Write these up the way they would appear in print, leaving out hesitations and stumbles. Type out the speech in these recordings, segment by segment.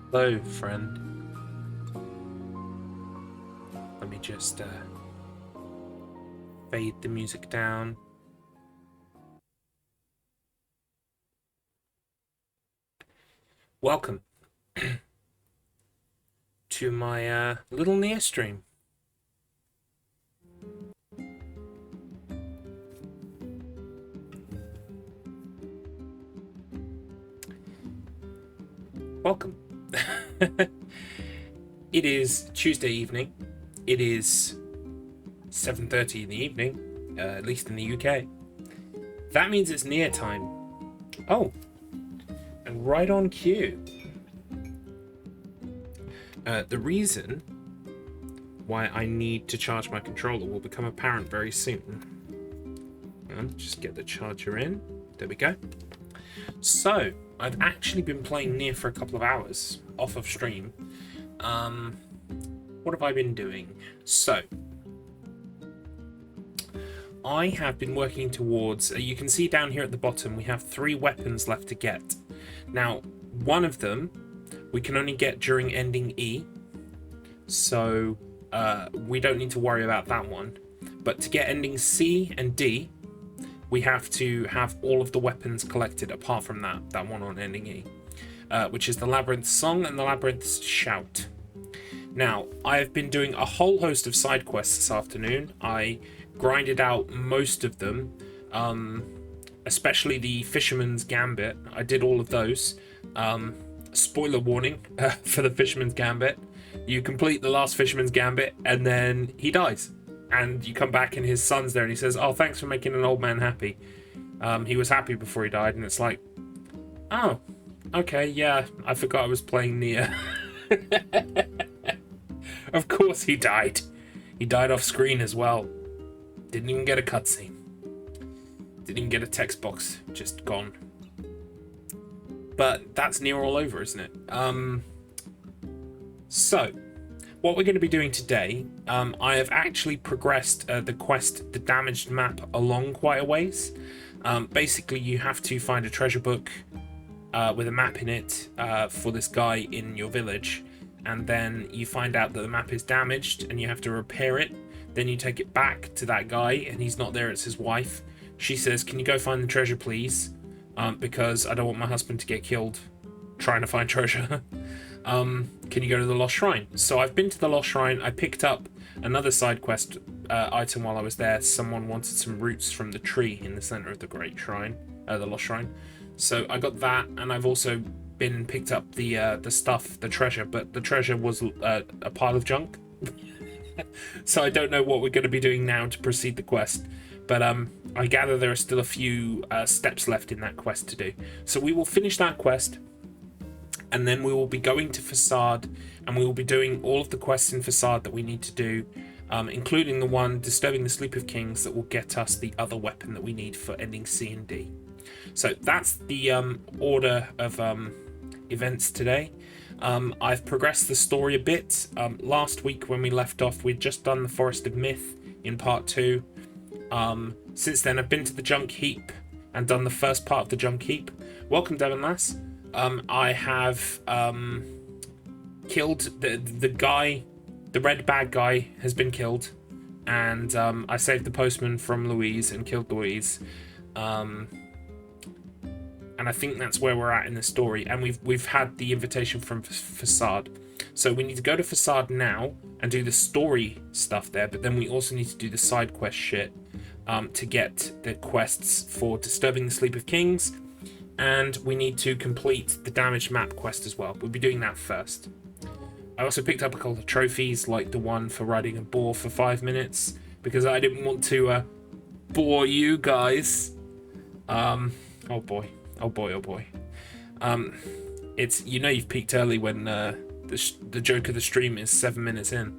Hello, friend. Let me just fade the music down. Welcome to my little NieR stream. Welcome. It is Tuesday evening. It is 7:30 in the evening, at least in the UK. That means it's NieR time. Oh, and right on cue. The reason why I need to charge my controller will become apparent very soon. Just get the charger in. There we go. So, I've actually been playing NieR for a couple of hours off of stream. What have I been doing? So, I have been working towards, you can see down here at the bottom, we have 3 weapons left to get. Now, one of them we can only get during ending E, so we don't need to worry about that one. But to get ending C and D, we have to have all of the weapons collected apart from that one on ending E, which is the Labyrinth's Song and the Labyrinth's Shout. Now, I have been doing a whole host of side quests this afternoon. I grinded out most of them, especially the Fisherman's Gambit. I did all of those. Spoiler warning for the Fisherman's Gambit. You complete the last Fisherman's Gambit and then he dies. And you come back and his son's there and he says, "Oh, thanks for making an old man happy." He was happy before he died, and it's like, oh, okay, yeah, I forgot I was playing NieR. Of course he died. He died off screen as well. Didn't even get a cutscene. Didn't even get a text box. Just gone. But that's NieR all over, isn't it? So, what we're going to be doing today, I have actually progressed the quest, the damaged map, along quite a ways. Basically, you have to find a treasure book with a map in it for this guy in your village, and then you find out that the map is damaged and you have to repair it. Then you take it back to that guy and he's not there, it's his wife. She says, "Can you go find the treasure, please? Because I don't want my husband to get killed trying to find treasure." Can you go to the Lost Shrine? So I've been to the Lost Shrine. I picked up another side quest item while I was there. Someone wanted some roots from the tree in the center of the Great Shrine, the Lost Shrine. So I got that, and I've also been and picked up the stuff, the treasure, but the treasure was a pile of junk. So I don't know what we're going to be doing now to proceed the quest. But I gather there are still a few steps left in that quest to do. So we will finish that quest, and then we will be going to Facade, and we will be doing all of the quests in Facade that we need to do, including the one Disturbing the Sleep of Kings that will get us the other weapon that we need for ending C and D. So that's the order of events today. I've progressed the story a bit. Last week when we left off, we'd just done the Forest of Myth in part 2. Since then, I've been to the Junk Heap and done the first part of the Junk Heap. Welcome, Devon Lass. I have killed the guy, the red bag guy has been killed, and I saved the postman from Louise and killed Louise. And I think that's where we're at in the story. And we've had the invitation from Facade. So we need to go to Facade now and do the story stuff there, but then we also need to do the side quest shit to get the quests for Disturbing the Sleep of Kings, and we need to complete the damaged map quest as well. We'll be doing that first. I also picked up a couple of trophies, like the one for riding a boar for 5 minutes, because I didn't want to bore you guys. Oh boy. It's, you know, you've peaked early when the joke of the stream is 7 minutes in.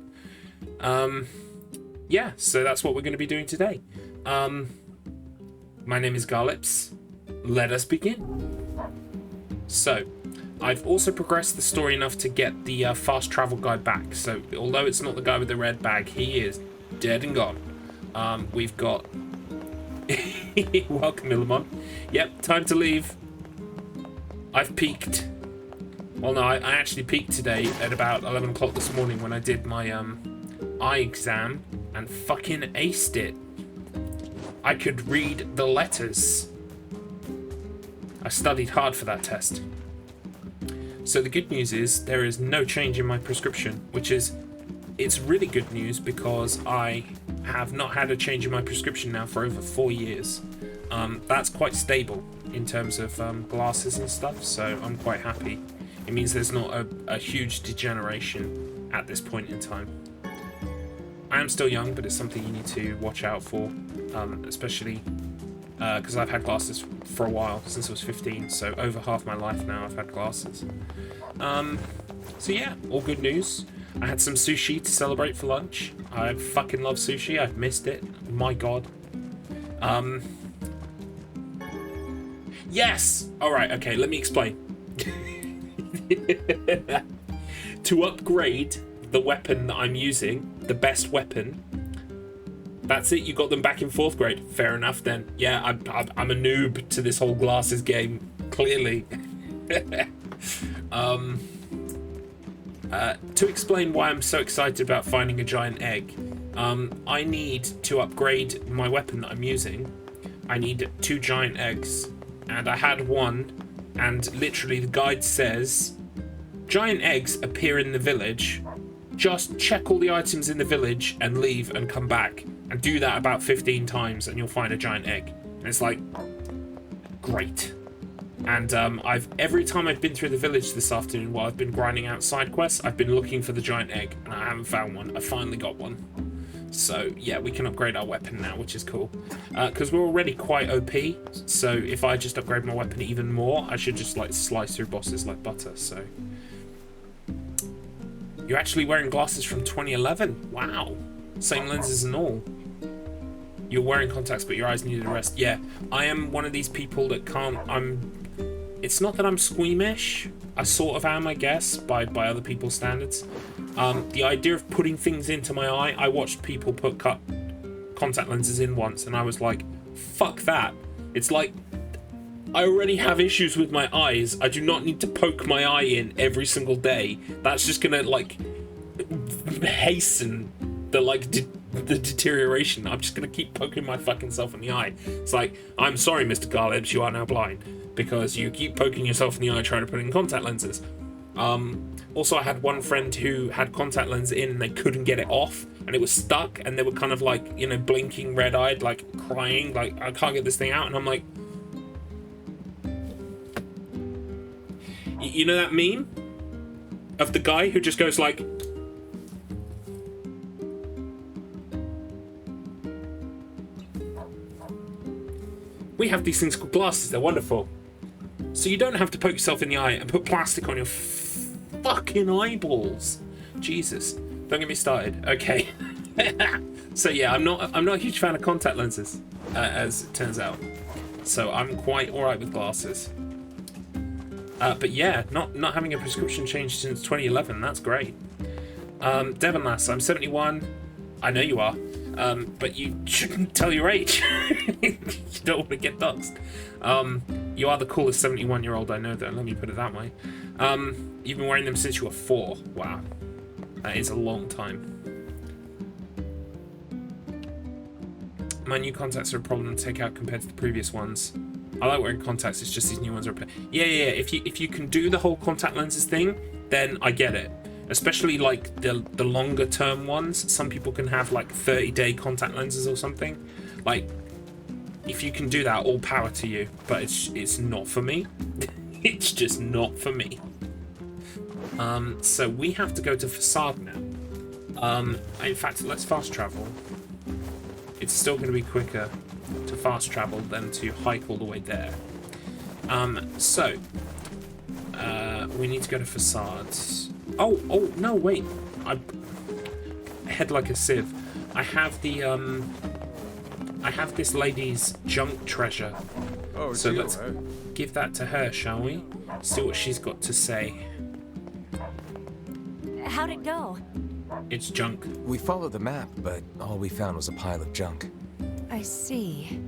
Yeah, so that's what we're going to be doing today. My name is Garlips. Let us begin. So, I've also progressed the story enough to get the fast travel guy back. So, although it's not the guy with the red bag, he is dead and gone. We've got... Welcome, Illamon. Yep, time to leave. I've peaked. Well, no, I actually peaked today at about 11 o'clock this morning when I did my eye exam and fucking aced it. I could read the letters. I studied hard for that test. So the good news is there is no change in my prescription, which is, it's really good news because I have not had a change in my prescription now for over 4 years. That's quite stable in terms of glasses and stuff, so I'm quite happy. It means there's not a huge degeneration at this point in time. I am still young, but it's something you need to watch out for, especially because I've had glasses for a while, since I was 15, so over half my life now I've had glasses. So yeah, all good news. I had some sushi to celebrate for lunch. I fucking love sushi, I've missed it, my god. Yes! Alright, okay, let me explain. To upgrade the weapon that I'm using, the best weapon, that's it, you got them back in 4th grade. Fair enough then. Yeah, I'm a noob to this whole glasses game, clearly. To explain why I'm so excited about finding a giant egg, I need to upgrade my weapon that I'm using. I need 2 giant eggs, and I had 1, and literally the guide says, giant eggs appear in the village, just check all the items in the village and leave and come back, and do that about 15 times and you'll find a giant egg. And it's like, great. And every time I've been through the village this afternoon while I've been grinding out side quests, I've been looking for the giant egg, and I haven't found one. I finally got one. So yeah, we can upgrade our weapon now, which is cool. Because we're already quite OP, so if I just upgrade my weapon even more, I should just like slice through bosses like butter, so. You're actually wearing glasses from 2011? Wow. Same lenses and all. You're wearing contacts, but your eyes needed a rest. Yeah, I am one of these people that can't, it's not that I'm squeamish. I sort of am, I guess, by other people's standards. The idea of putting things into my eye, I watched people put contact lenses in once, and I was like, fuck that. It's like, I already have issues with my eyes. I do not need to poke my eye in every single day. That's just gonna, like, hasten the, like, the deterioration. I'm just gonna keep poking my fucking self in the eye. It's like, I'm sorry, Mr. Garlips, you are now blind, because you keep poking yourself in the eye trying to put in contact lenses. Also, I had one friend who had contact lens in and they couldn't get it off, and it was stuck, and they were kind of like, you know, blinking red-eyed, like crying, like, I can't get this thing out. And I'm like, you know that meme of the guy who just goes like, we have these things called glasses, they're wonderful. So you don't have to poke yourself in the eye and put plastic on your fucking eyeballs. Jesus, don't get me started. Okay. So yeah, I'm not a huge fan of contact lenses, as it turns out. So I'm quite alright with glasses. But yeah, not having a prescription change since 2011, that's great. Devon Lass, I'm 71. I know you are. But you shouldn't tell your age. You don't want to get doxxed. You are the coolest 71-year-old I know, though. Let me put it that way. You've been wearing them since you were 4. Wow. That is a long time. My new contacts are a problem to take out compared to the previous ones. I like wearing contacts, it's just these new ones are... Yeah. If you can do the whole contact lenses thing, then I get it. Especially like the longer term ones. Some people can have like 30-day contact lenses or something. Like, if you can do that, all power to you. But it's not for me. It's just not for me. So we have to go to Facade now. In fact, let's fast travel. It's still going to be quicker to fast travel than to hike all the way there. We need to go to Facades. Oh, no, wait. I head like a sieve. I have the, I have this lady's junk treasure. Oh, so let's give that to her, shall we? See what she's got to say. How'd it go? It's junk. We followed the map, but all we found was a pile of junk. I see.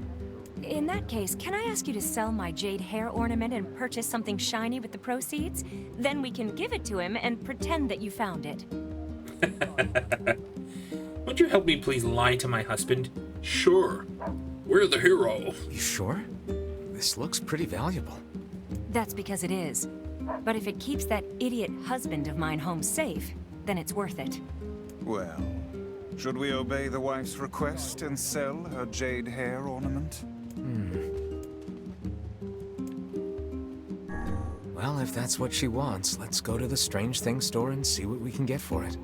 In that case, can I ask you to sell my jade hair ornament and purchase something shiny with the proceeds? Then we can give it to him and pretend that you found it. Would you help me please lie to my husband? Sure. We're the hero. You sure? This looks pretty valuable. That's because it is. But if it keeps that idiot husband of mine home safe, then it's worth it. Well, should we obey the wife's request and sell her jade hair ornament? Well, if that's what she wants, let's go to the Strange Things store and see what we can get for it.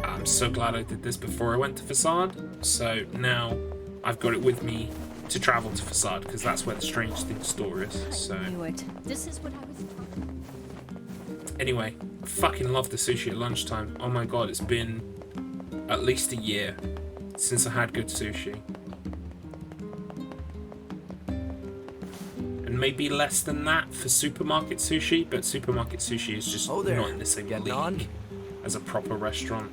I'm so glad I did this before I went to Facade. So now I've got it with me to travel to Facade, because that's where the Strange Things store is. So I knew it. This is what I was talking about. Anyway, I fucking love the sushi at lunchtime. Oh my god, it's been at least a year since I had good sushi. And maybe less than that for supermarket sushi, but supermarket sushi is just not in the same league as a proper restaurant.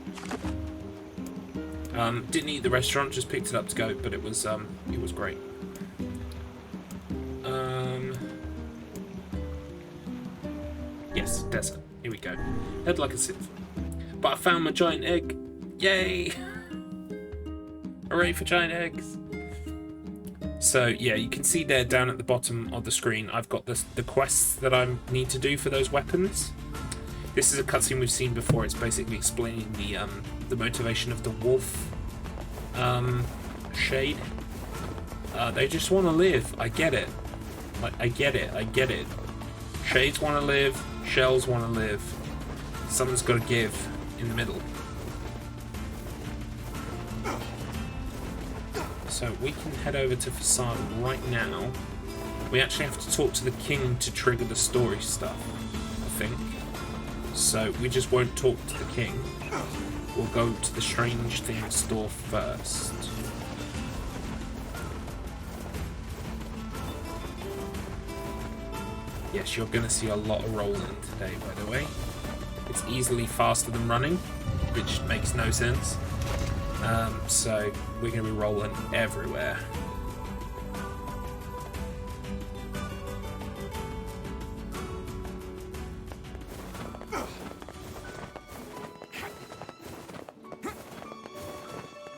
Didn't eat the restaurant, just picked it up to go, but it was great. Yes, desert. Here we go. Head like a Sith. But I found my giant egg. Yay! Hooray for giant eggs! So yeah, you can see there down at the bottom of the screen, I've got the quests that I need to do for those weapons. This is a cutscene we've seen before. It's basically explaining the motivation of the wolf shade. They just want to live. I get it. I get it. Shades want to live. Shells want to live. Someone's got to give in the middle. So we can head over to Facade right now. We actually have to talk to the king to trigger the story stuff, I think. So we just won't talk to the king. We'll go to the Strange Things store first. Yes, you're going to see a lot of rolling today, by the way. It's easily faster than running, which makes no sense. So we're going to be rolling everywhere.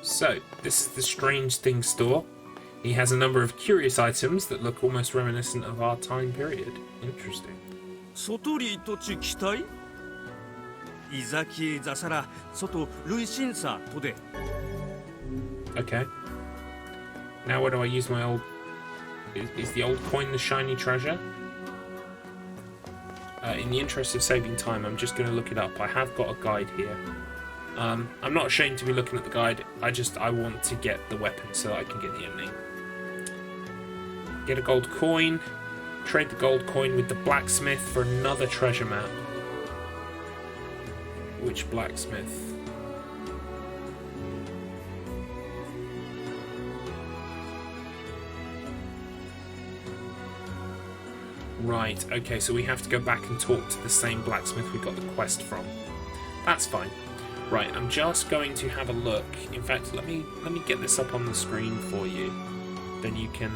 So, this is the Strange Things store. He has a number of curious items that look almost reminiscent of our time period. Interesting. 外リ土地期待いざきざさら外累進さとで Okay. Now where do I use my old... Is the old coin the shiny treasure? In the interest of saving time, I'm just going to look it up. I have got a guide here. I'm not ashamed to be looking at the guide. I want to get the weapon so that I can get the ending. Get a gold coin. Trade the gold coin with the blacksmith for another treasure map. Which blacksmith? Right, okay, so we have to go back and talk to the same blacksmith we got the quest from. That's fine. Right, I'm just going to have a look. In fact, let me get this up on the screen for you. Then you can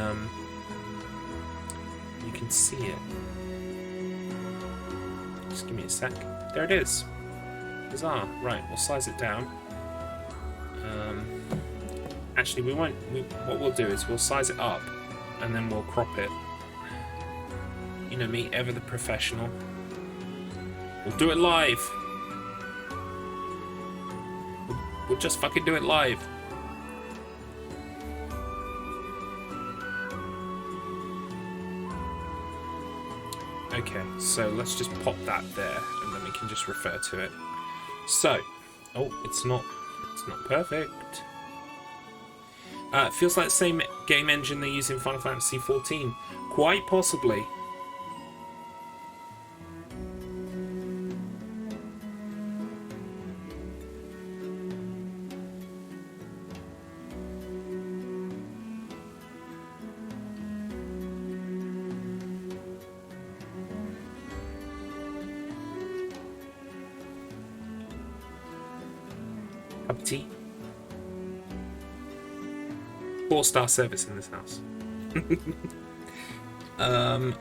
see it. Just give me a sec. There it is. Bizarre. Right, we'll size it down. Actually, we won't. What we'll do is we'll size it up, and then we'll crop it. You know me, ever the professional. We'll do it live. We'll just fucking do it live. Okay, so let's just pop that there, and then we can just refer to it. So, oh, it's not perfect. It feels like the same game engine they use in Final Fantasy XIV. Quite possibly. Cup of tea. 4-star service in this house.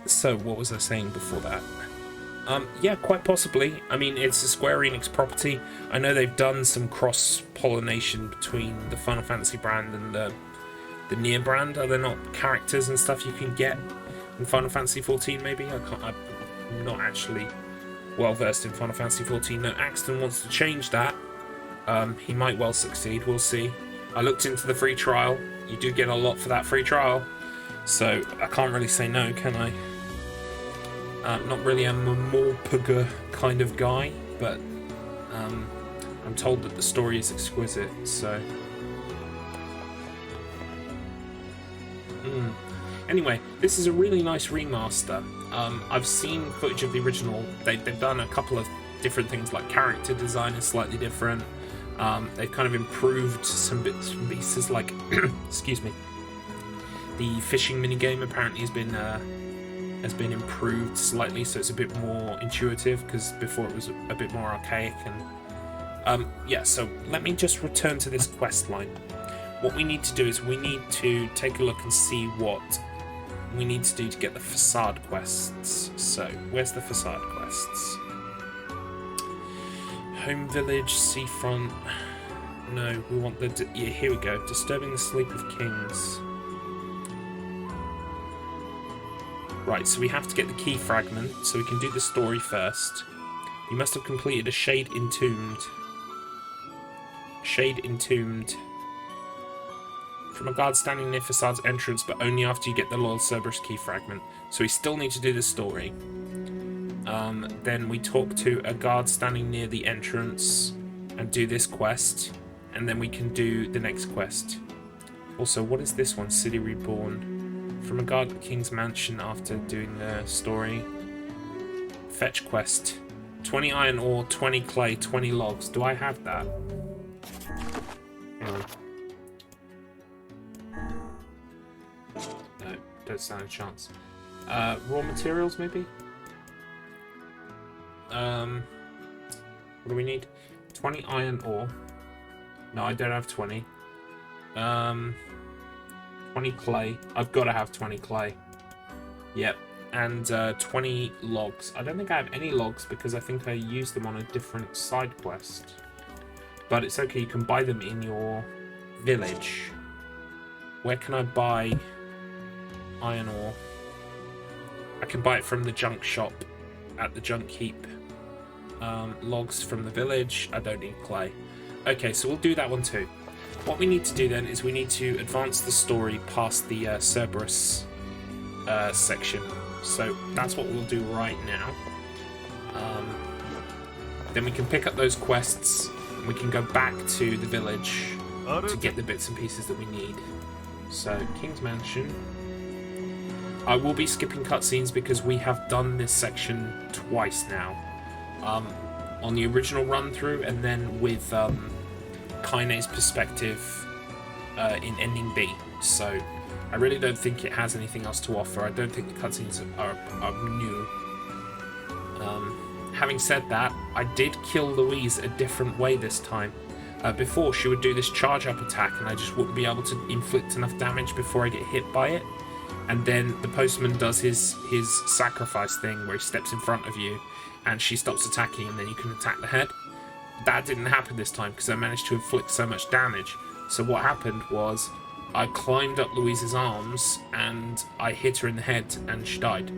So what was I saying before that? Yeah, quite possibly. I mean, it's a Square Enix property. I know they've done some cross-pollination between the Final Fantasy brand and the NieR brand. Are there not characters and stuff you can get in Final Fantasy 14? Maybe I'm not actually well versed in Final Fantasy 14. No, Axton wants to change that. He might well succeed. We'll see. I looked into the free trial. You do get a lot for that free trial, so I can't really say no, can I? Not really a Mamorpuga kind of guy, but I'm told that the story is exquisite, so... Anyway, this is a really nice remaster. I've seen footage of the original. They've done a couple of different things, like character design is slightly different. They've kind of improved some bits and pieces, like, excuse me, the fishing minigame apparently has been improved slightly, so it's a bit more intuitive, because before it was a bit more archaic. And yeah, so let me just return to this quest line. What we need to do is we need to take a look and see what we need to do to get the facade quests. So where's the facade quests? Home village, seafront. No, we want the yeah, here we go. Disturbing the sleep of kings. Right, so we have to get the key fragment, so we can do the story first. You must have completed a Shade Entombed. Shade Entombed. From a guard standing near Facade's entrance, but only after you get the Loyal Cerberus key fragment. So we still need to do the story. Then we talk to a guard standing near the entrance and do this quest. And then we can do the next quest. Also, what is this one? City Reborn. From a guard at the King's Mansion after doing the story. Fetch quest. 20 iron ore, 20 clay, 20 logs. Do I have that? No, don't stand a chance. Raw materials, maybe? What do we need? 20 iron ore. No, I don't have 20. 20 clay. I've got to have 20 clay. Yep. And 20 logs. I don't think I have any logs because I think I used them on a different side quest. But it's okay, you can buy them in your village. Where can I buy iron ore? I can buy it from the junk shop at the junk heap. Logs from the village. I don't need clay. Okay, so we'll do that one too. What we need to do then is we need to advance the story past the Cerberus section. So that's what we'll do right now. Then we can pick up those quests and we can go back to the village to get the bits and pieces that we need. So, King's Mansion. I will be skipping cutscenes because we have done this section twice now. On the original run through and then with Kaine's perspective in Ending B. So I really don't think it has anything else to offer. I don't think the cutscenes are new. Having said that, I did kill Louise a different way this time. Before, she would do this charge up attack and I just wouldn't be able to inflict enough damage before I get hit by it. And then the postman does his sacrifice thing where he steps in front of you and she stops attacking and then you can attack the head. That didn't happen this time because I managed to inflict so much damage. So what happened was I climbed up Louise's arms and I hit her in the head and she died.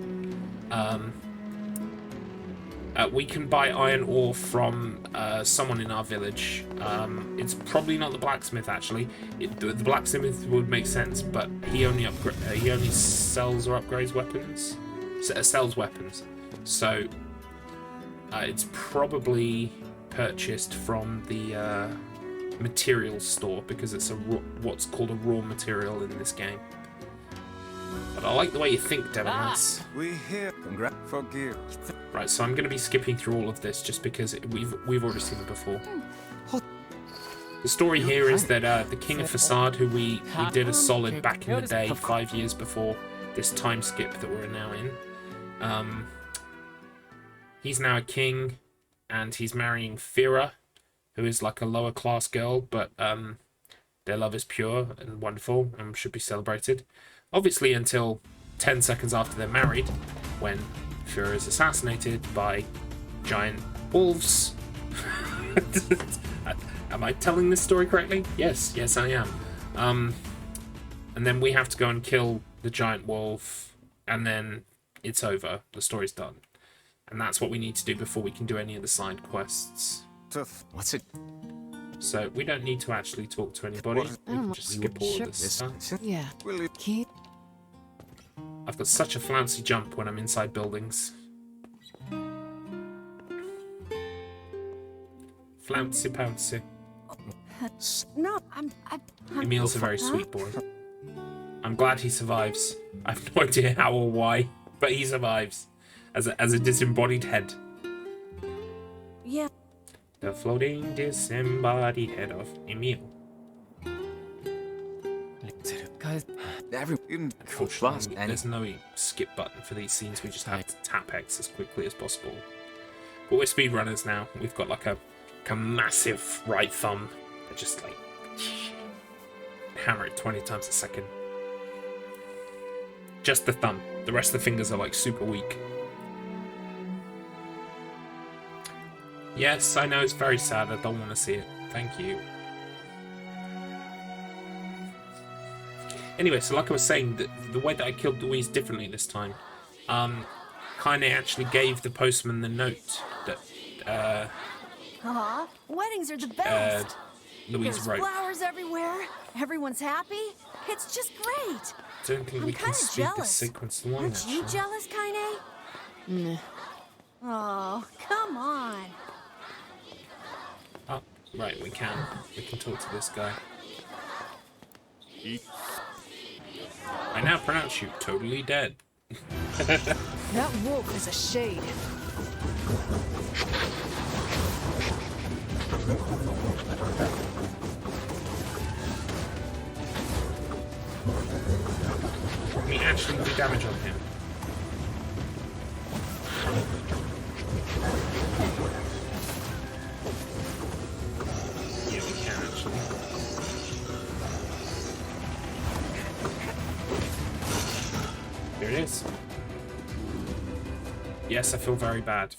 We can buy iron ore from someone in our village. It's probably not the blacksmith actually. The blacksmith would make sense, but he only sells or upgrades weapons. Sells weapons. So it's probably purchased from the materials store because it's what's called a raw material in this game. But I like the way you think, Devon. We hear. Forgive. Right, so I'm going to be skipping through all of this just because we've already seen it before. The story here is that the King of Facade, who we did a solid back in the day, 5 years before this time skip that we're now in, he's now a king, and he's marrying Fira, who is like a lower class girl, but their love is pure and wonderful and should be celebrated. Obviously until 10 seconds after they're married, when Führer is assassinated by giant wolves. Am I telling this story correctly? Yes, I am. And then we have to go and kill the giant wolf, and then it's over. The story's done. And that's what we need to do before we can do any of the side quests. What's it? So we don't need to actually talk to anybody. We can just skip all of this stuff. Yeah. Will it Keep. I've got such a flouncy jump when I'm inside buildings. Flouncy pouncy. No, I'm Emil's a very sweet boy. I'm glad he survives. I have no idea how or why, but he survives as a disembodied head. Yeah. The floating disembodied head of Emil. Unfortunately, there's no skip button for these scenes. We just have to tap X as quickly as possible. But we're speedrunners now. We've got like a massive right thumb that just like hammer it 20 times a second. Just the thumb. The rest of the fingers are like super weak. Yes, I know it's very sad. I don't want to see it. Thank you. Anyway, so like I was saying, the way that I killed Louise differently this time, Kaine actually gave the postman the note that Weddings are the best. Louise There's wrote. flowers everywhere. Everyone's happy. It's just great. Don't think we I'm can kinda speed this jealous. sequence along. Aren't you Actually. jealous, Kaine? Nah. Oh, come on. Oh, right, we can. We can talk to this guy. I now pronounce you totally dead. That wolf is a shade. Can we actually do damage on him? Yeah, we can actually. Here it is. Yes, I feel very bad.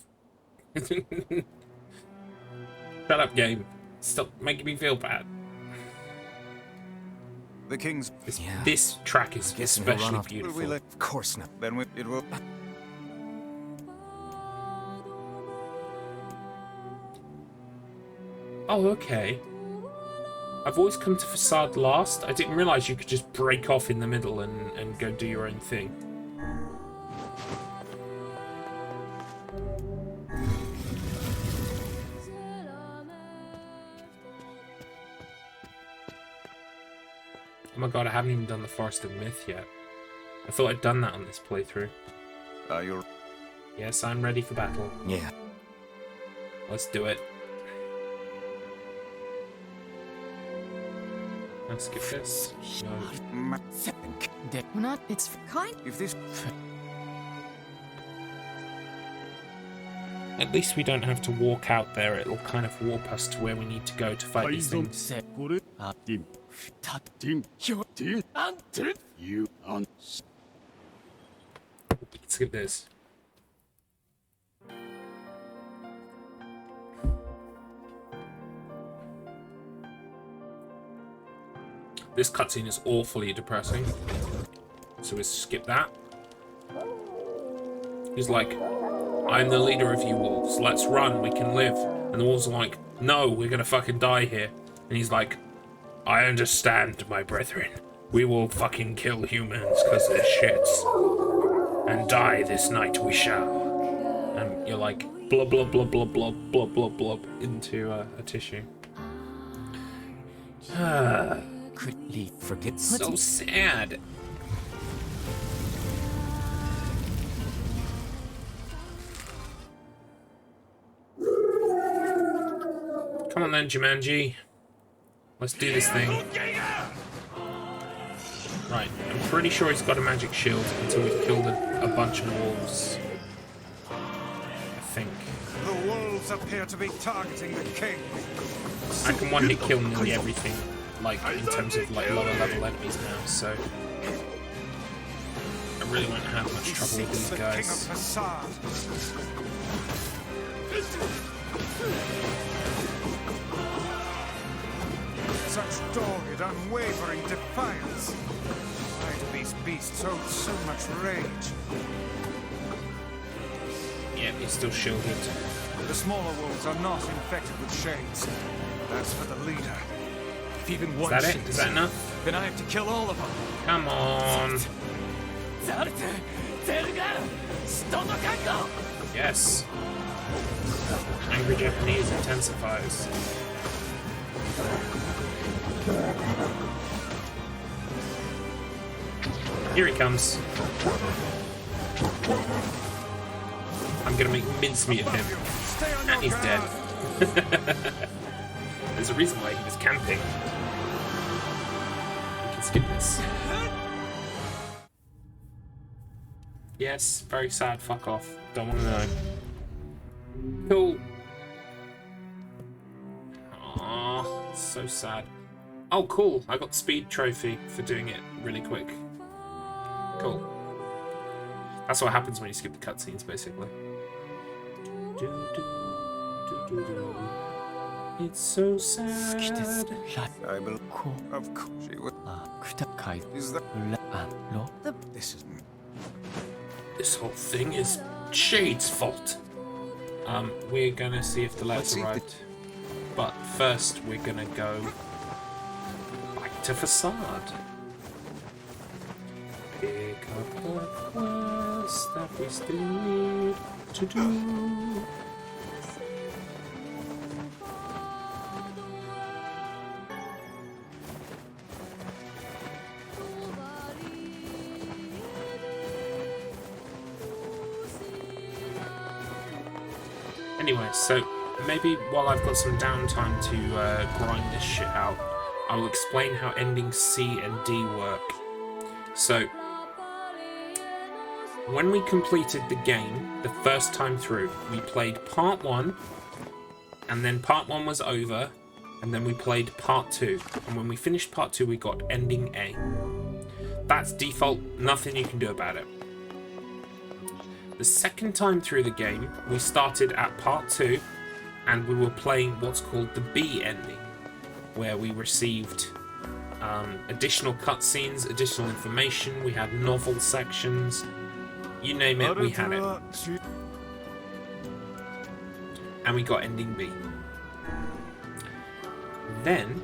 Shut up, game. Stop making me feel bad. the king's? This track is Guessing he'll run especially off. Will we beautiful. let? Of course not. Then it will. Oh, okay. I've always come to Facade last. I didn't realise you could just break off in the middle and go do your own thing. Oh my god, I haven't even done the Forest of Myth yet. I thought I'd done that on this playthrough. Are you? Yes, I'm ready for battle. Yeah. Let's do it. Let's skip this. No. Not. It's Kind. If this. At least we don't have to walk out there. It'll kind of warp us to where we need to go to fight these things. Let's skip this. This cutscene is awfully depressing. So we skip that. He's like, I'm the leader of you wolves. Let's run. We can live. And the wolves are like, no, we're gonna fucking die here. And he's like, I understand, my brethren. We will fucking kill humans because they're shits. And die this night we shall. And you're like, blub, blub, blub, blub, blub, blub, blub, blub, into a tissue. Could forget. So sad. Come on then, Jumanji. Let's do this thing. Right, I'm pretty sure he's got a magic shield until we've killed a bunch of wolves. I think. The wolves appear to be targeting the king. I can one-hit kill nearly everything, like, in terms of, like, lower level enemies now, so... really won't have much He trouble with seeks these the guys. King of Facade. Such dogged, unwavering defiance. Why do these beasts hold so much rage? Yep, he's still shielded. The smaller wolves are not infected with shades. That's for the leader. If even Is one that it? shade Is that enough? then I have to kill all of them. Come on. Yes. Angry Japanese intensifies. Here he comes. I'm gonna make mincemeat of him. Stay on And your he's dead. guard. There's a reason why he was camping. We can skip this. Yes, very sad. Fuck off. Don't want to know. Cool. Aww, so sad. Oh, cool. I got speed trophy for doing it really quick. Cool. That's what happens when you skip the cutscenes, basically. It's so sad. I will. Of course, she would. Is that? This is This whole thing is Shade's fault. We're gonna see if the letters arrived. But first, we're gonna go back to Facade. Pick up the quest that we still need to do. Anyway, so maybe while I've got some downtime to grind this shit out, I will explain how ending C and D work. So, when we completed the game the first time through, we played part 1, and then part 1 was over, and then we played part 2. And when we finished part 2, we got ending A. That's default, nothing you can do about it. The second time through the game, we started at part 2, and we were playing what's called the B ending, where we received additional cutscenes, additional information, we had novel sections, you name it, we had it. And we got ending B. Then,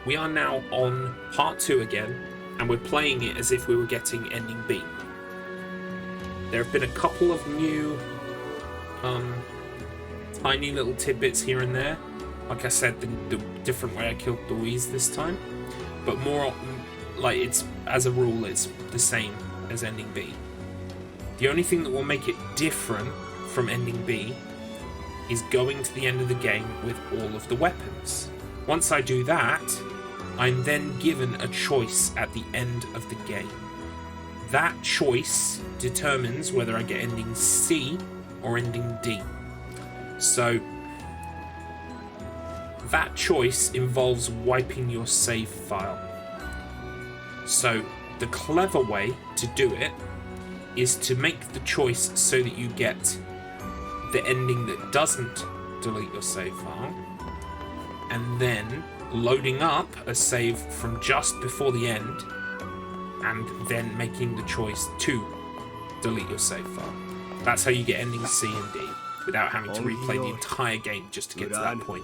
we are now on part 2 again, and we're playing it as if we were getting ending B. There have been a couple of new tiny little tidbits here and there. Like I said, the different way I killed Louise this time. But more, like, it's, as a rule, it's the same as ending B. The only thing that will make it different from ending B is going to the end of the game with all of the weapons. Once I do that, I'm then given a choice at the end of the game. That choice determines whether I get ending C or ending D. So, that choice involves wiping your save file. So, the clever way to do it is to make the choice so that you get the ending that doesn't delete your save file, and then loading up a save from just before the end, and then making the choice to delete your save file. That's how you get ending C and D, without having to replay the entire game just to get to that point.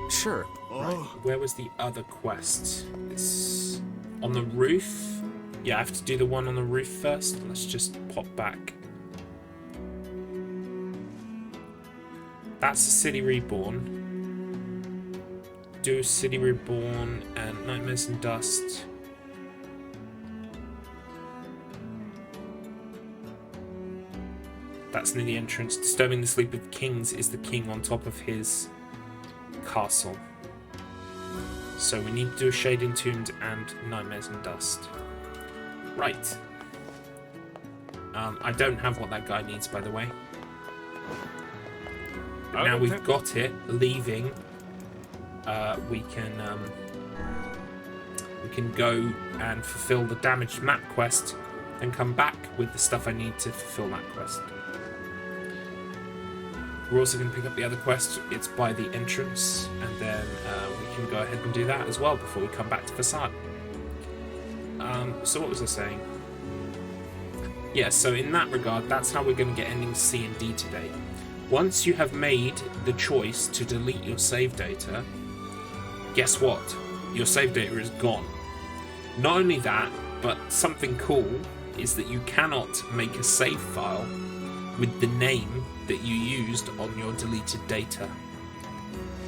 sure. Right, where was the other quest? It's on the roof. Yeah, I have to do the one on the roof first. Let's just pop back. That's the City Reborn. Do City Reborn and Nightmares and Dust. That's near the entrance. Disturbing the sleep of kings is the king on top of his castle. So we need to do a Shade Entombed and Nightmares and Dust. Right. I don't have what that guy needs, by the way. But now we've got it, leaving we can go and fulfill the damaged map quest and come back with the stuff I need to fulfill that quest. We're also going to pick up the other quest. It's by the entrance, and then we can go ahead and do that as well before we come back to Facade. So what was I saying? Yeah, so in that regard, that's how we're going to get endings C and D today. Once you have made the choice to delete your save data, guess what? Your save data is gone. Not only that, but something cool is that you cannot make a save file with the name that you used on your deleted data.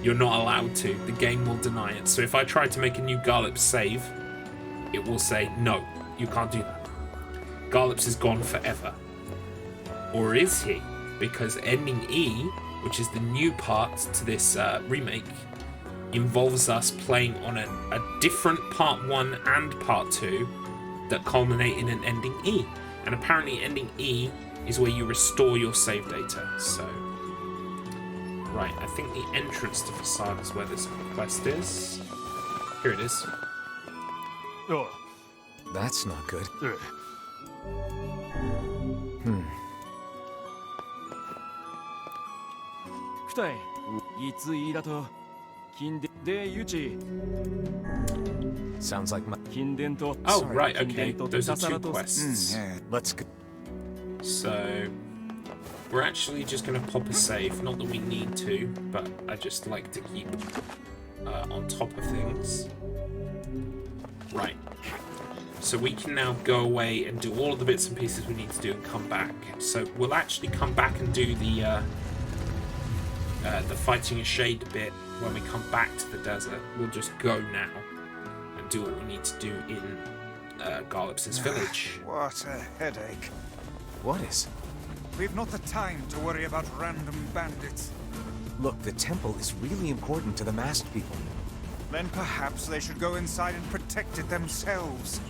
You're not allowed to. The game will deny it. So if I try to make a new Garlips save, it will say, no, you can't do that. Garlips is gone forever. Or is he? Because ending E, which is the new part to this remake, involves us playing on a different part 1 and part 2 that culminate in an ending E. And apparently ending E is where you restore your save data. So, right, I think the entrance to Facade is where this quest is. Here it is. Oh, That's not good. Hmm. 二重いついだと近電でゆち Sounds like my... 近電と Oh, right, 近 okay. 電と Those are 笹 two 原と quests. Yeah. Let's go. So, we're actually just going to pop a save. Not that we need to, but I just like to keep on top of things. Right. So we can now go away and do all of the bits and pieces we need to do and come back. So we'll actually come back and do the fighting a shade bit when we come back to the desert. We'll just go now and do what we need to do in Garlips' village. What a headache. What is? We've not the time to worry about random bandits. Look, the temple is really important to the masked people. Then perhaps they should go inside and protect it themselves.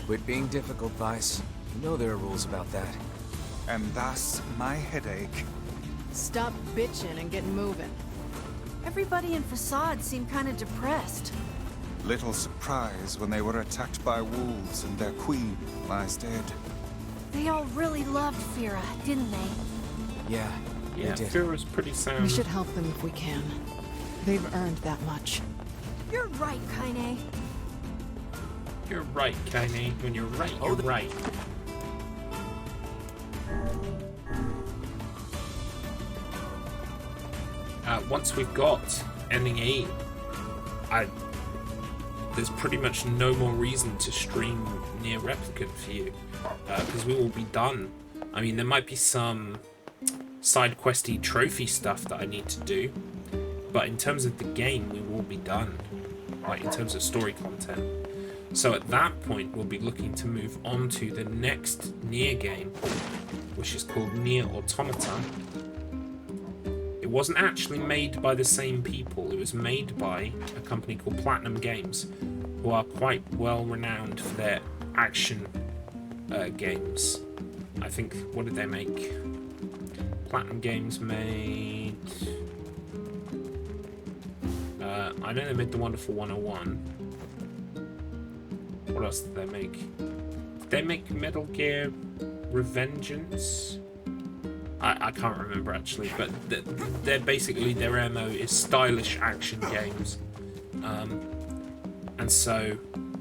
Quit being difficult, Vice. You know there are rules about that. And thus, my headache. Stop bitching and get moving. Everybody in Facade seemed kind of depressed. Little surprise when they were attacked by wolves and their queen lies dead. They all really loved Fira, didn't they? Yeah, Yeah, they did. Fira's pretty sound. We should help them if we can. They've earned that much. You're right, Kaine. You're right, Kaine. When you're right, you're right. Once we've got ending E, there's pretty much no more reason to stream NieR Replicant for you, because we will be done. I mean, there might be some side questy trophy stuff that I need to do, but in terms of the game, we will be done, like in terms of story content. So at that point, we'll be looking to move on to the next NieR game, which is called NieR Automata. It wasn't actually made by the same people. It was made by a company called Platinum Games, who are quite well renowned for their action games. I think, what did they make? Platinum Games made... I know they made The Wonderful 101. What else did they make? Did they make Metal Gear Revengeance? I can't remember actually, but they're basically, their MO is stylish action games. And so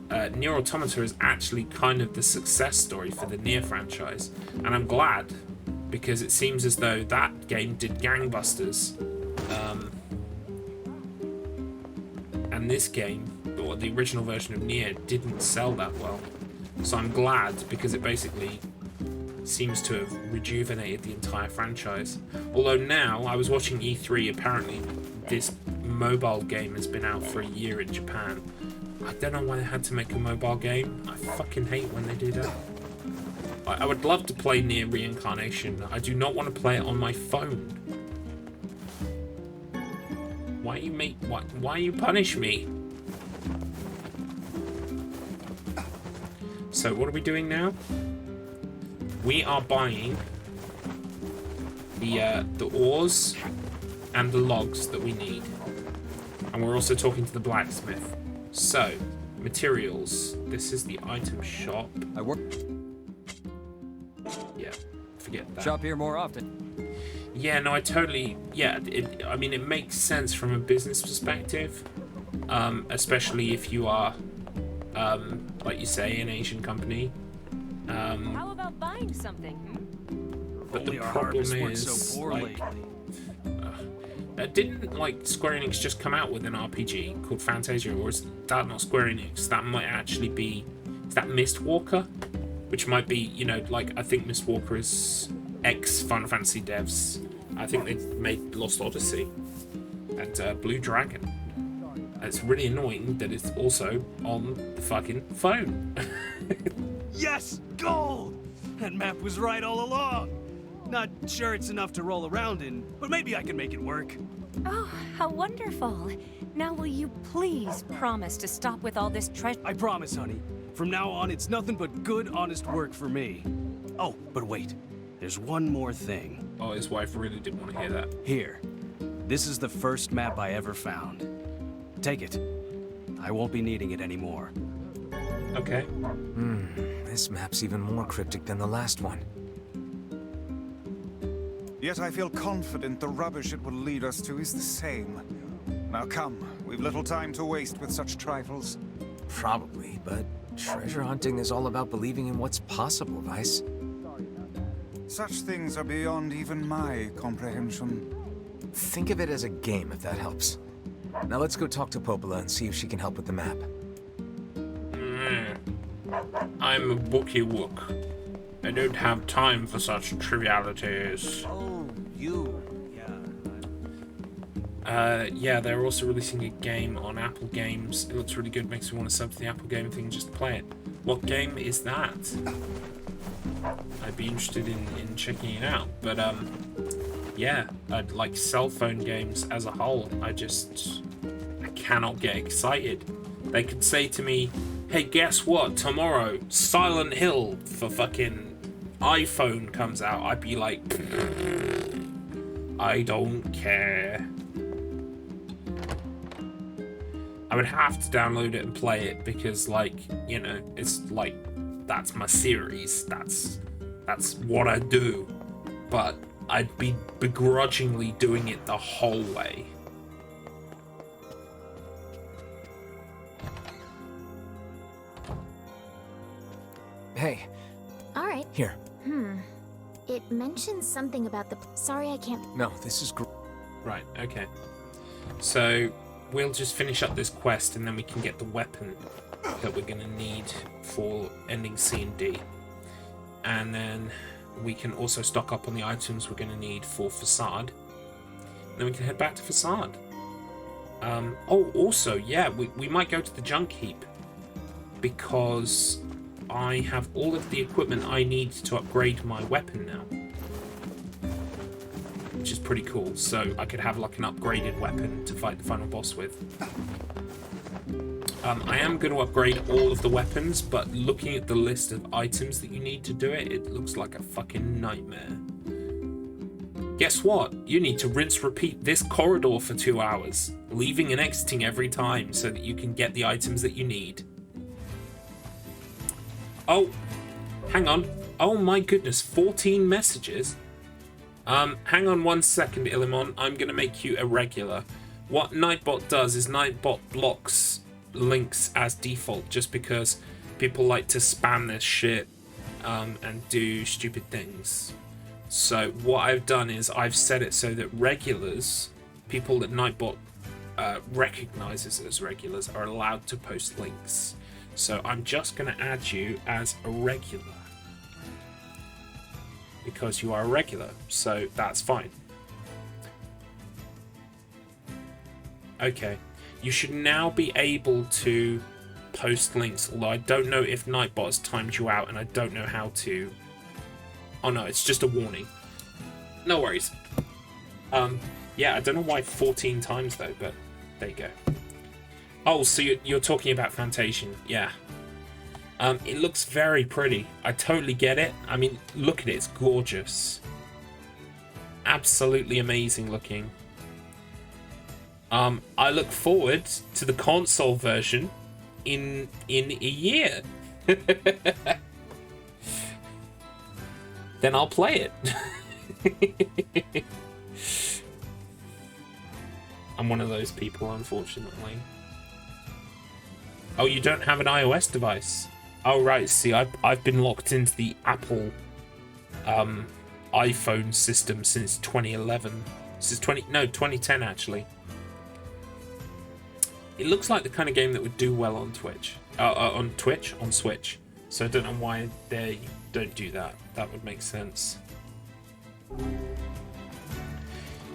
NieR Automata is actually kind of the success story for the NieR franchise. And I'm glad, because it seems as though that game did gangbusters. And this game, or the original version of NieR, didn't sell that well. So I'm glad, because it basically seems to have rejuvenated the entire franchise. Although now, I was watching E3, apparently this mobile game has been out for a year in Japan. I don't know why they had to make a mobile game. I fucking hate when they do that. I would love to play NieR Reincarnation. I do not want to play it on my phone. Why you punish me? So what are we doing now? We are buying the ores and the logs that we need. And And we're also talking to the blacksmith. So, materials. This is the item shop. I work. Yeah, forget that. Shop here more often. Yeah, no, I totally. Yeah, I mean, it makes sense from a business perspective, especially if you are, like you say, an Asian company. How about buying something? But the Only our problem harvest worked is, so poorly. didn't like Square Enix just come out with an RPG called Fantasia, or is that not Square Enix? That might actually be. Is that Mistwalker? Which might be, you know, like I think Mistwalker is ex Final Fantasy devs. I think they made Lost Odyssey and Blue Dragon. It's really annoying that it's also on the fucking phone. Yes! Gold! That map was right all along. Not sure it's enough to roll around in, but maybe I can make it work. Oh, how wonderful. Now will you please promise to stop with all this treasure? I promise, honey. From now on, it's nothing but good, honest work for me. Oh, but wait. There's one more thing. Oh, his wife really didn't want to hear that. Here. This is the first map I ever found. Take it. I won't be needing it anymore. Okay. This map's even more cryptic than the last one. Yet I feel confident the rubbish it will lead us to is the same. Now come, we've little time to waste with such trifles. Probably, but treasure hunting is all about believing in what's possible, Vice. Such things are beyond even my comprehension. Think of it as a game, if that helps. Now let's go talk to Popola and see if she can help with the map. I'm a Wookiee Wook. I don't have time for such trivialities. Oh, you. Yeah, they're also releasing a game on Apple Games. It looks really good, makes me want to sub to the Apple Game thing just to play it. What game is that? I'd be interested in checking it out. But, yeah, I'd like cell phone games as a whole. I cannot get excited. They could say to me, hey, guess what? Tomorrow, Silent Hill for fucking iPhone comes out. I'd be like, I don't care. I would have to download it and play it because, like, you know, it's like, that's my series. That's what I do. But I'd be begrudgingly doing it the whole way. Hey, All right. here. It mentions something about the. Sorry, I can't. No, this is Right, okay. So, we'll just finish up this quest and then we can get the weapon that we're going to need for ending C and D. And then we can also stock up on the items we're going to need for Facade. Then we can head back to Facade. Oh, also, yeah, we might go to the junk heap. Because I have all of the equipment I need to upgrade my weapon now. Which is pretty cool. So I could have like an upgraded weapon to fight the final boss with. I am going to upgrade all of the weapons, but looking at the list of items that you need to do it, it looks like a fucking nightmare. Guess what? You need to rinse repeat this corridor for 2 hours, leaving and exiting every time so that you can get the items that you need. Oh, hang on. Oh my goodness, 14 messages? Hang on 1 second, Illimon. I'm going to make you a regular. What Nightbot does is Nightbot blocks links as default just because people like to spam this shit and do stupid things. So what I've done is I've set it so that regulars, people that Nightbot recognizes as regulars, are allowed to post links. So I'm just going to add you as a regular. Because you are a regular, so that's fine. Okay, you should now be able to post links, although I don't know if Nightbot has timed you out and I don't know how to... Oh no, it's just a warning. No worries. Yeah, I don't know why 14 times though, but there you go. Oh, so you're talking about Fantasian, yeah. It looks very pretty. I totally get it. I mean, look at it. It's gorgeous. Absolutely amazing looking. I look forward to the console version in a year. Then I'll play it. I'm one of those people, unfortunately. Oh, you don't have an iOS device? Oh, right. See, I've been locked into the Apple iPhone system since 2011. Since 2010 actually. It looks like the kind of game that would do well on Twitch. On Switch. So I don't know why they don't do that. That would make sense.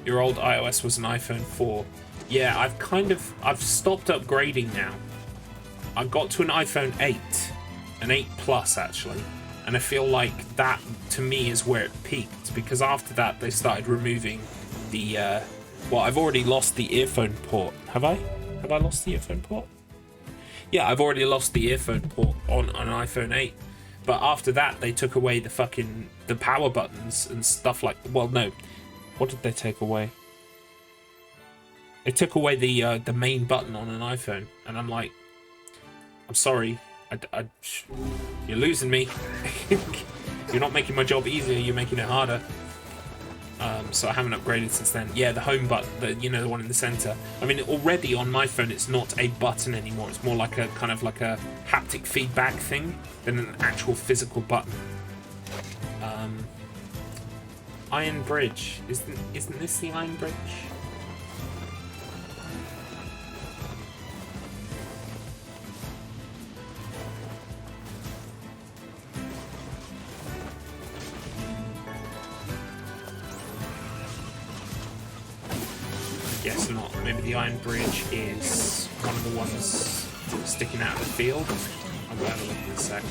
Your old iOS was an iPhone 4. Yeah, I've stopped upgrading now. I got to an iPhone 8, an 8 Plus actually, and I feel like that to me is where it peaked, because after that they started removing the well, I've already lost the earphone port. Have I lost the earphone port? Yeah, I've already lost the earphone port on an iPhone 8. But after that they took away the power buttons and stuff like, well, no. What did they take away? They took away the main button on an iPhone, and I'm like, I'm sorry, you're losing me. You're not making my job easier, you're making it harder. So I haven't upgraded since then. Yeah, the home button, the one in the center. I mean, already on my phone, it's not a button anymore. It's more like a kind of like a haptic feedback thing than an actual physical button. Iron Bridge. Isn't this the Iron Bridge? Guess not. Maybe the Iron Bridge is one of the ones sticking out of the field. I'll go have a look in a sec.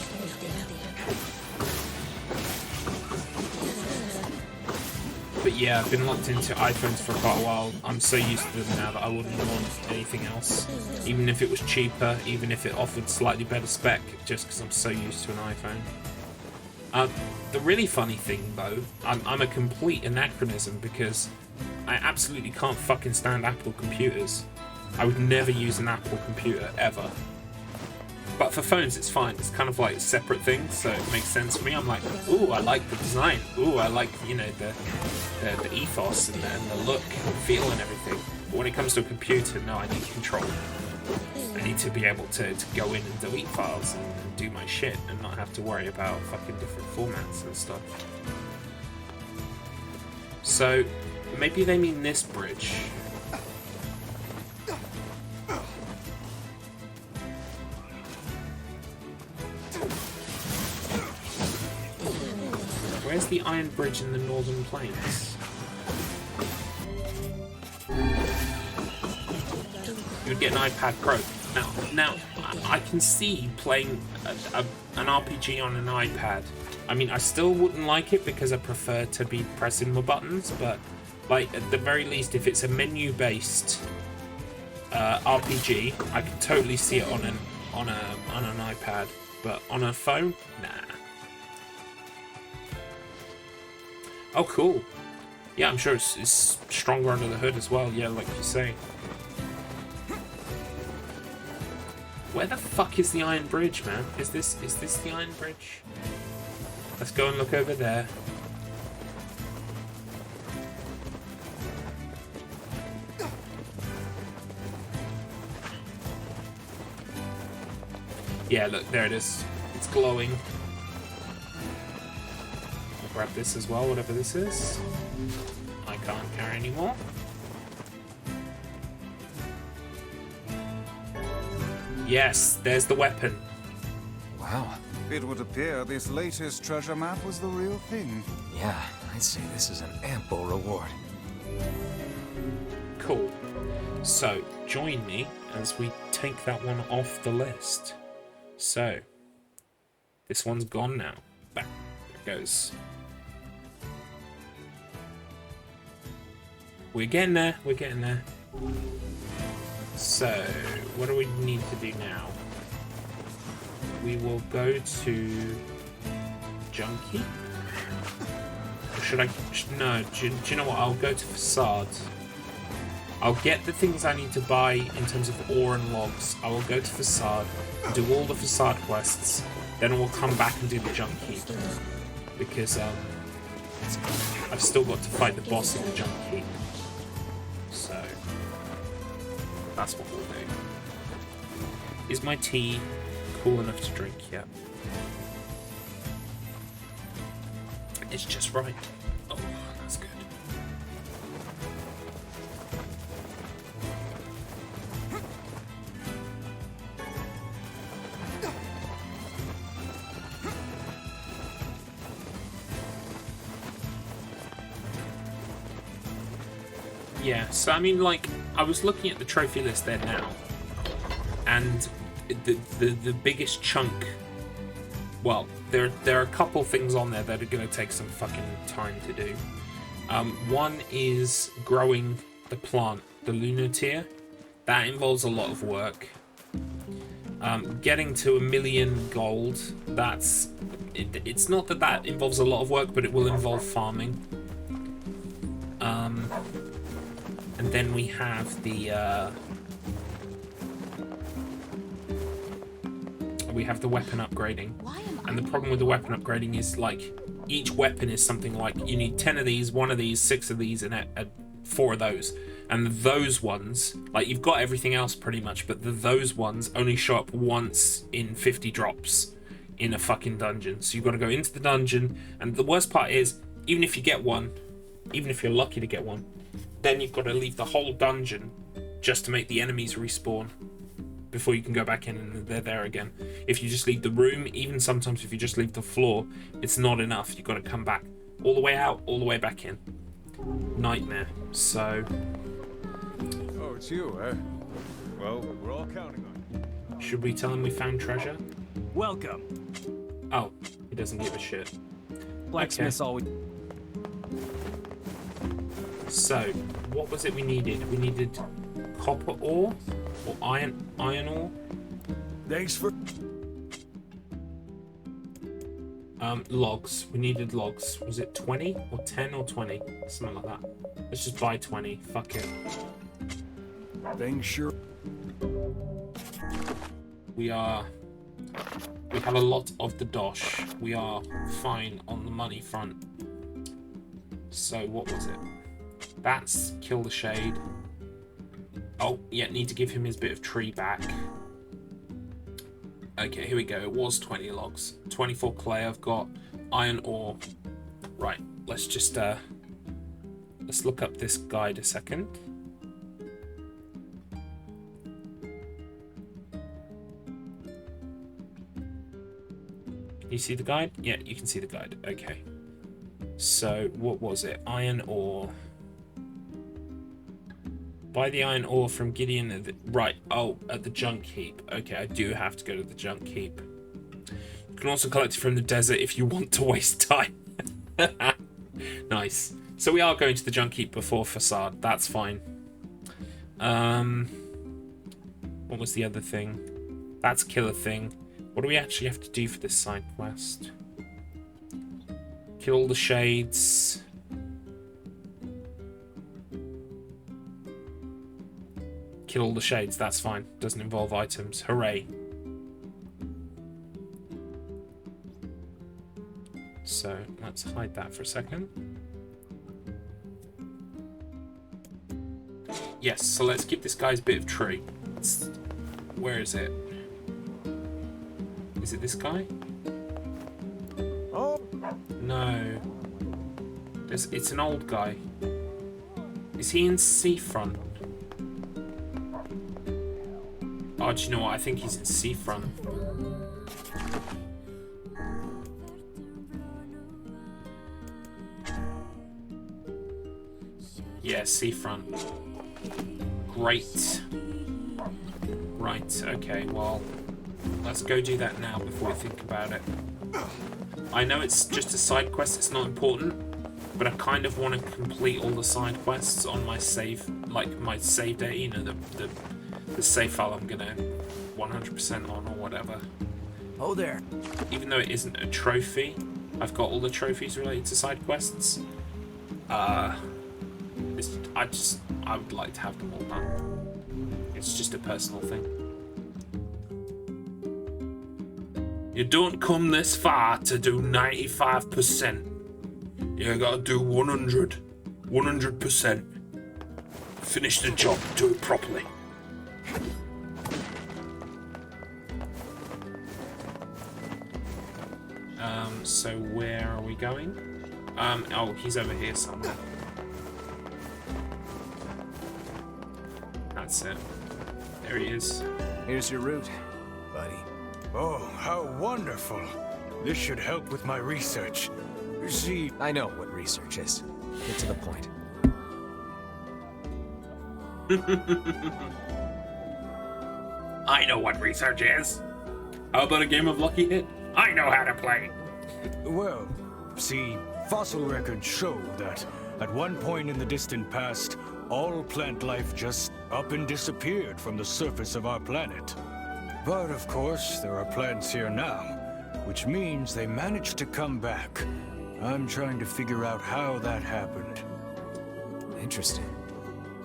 But yeah, I've been locked into iPhones for quite a while. I'm so used to them now that I wouldn't want anything else. Even if it was cheaper, even if it offered slightly better spec, just because I'm so used to an iPhone. The really funny thing, though, I'm a complete anachronism because I absolutely can't fucking stand Apple computers. I would never use an Apple computer, ever. But for phones, it's fine. It's kind of like separate things, so it makes sense for me. I'm like, ooh, I like the design. Ooh, I like, the ethos and the look and feel and everything. But when it comes to a computer, no, I need control. I need to be able to go in and delete files and do my shit and not have to worry about fucking different formats and stuff. So, maybe they mean this bridge. Where's the Iron Bridge in the Northern Plains? You would get an iPad Pro. Now, I can see playing an RPG on an iPad. I mean, I still wouldn't like it because I prefer to be pressing my buttons, but like at the very least, if it's a menu-based RPG, I can totally see it on an iPad. But on a phone, nah. Oh, cool. Yeah, I'm sure it's stronger under the hood as well. Yeah, like you say. Where the fuck is the Iron Bridge, man? Is this the Iron Bridge? Let's go and look over there. Yeah, look, there it is. It's glowing. I'll grab this as well, whatever this is. I can't carry anymore. Yes, there's the weapon. Wow. It would appear this latest treasure map was the real thing. Yeah, I'd say this is an ample reward. Cool. So, join me as we take that one off the list. So, this one's gone now. Back. There it goes. We're getting there. We're getting there. So, what do we need to do now? We will go to Junkie. Or should I? No. Do you know what? I'll go to Facade. I'll get the things I need to buy in terms of ore and logs. I will go to Facade, do all the Facade quests, then I will come back and do the Junk Heap. Because I've still got to fight the boss of the Junk Heap. So that's what we'll do. Is my tea cool enough to drink yet? It's just right. Oh, that's good. Yeah, so I mean, like, I was looking at the trophy list there now, and the biggest chunk, well, there are a couple things on there that are going to take some fucking time to do. One is growing the plant, the Lunateer. That involves a lot of work. Getting to 1 million gold, that's... It's not that that involves a lot of work, but it will involve farming. And then we have the weapon upgrading. And the problem with the weapon upgrading is, like, each weapon is something like you need 10 of these, 1 of these, 6 of these, and 4 of those. And those ones, like, you've got everything else pretty much, but those ones only show up once in 50 drops in a fucking dungeon. So you've got to go into the dungeon, and the worst part is, even if you get one, even if you're lucky to get one, then you've got to leave the whole dungeon just to make the enemies respawn before you can go back in and they're there again. If you just leave the room, even sometimes if you just leave the floor, it's not enough. You've got to come back all the way out, all the way back in. Nightmare. So... Oh, it's you, eh? Well, we're all counting on you. should we tell him we found treasure? Welcome. Oh, he doesn't give a shit. Blacksmith's Okay. always... So, what was it we needed? We needed copper ore or iron ore. Thanks for... Logs. We needed logs. Was it 20 or 10 or 20? Something like that. Let's just buy 20. Fuck it. Things sure... We have a lot of the dosh. We are fine on the money front. So, what was it? That's kill the shade. Oh, yeah, need to give him his bit of tree back. Okay, here we go. It was 20 logs. 24 clay. I've got iron ore. Right, let's just let's look up this guide a second. Can you see the guide? Yeah, you can see the guide. Okay. So, what was it? Iron ore. Buy the iron ore from Gideon at the, right, oh, at the junk heap. Okay, I do have to go to the junk heap. You can also collect it from the desert if you want to waste time. Nice. So we are going to the junk heap before Facade. That's fine. What was the other thing? That's killer thing. What do we actually have to do for this side quest? Kill all the shades. Kill all the shades, that's fine. Doesn't involve items. Hooray. So, let's hide that for a second. Yes, so let's give this guy's bit of tree. Where is it? Is it this guy? Oh! No. It's an old guy. Is he in Seafront? Oh, do you know what? I think he's in Seafront. Yeah, Seafront. Great. Right, okay, well, let's go do that now before we think about it. I know it's just a side quest, it's not important, but I kind of want to complete all the side quests on my save, like my save data, you know, the save file I'm gonna 100% on or whatever. Oh there. Even though it isn't a trophy, I've got all the trophies related to side quests. I would like to have them all done. It's just a personal thing. You don't come this far to do 95%. You gotta do 100. 100%. Finish the job, do it properly. So where are we going? Oh, he's over here somewhere. That's it. There he is. Here's your route, buddy. Oh, how wonderful. This should help with my research. See, I know what research is. Get to the point. I know what research is. How about a game of Lucky Hit? I know how to play. well, see, fossil records show that at one point in the distant past, all plant life just up and disappeared from the surface of our planet. But of course, there are plants here now, which means they managed to come back. I'm trying to figure out how that happened. Interesting.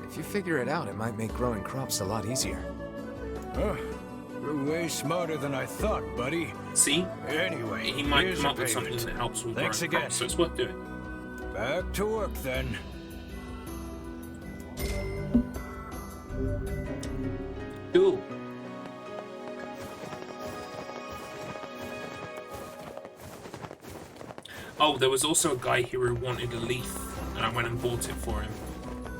If you figure it out, it might make growing crops a lot easier. You're way smarter than I thought, buddy. See? Anyway, He might here's come your up with something payment. that helps with Thanks growing again. crops, so it's worth doing. Back to work then. Cool. Oh, there was also a guy here who wanted a leaf, and I went and bought it for him.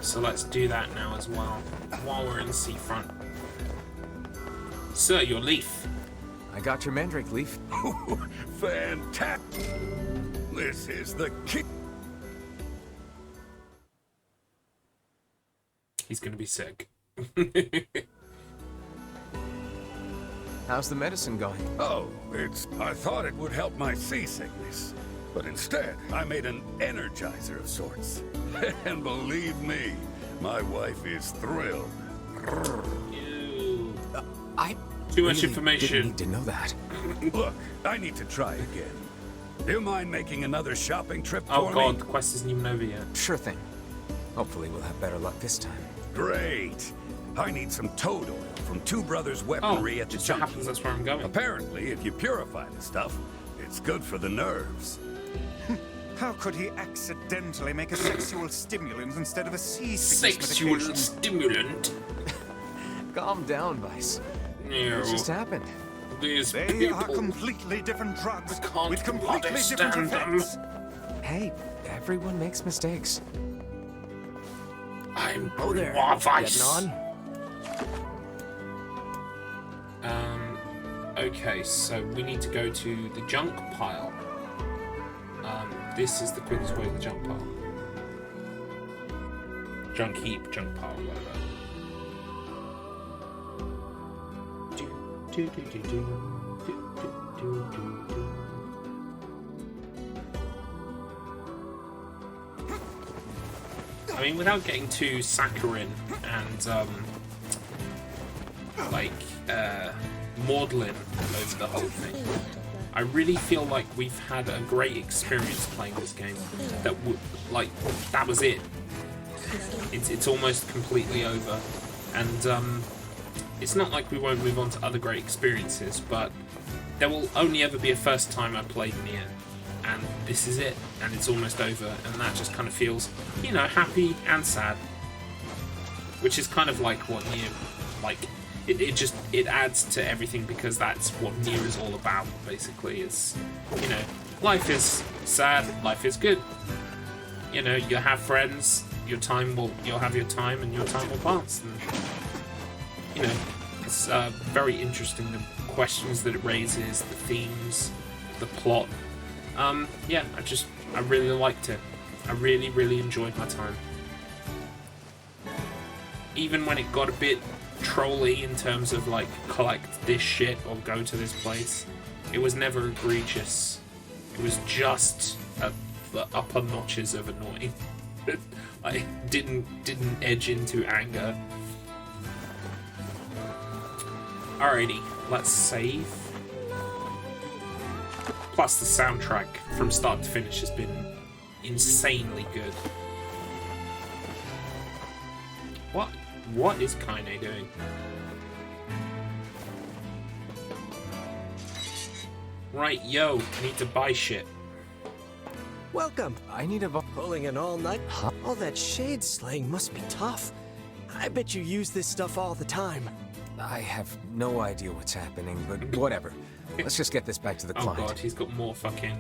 So let's do that now as well, while we're in the seafront. Sir, your leaf. I got your mandrake leaf. Fantastic! This is the key. He's gonna be sick. How's the medicine going? Oh, I thought it would help my seasickness. But instead, I made an energizer of sorts. And believe me, my wife is thrilled. Ew. I Too much really information. didn't need to know that. Look, I need to try again. Do you mind making another shopping trip Oh for god, me? the quest isn't even over yet. Sure thing. Hopefully we'll have better luck this time. Great. I need some toad oil from Two Brothers Oh, Weaponry at the just so junkyard. happens that's where I'm going. Apparently, if you purify the stuff, it's good for the nerves. How could he accidentally make a sexual stimulant instead of a seasickness Sexual medication? stimulant. Calm down, Vice. Ew. What just happened? These They people. are completely different drugs can't with completely different understand them. effects. Hey, everyone makes mistakes. I'm Oh there. Vice. Getting on? Okay, so we need to go to the junk pile. This is the quickest way to the junk pile. Junk heap, junk pile, whatever. I mean, without getting too saccharine and maudlin over the whole thing, I really feel like we've had a great experience playing this game. That was it. It's almost completely over, and it's not like we won't move on to other great experiences, but there will only ever be a first time I played NieR, and this is it, and it's almost over, and that just kind of feels, you know, happy and sad, which is kind of like what NieR, like, it adds to everything, because that's what NieR is all about, basically. Is, you know, life is sad, life is good. You know, you have friends, you'll have your time, and your time will pass. And, you know, it's very interesting, the questions that it raises, the themes, the plot. Yeah, I really liked it. I really, really enjoyed my time. Even when it got a bit trolly in terms of like collect this shit or go to this place, it was never egregious. It was just at the upper notches of annoying. I didn't edge into anger. Alrighty, let's save. Plus the soundtrack from start to finish has been insanely good. What is Kaine doing? Right, yo, I need to buy shit. Welcome. I need a... Pulling an all-night... Huh? All that shade slaying must be tough. I bet you use this stuff all the time. I have no idea what's happening, but whatever. Let's just get this back to the Oh client. god, he's got more fucking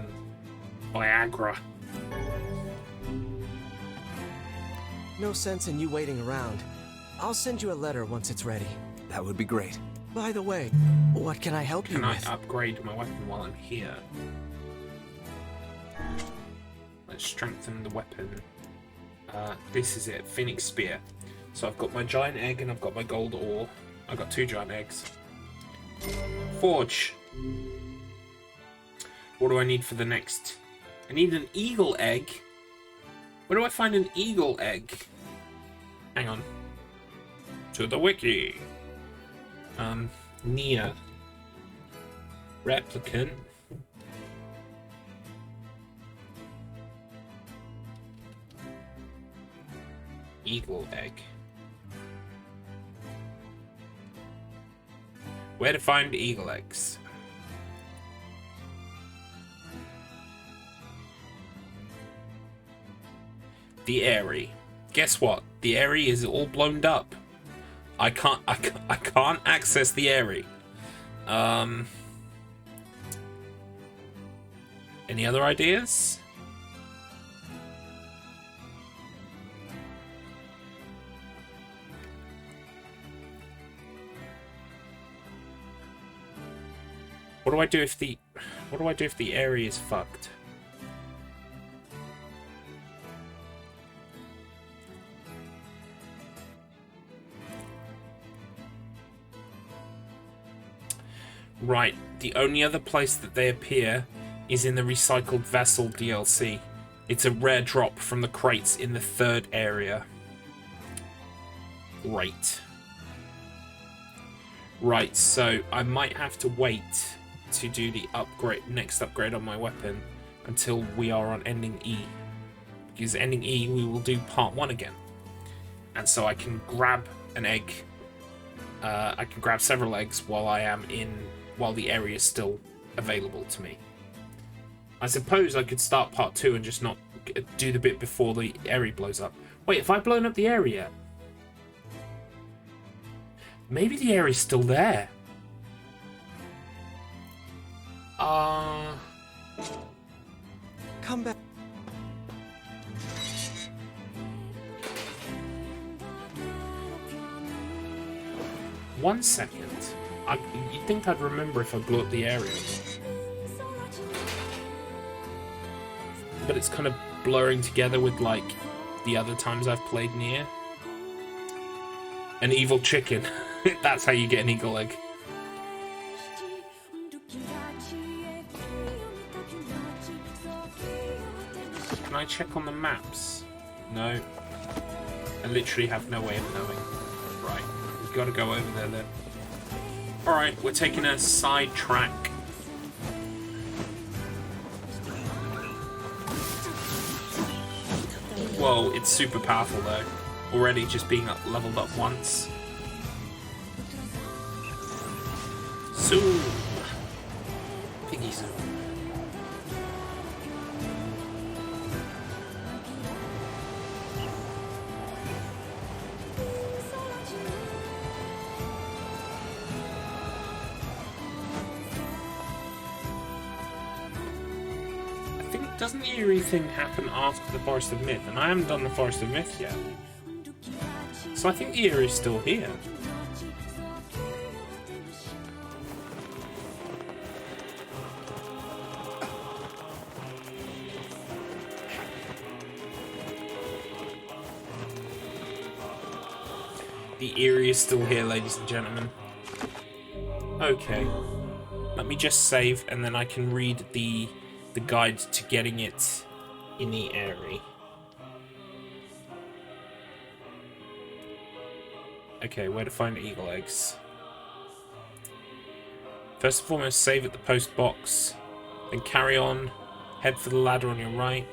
Viagra. No sense in you waiting around. I'll send you a letter once it's ready. That would be great. By the way, what can I help you Can I with? upgrade my weapon while I'm here? Let's strengthen the weapon. This is it, Phoenix Spear. So I've got my giant egg and I've got my gold ore. I've got 2 giant eggs. Forge. What do I need for the next? I need an eagle egg. Where do I find an eagle egg? Hang on. To the wiki. NieR. Replicant. Eagle egg. Where to find eagle eggs? The Eyrie. Guess what? The Eyrie is all blown up. I can't access the Eyrie. Any other ideas? What do I do if the Eyrie is fucked? Right, the only other place that they appear is in the Recycled Vessel DLC. It's a rare drop from the crates in the 3rd area. Great. Right, so I might have to wait to do the next upgrade on my weapon until we are on ending E. Because ending E, we will do part 1 again. And so I can grab an egg. I can grab several eggs while the area is still available to me. I suppose I could start part 2 and just not do the bit before the area blows up. Wait, have I blown up the area? Maybe the area's still there. Come back. One second. You'd think I'd remember if I blew up the area. But it's kind of blurring together with, like, the other times I've played NieR. An evil chicken. That's how you get an eagle egg. Can I check on the maps? No. I literally have no way of knowing. Right. We've got to go over there then. Alright, we're taking a side track. Whoa, it's super powerful though. Already just being leveled up once. Zoom! Piggy zoom. Doesn't the eerie thing happen after the Forest of Myth? And I haven't done the Forest of Myth yet. So I think the eerie is still here. The eerie is still here, ladies and gentlemen. Okay. Let me just save and then I can read the guide to getting it in the area. Okay, where to find eagle eggs? First and foremost, save at the post box, then carry on, head for the ladder on your right,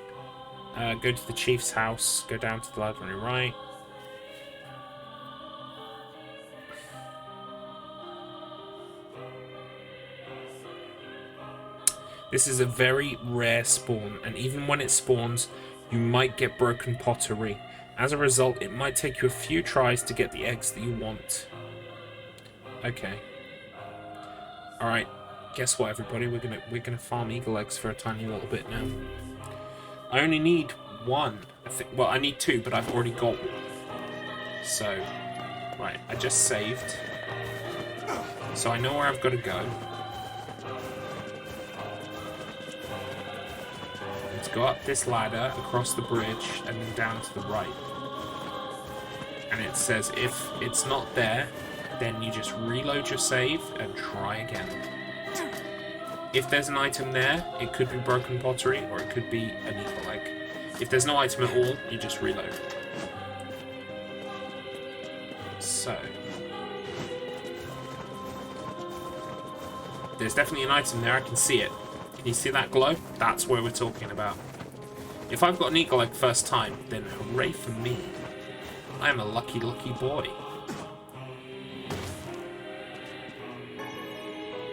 go to the chief's house, go down to the ladder on your right. This is a very rare spawn, and even when it spawns, you might get broken pottery. As a result, it might take you a few tries to get the eggs that you want. Okay. Alright, guess what everybody? We're gonna farm eagle eggs for a tiny little bit now. I only need one. Well, I need two, but I've already got one. So, right, I just saved. So I know where I've got to go. Let's go up this ladder, across the bridge, and then down to the right. And it says if it's not there, then you just reload your save and try again. If there's an item there, it could be broken pottery, or it could be an eagle egg. If there's no item at all, you just reload. So... there's definitely an item there, I can see it. Can you see that glow? That's where we're talking about. If I've got an eagle egg first time, then hooray for me. I am a lucky, lucky boy.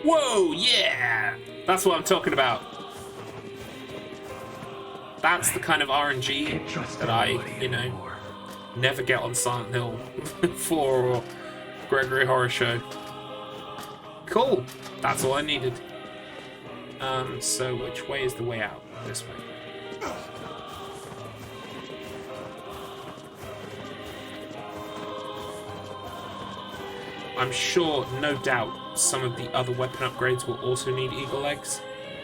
Whoa, yeah! That's what I'm talking about. That's the kind of RNG that I, you know, never get on Silent Hill 4 or Gregory Horror Show. Cool. That's all I needed. So which way is the way out? This way. I'm sure, no doubt, some of the other weapon upgrades will also need eagle eggs,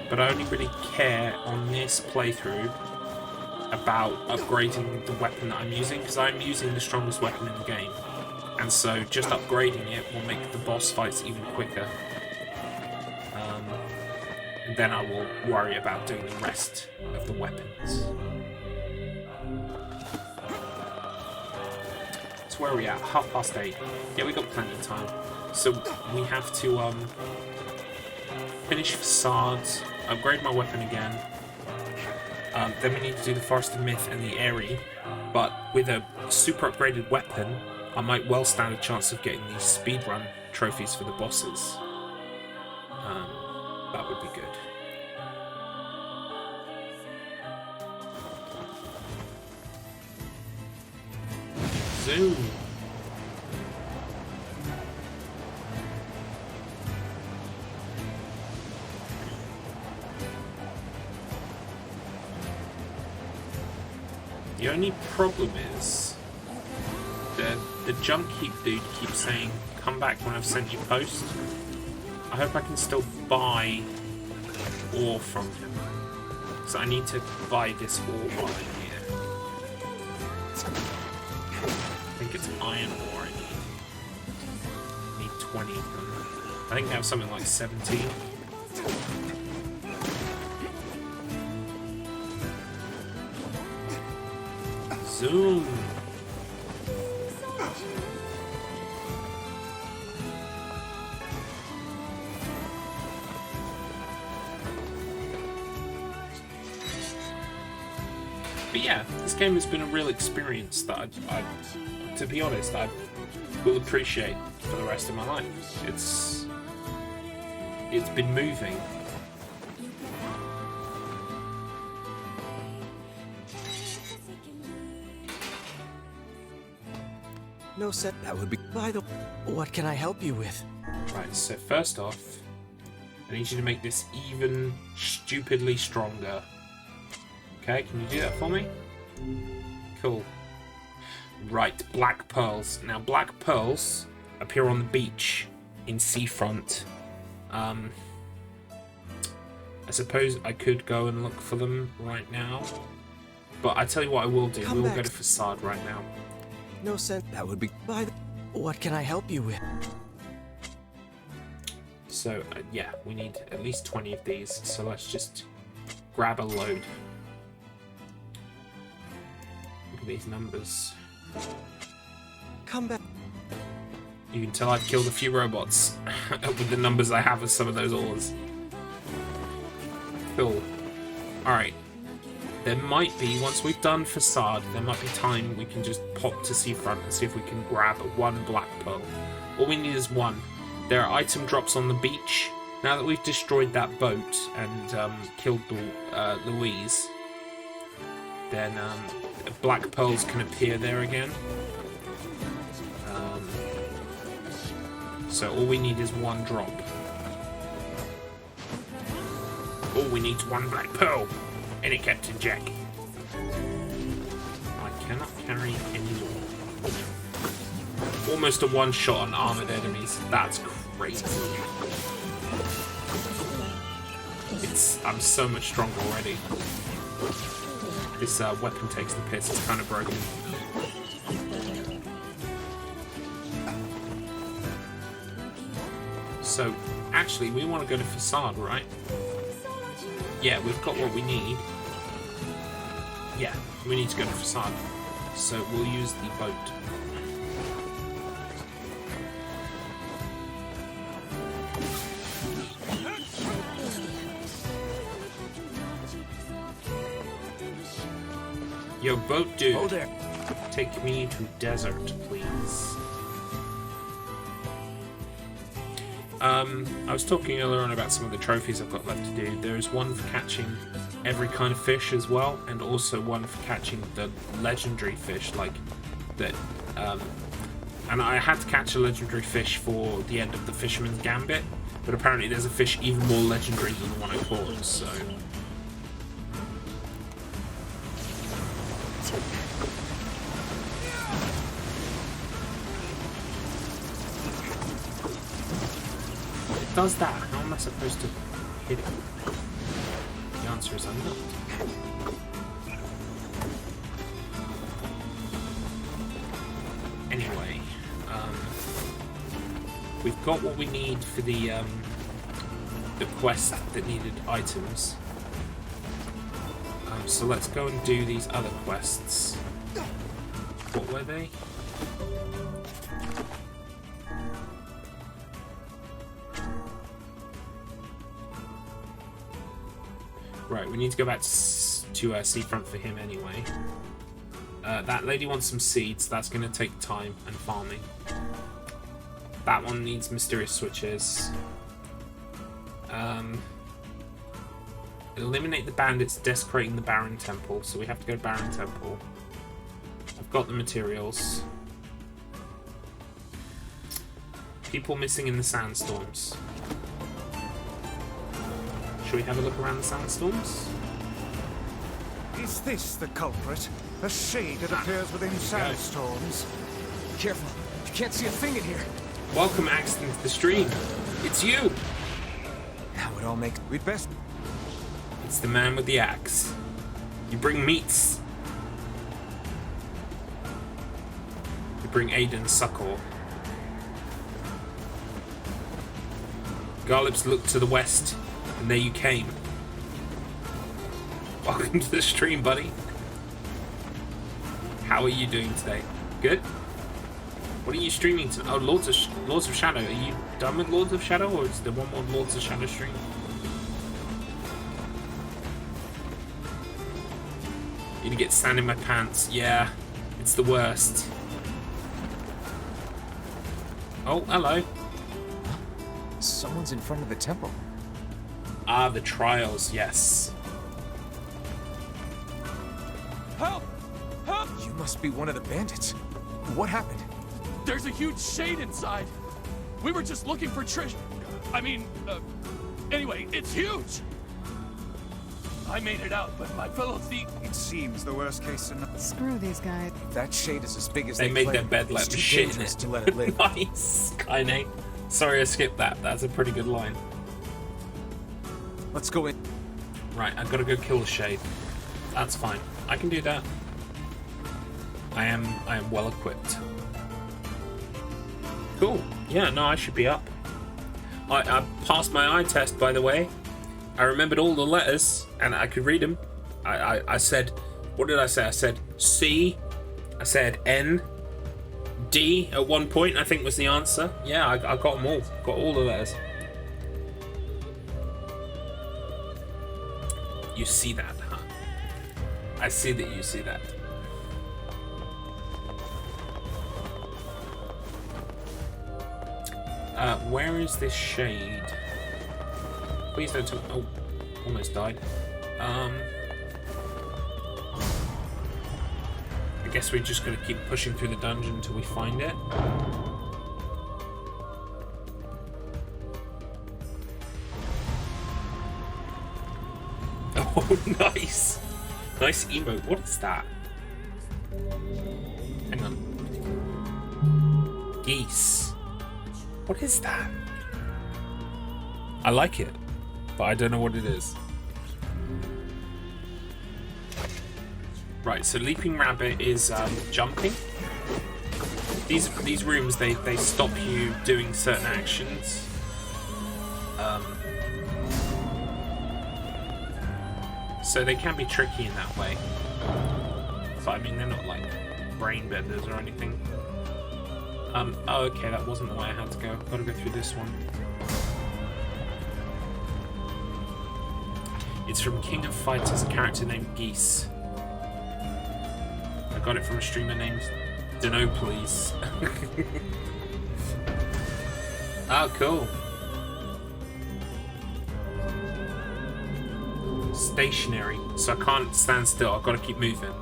but I only really care on this playthrough about upgrading the weapon that I'm using, because I'm using the strongest weapon in the game, and so just upgrading it will make the boss fights even quicker. And then I will worry about doing the rest of the weapons. So where are we at? 8:30. Yeah, we got plenty of time. So we have to finish facades, upgrade my weapon again. Then we need to do the Forest of Myth and the Airy. But with a super upgraded weapon, I might well stand a chance of getting these speedrun trophies for the bosses. That would be good. Zoom. The only problem is the jump keep dude keeps saying, come back when I've sent you post. I hope I can still buy ore from him. So I need to buy this ore while I'm here. I think it's iron ore I need 20 of them. I think they have something like 17. Zoom! But yeah, this game has been a real experience that I to be honest, I will appreciate for the rest of my life. It's been moving. No set. That would be. By the. What can I help you with? Right. So first off, I need you to make this even stupidly stronger. Okay, can you do that for me? Cool. Right, black pearls. Now, black pearls appear on the beach in Seafront. I suppose I could go and look for them right now. But I tell you what I will do. We'll go to Facade right now. No sense. That would be. By the. What can I help you with? So, yeah, we need at least 20 of these. So let's just grab a load. Look at these numbers. Come back. You can tell I've killed a few robots with the numbers I have of some of those ores. Cool. Alright. There might be, once we've done Facade, there might be time we can just pop to Seafront and see if we can grab one black pearl. All we need is one. There are item drops on the beach, Now that we've destroyed that boat and killed Louise, then black pearls can appear there again. So all we need is one drop. All we need is one black pearl, and it, Captain Jack. I cannot carry any more. Almost a one-shot on armored enemies. That's crazy. I'm so much stronger already. This weapon takes the piss. It's kind of broken. So, actually, we want to go to Facade, right? Yeah, we've got what we need. Yeah, we need to go to Facade. So, we'll use the boat. Yo, boat dude. Oh, there. Take me to desert, please. I was talking earlier on about some of the trophies I've got left to do. There's one for catching every kind of fish as well, and also one for catching the legendary fish, like that. And I had to catch a legendary fish for the end of the Fisherman's Gambit, but apparently there's a fish even more legendary than the one I caught, so... Does that? How am I supposed to hit it? The answer is I'm not. Anyway, we've got what we need for the quest that needed items. So let's go and do these other quests. What were they? Right, we need to go back to Seafront for him anyway. That lady wants some seeds. That's going to take time and farming. That one needs mysterious switches. Eliminate the bandits desecrating the Barren Temple. So we have to go to Barren Temple. I've got the materials. People missing in the sandstorms. Should we have a look around the sandstorms? Is this the culprit? A shade that appears within sandstorms? Careful. You can't see a thing in here. Welcome, Axton, to the stream. It's you. That would all make... We'd best... It's the man with the axe. You bring meats. You bring Aiden succor. Garlips looked to the west. And there you came. Welcome to the stream, buddy. How are you doing today? Good? What are you streaming to? Oh, Lords of Shadow. Are you done with Lords of Shadow, or is there one more Lords of Shadow stream? You gonna get sand in my pants. Yeah, it's the worst. Oh, hello. Someone's in front of the temple. Ah, the trials, yes. Help! Help! You must be one of the bandits. What happened? There's a huge shade inside. We were just looking for treasure. Anyway, it's huge. I made it out, but my fellow thief... It seems the worst case scenario. Screw these guys. That shade is as big as they they made claim. their bed like It's too shit in dangerous it. to let it live. Nice, Kaine. Sorry I skipped that. That's a pretty good line. Let's go in. Right, I've got to go kill the shade. That's fine. I can do that. I am well equipped. Cool. Yeah, no, I should be up. I passed my eye test, by the way. I remembered all the letters, and I could read them. I said, what did I say? I said C. I said N. D at one point, I think was the answer. Yeah, I got them all. Got all the letters. You see that, huh? I see that you see that. Where is this shade? Please don't tell me. Oh, almost died. I guess we just gotta keep pushing through the dungeon until we find it. Oh, nice! Nice emote. What is that? Hang on. Geese. What is that? I like it, but I don't know what it is. Right, so Leaping Rabbit is jumping. These rooms, they stop you doing certain actions. So they can be tricky in that way. But I mean, they're not like brain benders or anything. Oh, okay, that wasn't the way I had to go. Gotta go through this one. It's from King of Fighters, a character named Geese. I got it from a streamer named Dunno Please. Oh, cool. Stationary, so I can't stand still. I've got to keep moving.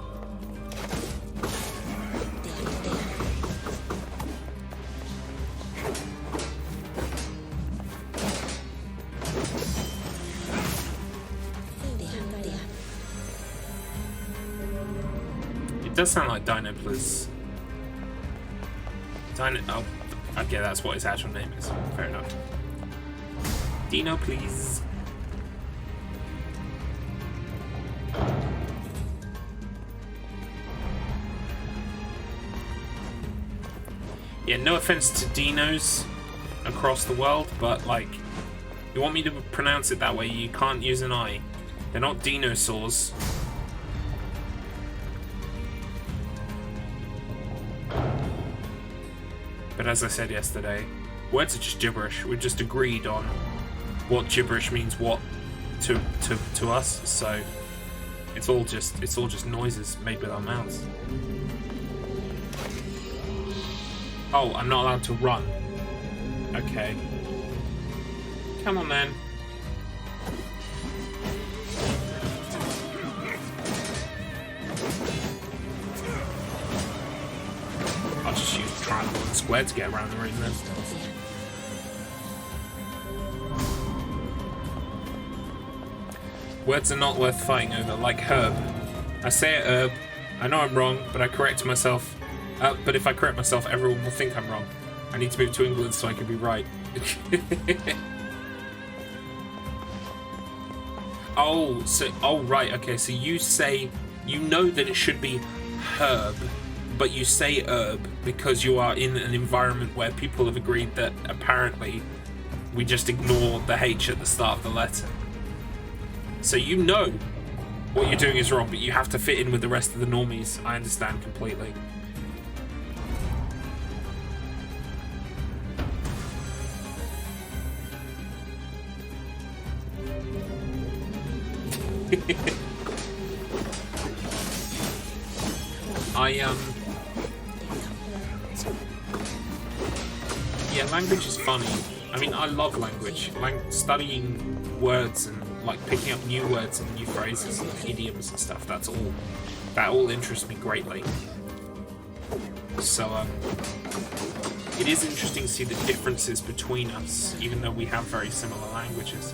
It does sound like Dino Please. Dino. Oh, okay, that's what his actual name is. Fair enough. Dino Please. Yeah, no offense to dinos across the world, but like, you want me to pronounce it that way, you can't use an I. They're not dinosaurs. But as I said yesterday, words are just gibberish. We just agreed on what gibberish means what to us, so it's all just noises made with our mouths. Oh, I'm not allowed to run. Okay. Come on, then. I'll just use triangle and square to get around the room then. Words are not worth fighting over, like herb. I say it herb. I know I'm wrong, but I correct myself. But if I correct myself, everyone will think I'm wrong. I need to move to England so I can be right. Oh, right, okay, so you say, you know that it should be herb, but you say herb because you are in an environment where people have agreed that apparently we just ignore the H at the start of the letter. So you know what you're doing is wrong, but you have to fit in with the rest of the normies. I understand completely. Yeah, language is funny. I mean, I love language. Studying words and like picking up new words and new phrases and idioms and stuff. That all interests me greatly. So it is interesting to see the differences between us, even though we have very similar languages.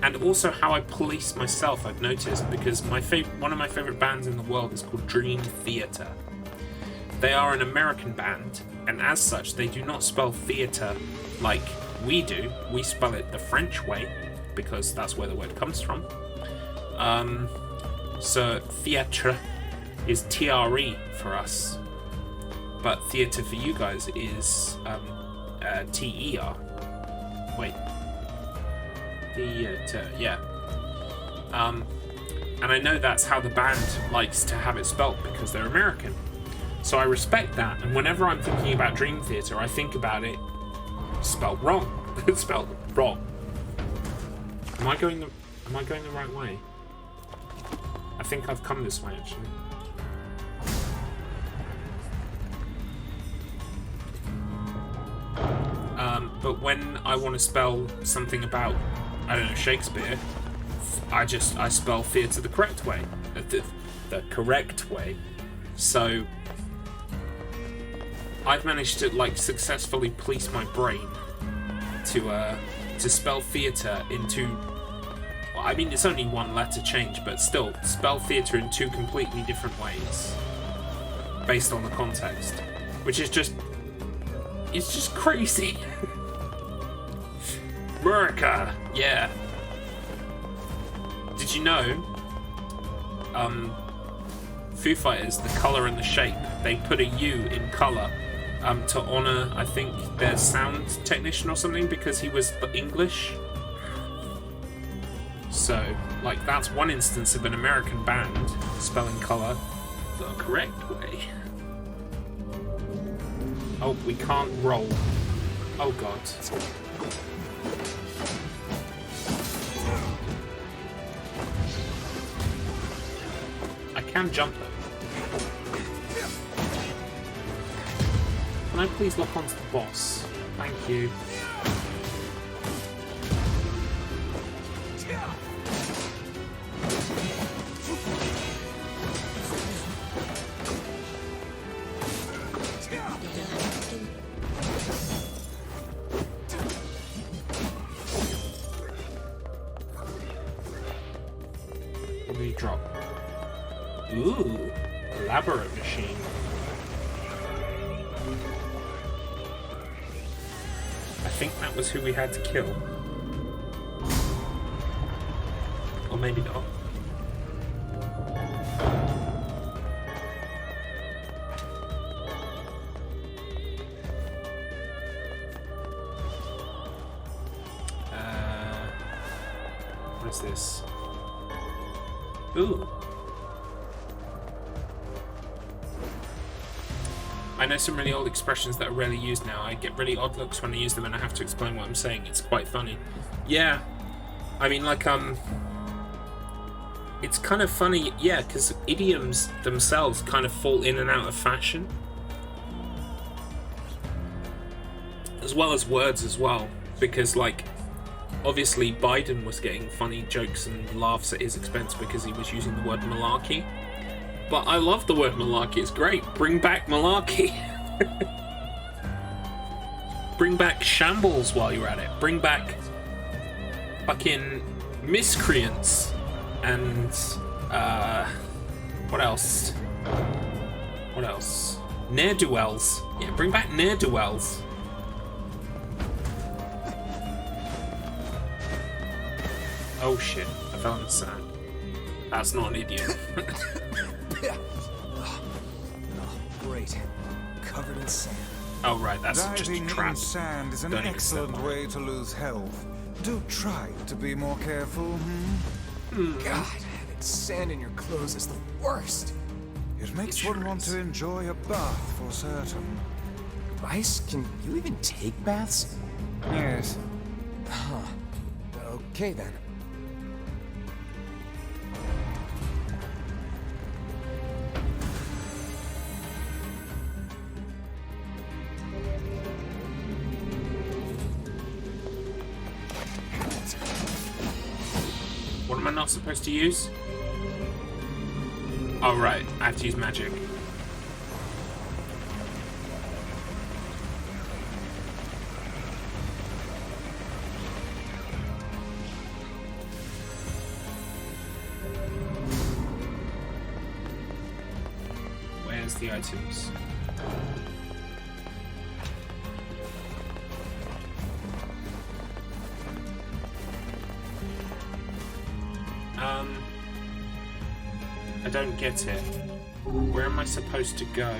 And also how I police myself, I've noticed, because one of my favourite bands in the world is called Dream Theater. They are an American band, and as such, they do not spell theatre like we do. We spell it the French way, because that's where the word comes from. So theatre is TRE for us, but theatre for you guys is TER. Wait. Theatre, yeah. And I know that's how the band likes to have it spelt because they're American. So I respect that, and whenever I'm thinking about Dream Theater, I think about it spelled wrong. It's spelled wrong. Am I going the right way? I think I've come this way actually. but when I want to spell something about, I don't know, Shakespeare, I spell theatre the correct way. The correct way. So I've managed to like successfully police my brain to spell theatre into, well, I mean it's only one letter change, but still spell theatre in two completely different ways based on the context, which is just, it's just crazy. America, yeah. Did you know Foo Fighters, the colour and the shape, they put a U in colour to honour, I think, their sound technician or something, because he was English. So, like, that's one instance of an American band spelling colour the correct way. Oh, we can't roll. Oh god. I can jump though. Can I please lock onto the boss? Thank you. What did he drop? Ooh, elaborate machine. I think that was who we had to kill. Or maybe not. What is this? Ooh. I know some really old expressions that are rarely used now. I get really odd looks when I use them and I have to explain what I'm saying. It's quite funny. Yeah. I mean, like, it's kind of funny, yeah, because idioms themselves kind of fall in and out of fashion. As well as words as well. Because, like, obviously Biden was getting funny jokes and laughs at his expense because he was using the word malarkey. But I love the word malarkey, it's great. Bring back malarkey. Bring back shambles while you're at it. Bring back fucking miscreants. And, what else? What else? Ne'er-do-wells. Yeah, bring back ne'er-do-wells. Oh shit, I fell in the sand. That's not an idiot. Great. Covered in sand. Oh right, that's just a trap. In sand is an Don't excellent way to lose health. Do try to be more careful, God, having sand in your clothes is the worst. It makes one want to enjoy a bath for certain. Ice? Can you even take baths? Yes. Huh. Okay then. What am I not supposed to use? Oh right, I have to use magic. Where's the items? I don't get it. Where am I supposed to go?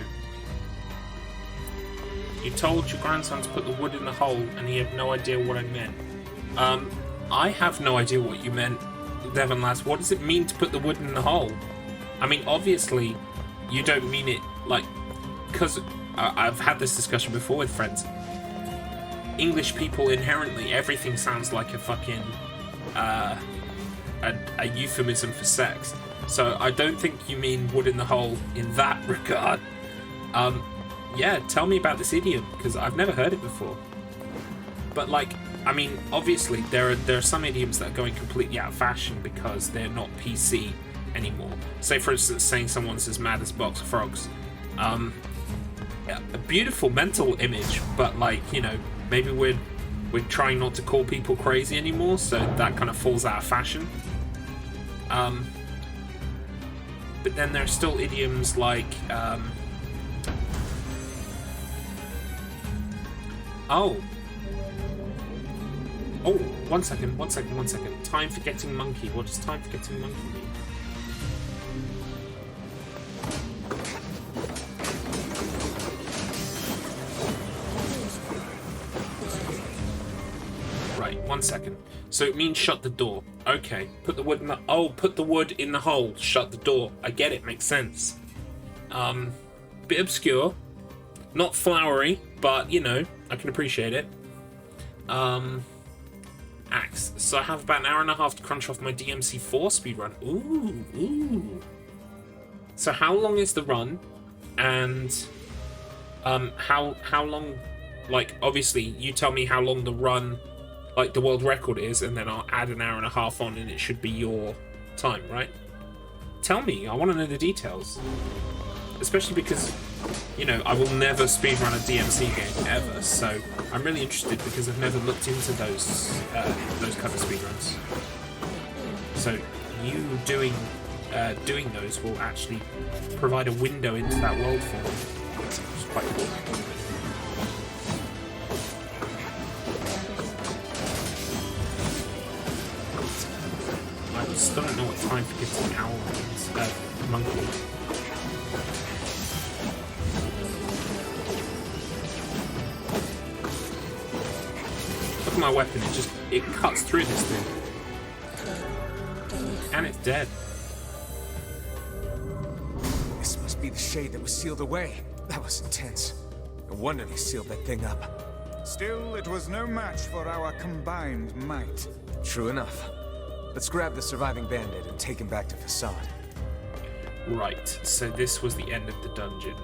You told your grandson to put the wood in the hole and he had no idea what I meant. I have no idea what you meant, Devon Lass. What does it mean to put the wood in the hole? I mean, obviously, you don't mean it like... Because I've had this discussion before with friends. English people inherently, everything sounds like a fucking... a euphemism for sex. So I don't think you mean wood in the hole in that regard. Yeah, tell me about this idiom, because I've never heard it before. But like, I mean, obviously there are some idioms that are going completely out of fashion because they're not PC anymore. Say for instance, saying someone's as mad as a box of frogs. A beautiful mental image, but like, you know, maybe we're trying not to call people crazy anymore, so that kind of falls out of fashion. But then there are still idioms like oh, one second. Time for getting monkey. What does time for getting monkey mean? Right, 1 second. So it means shut the door. Okay, put the wood in the... Oh, put the wood in the hole. Shut the door. I get it, makes sense. Bit obscure. Not flowery, but, you know, I can appreciate it. Axe. So I have about an hour and a half to crunch off my DMC4 speedrun. Ooh. So how long is the run? And how long... Like, obviously, you tell me how long the run... like the world record is, and then I'll add an hour and a half on and it should be your time, right? Tell me, I want to know the details. Especially because, you know, I will never speedrun a DMC game ever, so I'm really interested because I've never looked into those kind of speedruns. So you doing those will actually provide a window into that world for me, which is quite cool. I still don't know what time for getting owl means. Monkey. Look at my weapon, it cuts through this thing. And it's dead. This must be the shade that was sealed away. That was intense. No wonder they sealed that thing up. Still, it was no match for our combined might. True enough. Let's grab the surviving bandit and take him back to Facade. Right, so this was the end of the dungeon.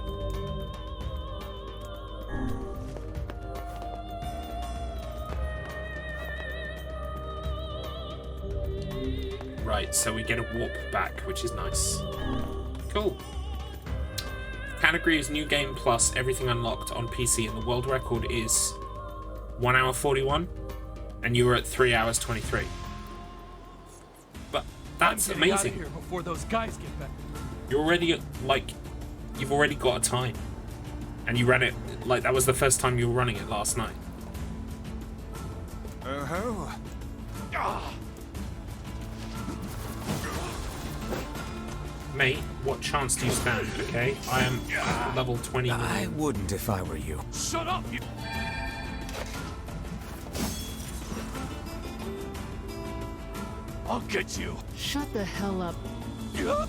Right, so we get a warp back, which is nice. Cool. Category is New Game Plus, everything unlocked on PC, and the world record is 1 hour 41, and you were at 3 hours 23. But that's amazing. Out of here before those guys get back. You're already you've already got a time, and you ran it like that was the first time you were running it last night. Oh-ho. Mate, what chance do you stand? Okay, I am level 20. I wouldn't if I were you. Shut up, you. I'll get you. Shut the hell up.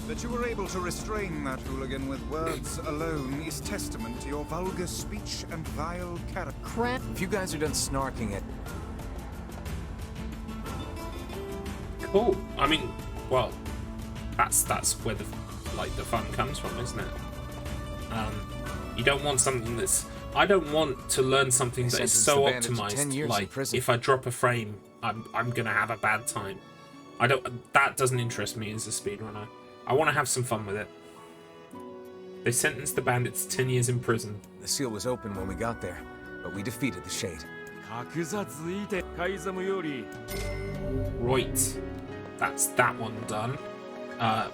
That you were able to restrain that hooligan with words alone is testament to your vulgar speech and vile character. Crap. If you guys are done snarking it... Cool. I mean, well, that's where the fun comes from, isn't it? You don't want something that's... I don't want to learn something that is so optimized. Like, if I drop a frame, I'm gonna have a bad time. That doesn't interest me as a speedrunner. I want to have some fun with it. They sentenced the bandits to 10 years in prison. The seal was open when we got there, but we defeated the Shade. Right. That's that one done.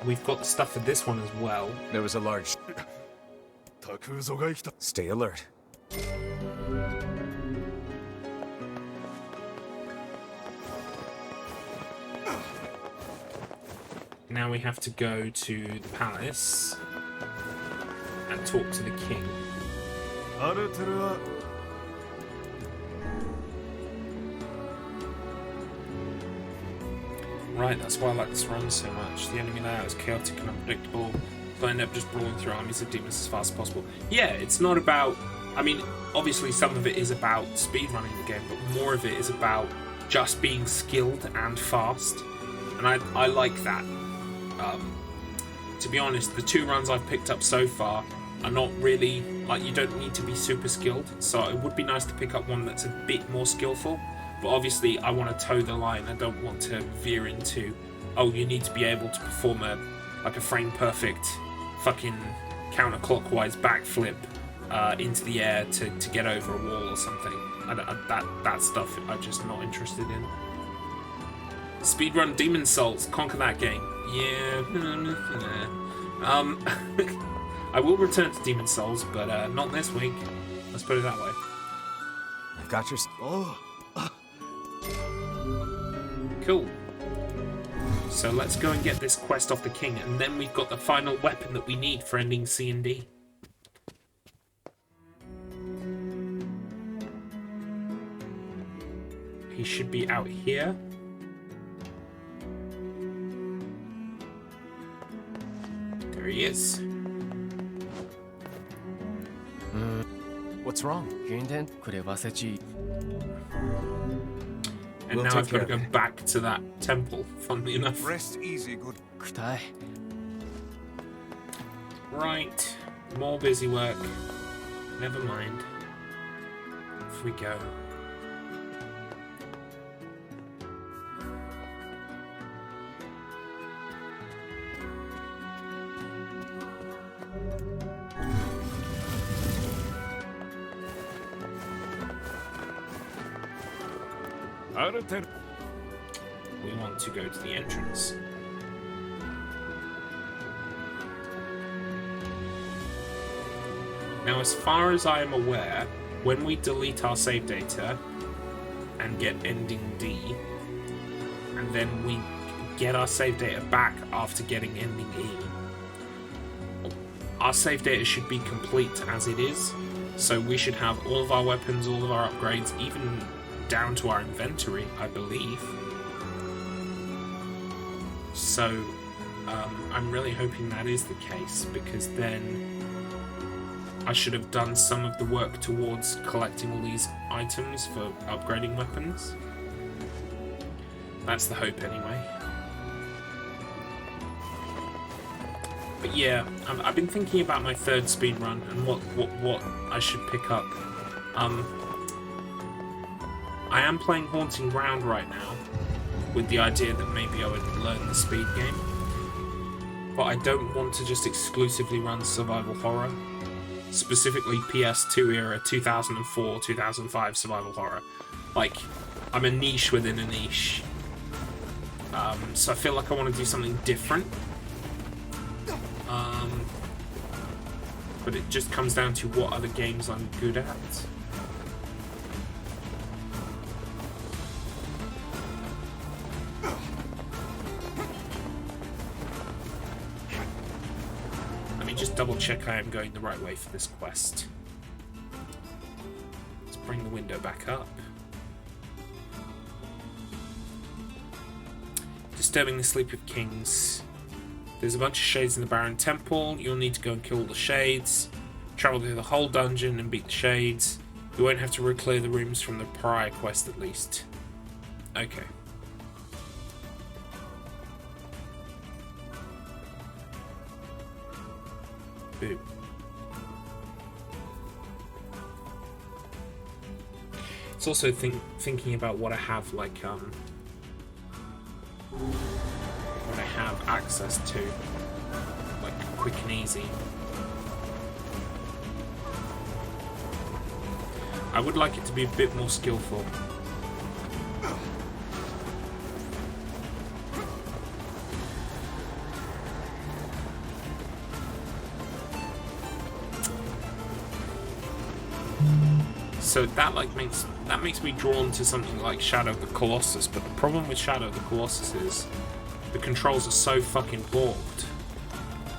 We've got the stuff for this one as well. There was a large... Stay alert. Now we have to go to the palace and talk to the king. Right, that's why I like this run so much. The enemy layout is chaotic and unpredictable, so I end up just brawling through armies of demons as fast as possible. Yeah, it's not about... I mean, obviously some of it is about speedrunning the game, but more of it is about just being skilled and fast. And I like that. To be honest, the 2 runs I've picked up so far, are not really, like, you don't need to be super skilled, so it would be nice to pick up one that's a bit more skillful, but obviously I want to toe the line. I don't want to veer into, oh, you need to be able to perform a frame perfect fucking counterclockwise backflip into the air to get over a wall or something. That stuff I'm just not interested in. Speedrun Demon Souls, conquer that game. Yeah. I will return to Demon Souls, but not this week. Let's put it that way. I've got your... Oh! Cool. So let's go and get this quest off the king, and then we've got the final weapon that we need for ending C and D. He should be out here. There he is. What's wrong? And now I've got to go back to that temple, funnily enough. Rest easy, good. Right. More busy work. Never mind. Off we go. We want to go to the entrance. Now, as far as I am aware, when we delete our save data and get ending D, and then we get our save data back after getting ending E, our save data should be complete as it is, so we should have all of our weapons, all of our upgrades, even down to our inventory, I believe. So I'm really hoping that is the case, because then I should have done some of the work towards collecting all these items for upgrading weapons. That's the hope anyway. But yeah, I've been thinking about my third speed run and what I should pick up. I am playing Haunting Ground right now, with the idea that maybe I would learn the speed game. But I don't want to just exclusively run survival horror. Specifically PS2 era, 2004, 2005 survival horror. Like, I'm a niche within a niche. So I feel like I want to do something different. But it just comes down to what other games I'm good at. Just double check I am going the right way for this quest. Let's bring the window back up. Disturbing the sleep of kings. There's a bunch of shades in the Barren Temple. You'll need to go and kill all the shades. Travel through the whole dungeon and beat the shades. You won't have to re-clear the rooms from the prior quest at least. Okay. Boom. It's also thinking about what I have, like, what I have access to, like, quick and easy. I would like it to be a bit more skillful. So that makes me drawn to something like Shadow of the Colossus, but the problem with Shadow of the Colossus is the controls are so fucking borked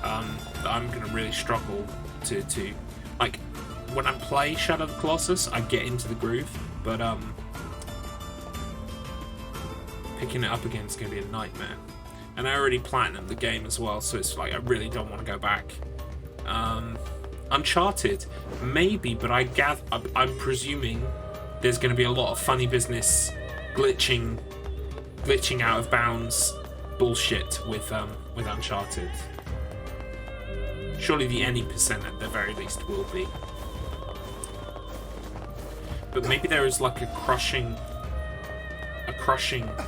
that I'm gonna really struggle to like, when I play Shadow of the Colossus I get into the groove, but picking it up again is gonna be a nightmare. And I already platinumed the game as well, so it's like I really don't want to go back. Uncharted, maybe, but I'm presuming there's going to be a lot of funny business, glitching out of bounds bullshit with Uncharted. Surely the any percent at the very least will be. But maybe there is like a crushing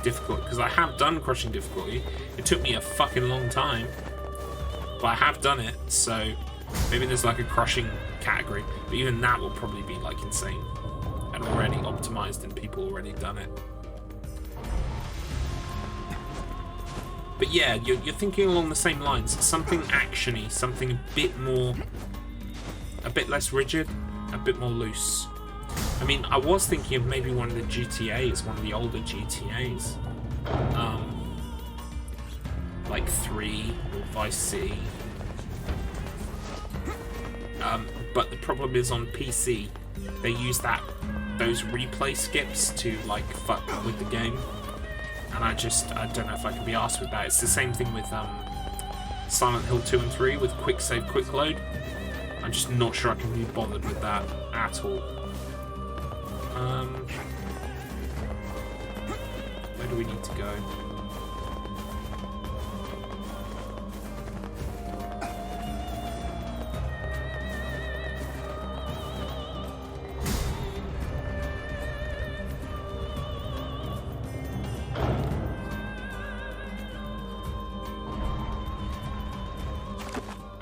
difficulty, because I have done crushing difficulty. It took me a fucking long time, but I have done it, so maybe there's like a crushing category, but even that will probably be like insane and already optimized and people already done it. But yeah, you're thinking along the same lines. Something actiony, something a bit less rigid, a bit more loose. I mean, I was thinking of maybe one of the GTAs, one of the older GTAs. Like 3 or Vice City. But the problem is on PC, they use those replay skips to like fuck with the game. And I don't know if I can be arsed with that. It's the same thing with Silent Hill 2 and 3 with quick save, quick load. I'm just not sure I can be bothered with that at all. Where do we need to go?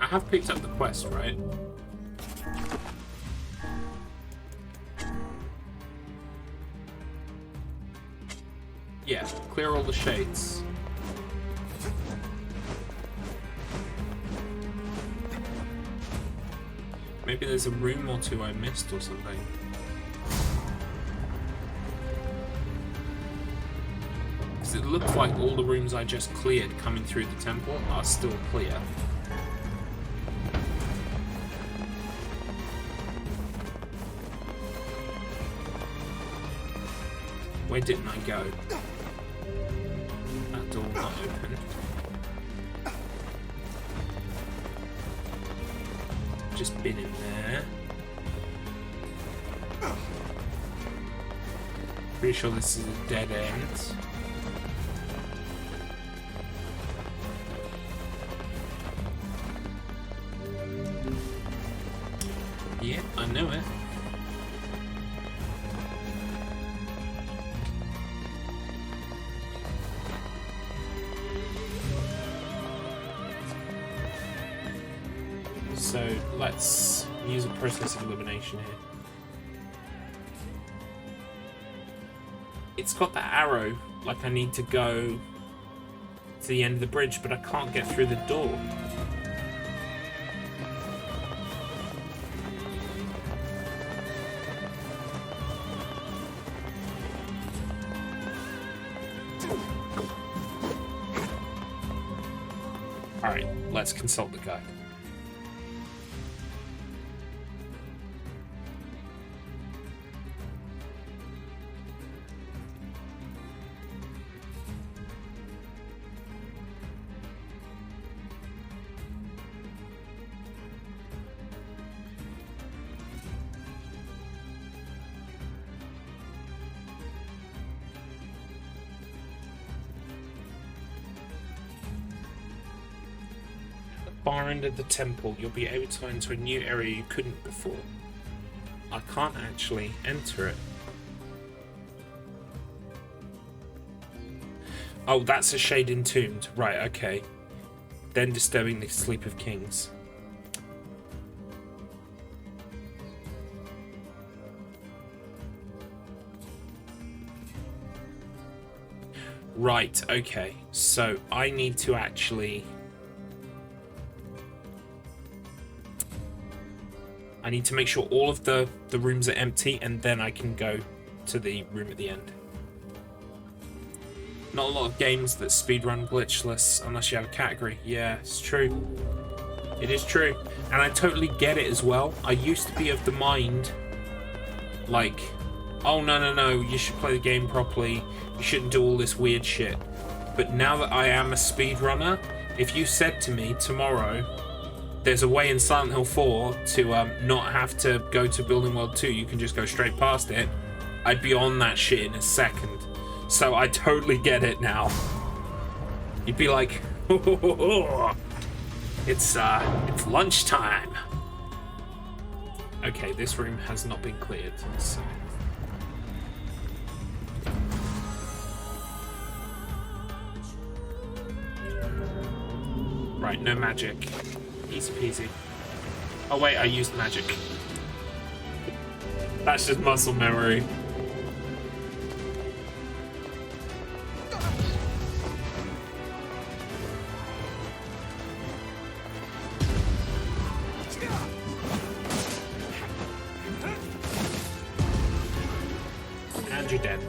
I have picked up the quest, right? Yeah, clear all the shades. Maybe there's a room or two I missed or something. Because it looks like all the rooms I just cleared coming through the temple are still clear. Where didn't I go? That door not open. Just been in there. Pretty sure this is a dead end. Yeah, I know it. So let's use a process of elimination here. It's got that arrow, like I need to go to the end of the bridge, but I can't get through the door. Alright, let's consult the guide. Far end of the temple, you'll be able to enter a new area you couldn't before. I can't actually enter it. Oh, that's a shade entombed. Right, okay. Then disturbing the sleep of kings. Right, okay. So I need to actually... I need to make sure all of the rooms are empty, and then I can go to the room at the end. Not a lot of games that speedrun glitchless unless you have a category. Yeah, it's true. It is true. And I totally get it as well. I used to be of the mind, like, oh, no, you should play the game properly. You shouldn't do all this weird shit. But now that I am a speedrunner, if you said to me tomorrow, there's a way in Silent Hill 4 to not have to go to Building World 2, you can just go straight past it, I'd be on that shit in a second. So I totally get it now. You'd be like, It's lunchtime. Okay, this room has not been cleared, so... Right, no magic. Easy peasy. Oh wait, I used magic. That's just muscle memory. And you're dead.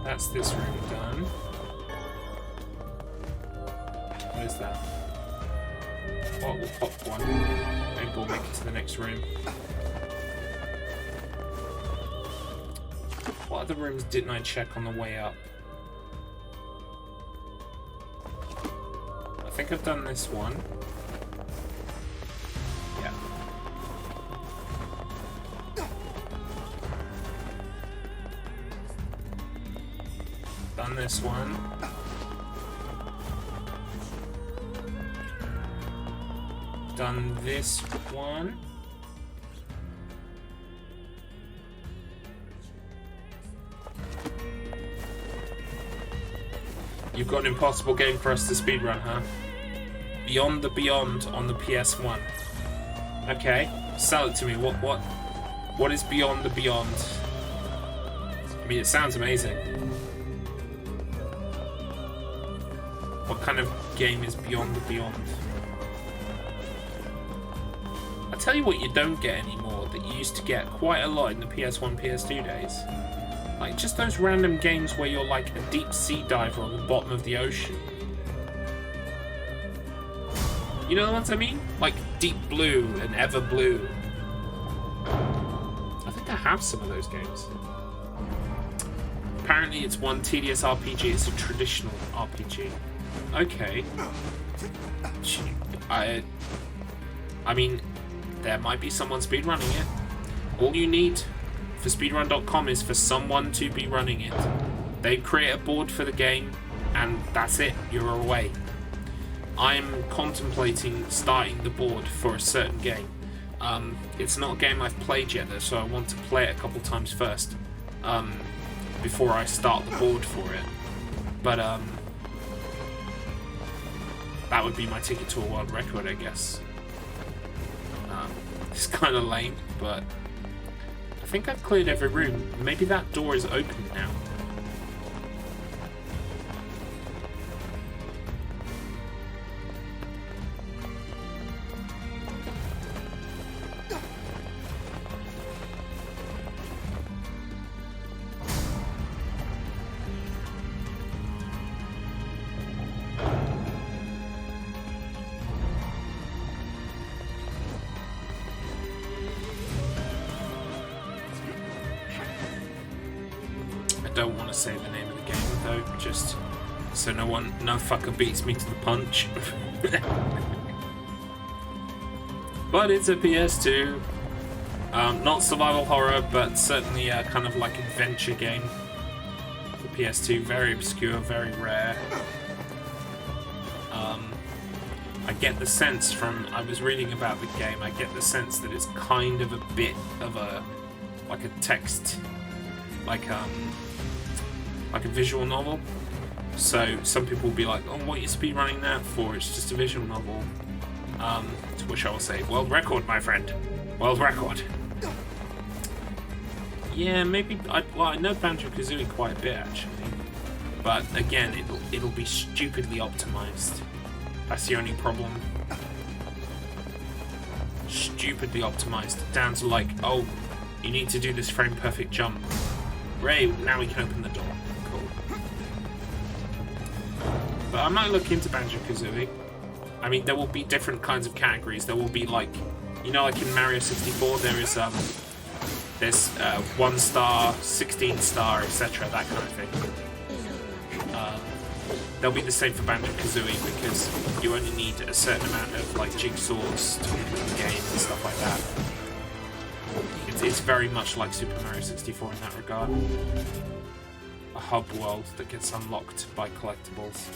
That's this room done. What is that? Oh, we'll pop one. Maybe we'll make it to the next room. What other rooms didn't I check on the way up? I think I've done this one. Yeah. Done this one. Done this one. You've got an impossible game for us to speedrun, huh? Beyond the Beyond on the PS1. Okay, sell it to me. What is Beyond the Beyond? I mean, it sounds amazing. What kind of game is Beyond the Beyond? I tell you what you don't get anymore that you used to get quite a lot in the PS1, PS2 days. Like just those random games where you're like a deep sea diver on the bottom of the ocean. You know what I mean? Like Deep Blue and Ever Blue. I think I have some of those games. Apparently it's one tedious RPG, it's a traditional RPG. Okay. I mean, there might be someone speedrunning it. All you need for speedrun.com is for someone to be running it. They create a board for the game, and that's it. You're away. I'm contemplating starting the board for a certain game. It's not a game I've played yet, though, so I want to play it a couple times first before I start the board for it. But that would be my ticket to a world record, I guess. It's kind of lame, but I think I've cleared every room. Maybe that door is open now. I don't want to say the name of the game though, just so no fucker beats me to the punch. But it's a PS2. Not survival horror, but certainly a kind of like adventure game. For PS2, very obscure, very rare. I get the sense from, I was reading about the game, I get the sense that it's kind of a bit of a, like a text, like a visual novel. So some people will be like, oh, what are you speedrunning that for? It's just a visual novel. To which I will say, world record, my friend. World record. Yeah, maybe, I know Banjo-Kazooie quite a bit, actually. But again, it'll be stupidly optimized. That's the only problem. Stupidly optimized. Down to like, oh, you need to do this frame perfect jump. Ray, now we can open the door. Cool. But I might look into Banjo-Kazooie. I mean, there will be different kinds of categories. There will be like, you know, like in Mario 64, there's 1 star, 16 star, etc. That kind of thing. they'll be the same for Banjo-Kazooie because you only need a certain amount of like jigsaws to complete the game and stuff like that. It's very much like Super Mario 64 in that regard. A hub world that gets unlocked by collectibles.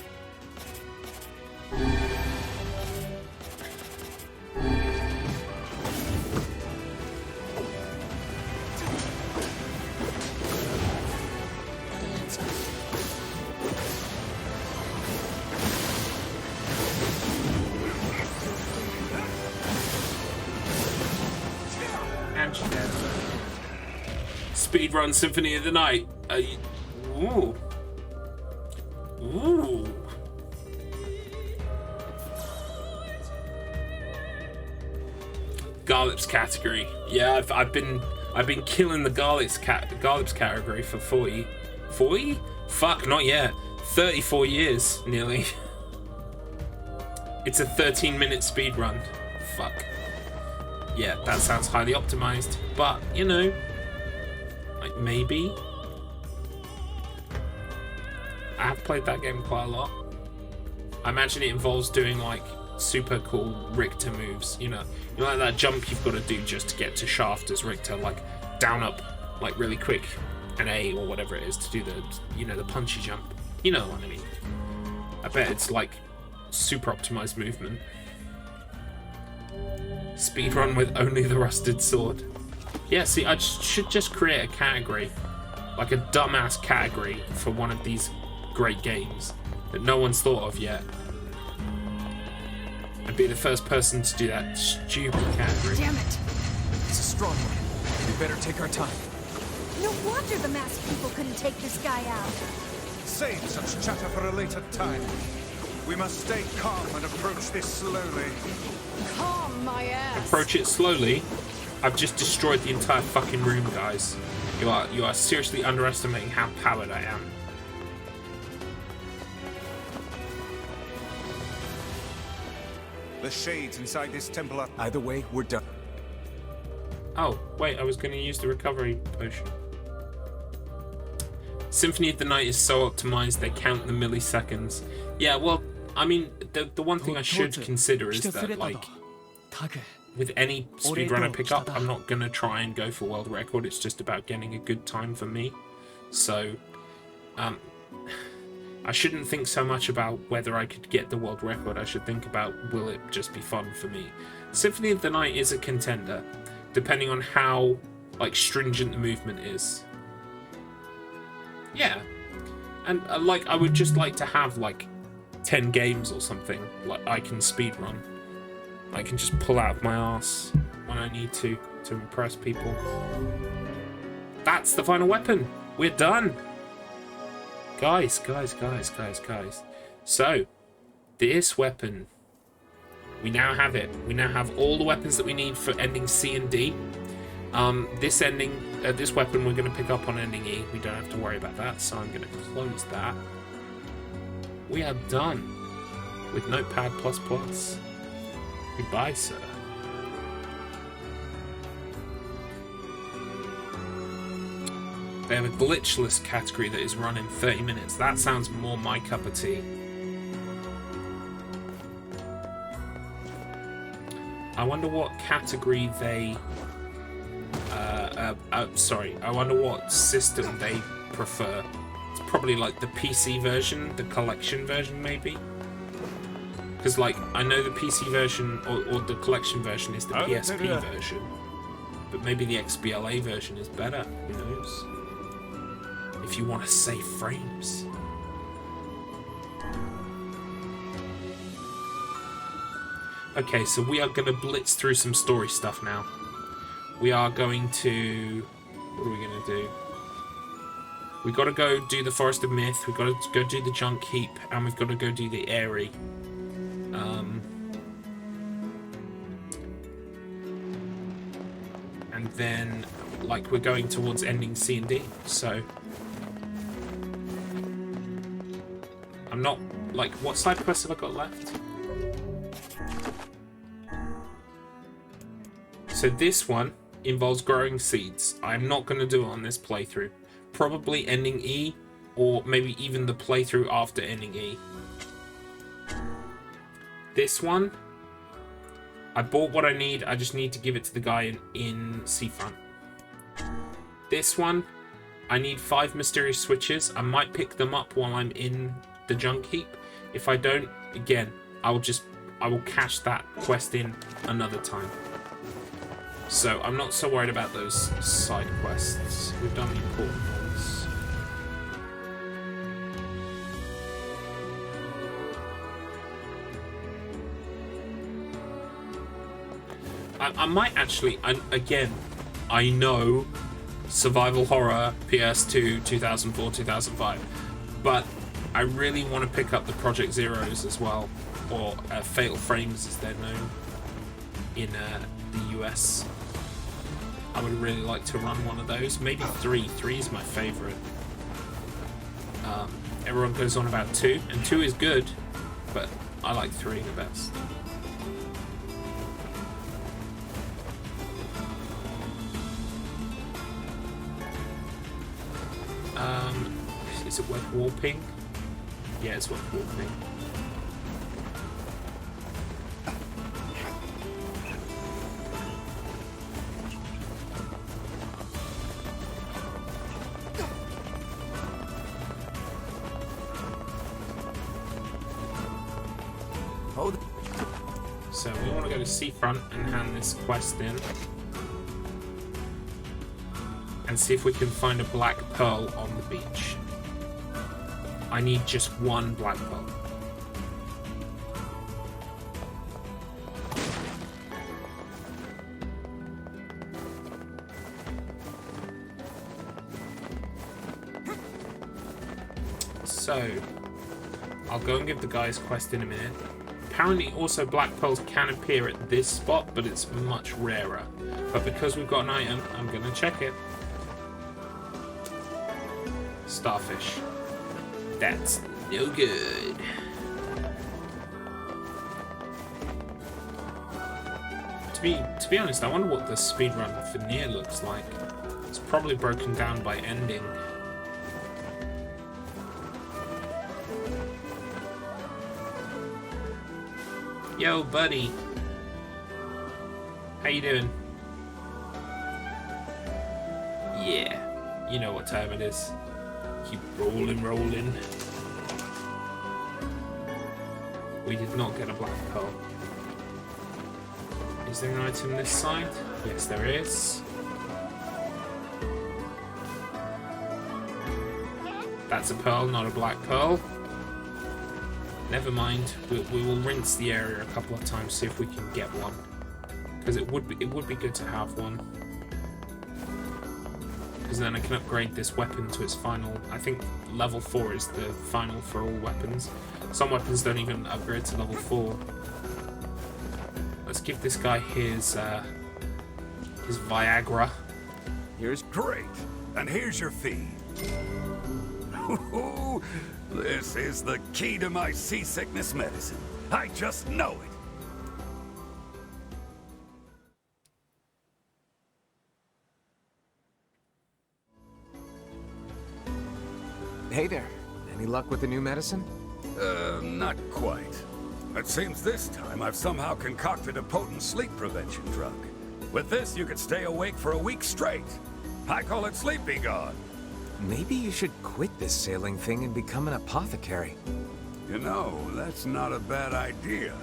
Speedrun Symphony of the Night. Ooh. Ooh. Garlips category. Yeah, I've been killing the Garlips category for 40. Fuck, not yet. 34 years, nearly. It's a 13-minute speedrun. Fuck. Yeah, that sounds highly optimized, but you know, like maybe. I have played that game quite a lot. I imagine it involves doing like super cool Richter moves, you know like that jump you've got to do just to get to shaft as Richter, like down up like really quick and A or whatever it is to do the, you know, the punchy jump. You know what I mean. I bet it's like super optimized movement. Speedrun with only the rusted sword. Yeah, see, I should just create a category, like a dumbass category for one of these great games that no one's thought of yet. I'd be the first person to do that stupid category. Damn it! It's a strong one. We better take our time. No wonder the masked people couldn't take this guy out. Save such chatter for a later time. We must stay calm and approach this slowly. Calm my ass. Approach it slowly. I've just destroyed the entire fucking room, guys. You are seriously underestimating how powered I am. The shades inside this temple are... Either way, we're done. Oh, wait, I was going to use the recovery potion. Symphony of the Night is so optimized they count the milliseconds. Yeah, well, I mean, the one thing I should consider is that, like, with any speedrun I pick up, I'm not going to try and go for world record. It's just about getting a good time for me. So, I shouldn't think so much about whether I could get the world record. I should think about, will it just be fun for me? Symphony of the Night is a contender, depending on how, like, stringent the movement is. Yeah. And, like, I would just like to have, like, 10 games or something, like, I can speedrun. I can just pull out of my ass when I need to impress people. That's the final weapon. We're done. Guys. So, this weapon, we now have it. We now have all the weapons that we need for ending C and D. This weapon we're going to pick up on ending E. We don't have to worry about that, so I'm going to close that. We are done with Notepad++. Goodbye, sir. They have a glitchless category that is run in 30 minutes. That sounds more my cup of tea. I wonder what category they... I wonder what system they prefer. It's probably like the PC version, the collection version maybe? Because, like, I know the PC version or the collection version is the PSP version. But maybe the XBLA version is better. Who knows? If you want to save frames. Okay, so we are going to blitz through some story stuff now. We are going to... What are we going to do? We've got to go do the Forest of Myth, we've got to go do the Junk Heap, and we've got to go do the Airy. And then, like, we're going towards ending C and D, so... I'm not... Like, what side quests have I got left? So this one involves growing seeds. I'm not going to do it on this playthrough. Probably ending E or maybe even the playthrough after ending E. This one, I bought what I need. I just need to give it to the guy in Seafront. This one, I need 5 mysterious switches. I might pick them up while I'm in the junk heap. If I don't, again, I will cash that quest in another time. So I'm not so worried about those side quests. We've done the important ones. I might actually, again, I know survival horror, PS2, 2004, 2005, but I really want to pick up the Project Zeros as well, or Fatal Frames as they're known in the US. I would really like to run one of those. Maybe 3. 3 is my favourite. Everyone goes on about 2, and 2 is good, but I like 3 the best. Is it worth warping? Yeah, it's worth warping. So we want to go to Seafront and hand this quest in. And see if we can find a black pearl on the beach. I need just 1 black pearl. So, I'll go and give the guy's quest in a minute. Apparently also black pearls can appear at this spot, but it's much rarer. But because we've got an item, I'm going to check it. Starfish. That's no good. To be honest, I wonder what the speedrun for NieR looks like. It's probably broken down by ending. Yo, buddy. How you doing? Yeah, you know what time it is. Keep rolling. We did not get a black pearl. Is there an item this side? Yes, there is. That's a pearl, not a black pearl. Never mind. We will rinse the area a couple of times, see if we can get one. Because it would be good to have one. Because then I can upgrade this weapon to its final. I think level 4 is the final for all weapons. Some weapons don't even upgrade to level 4. Let's give this guy his Viagra. Here's great, and here's your fee. This is the key to my seasickness medicine. I just know it. Hey there. Any luck with the new medicine? Not quite. It seems this time I've somehow concocted a potent sleep prevention drug. With this, you could stay awake for a week straight. I call it Sleepy God. Maybe you should quit this sailing thing and become an apothecary. You know, that's not a bad idea.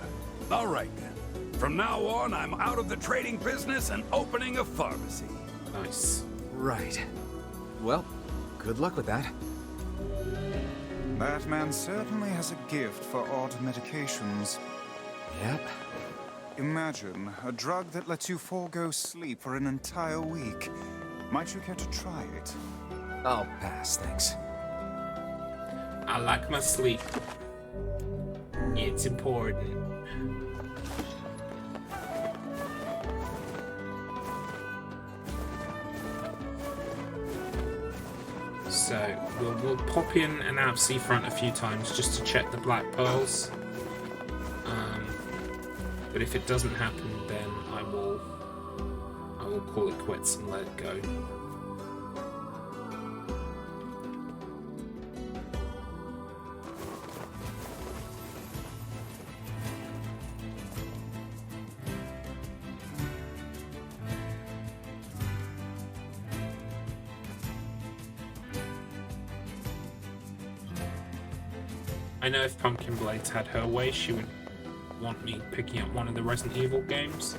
All right, then. From now on, I'm out of the trading business and opening a pharmacy. Nice. Right. Well, good luck with that. That man certainly has a gift for odd medications. Yep. Imagine a drug that lets you forego sleep for an entire week. Might you care to try it? I'll pass, thanks. I like my sleep. It's important. So we'll pop in and out of Seafront a few times just to check the black pearls. But if it doesn't happen, then I will call it quits and let it go. I know if Pumpkin Blades had her way, she would want me picking up one of the Resident Evil games.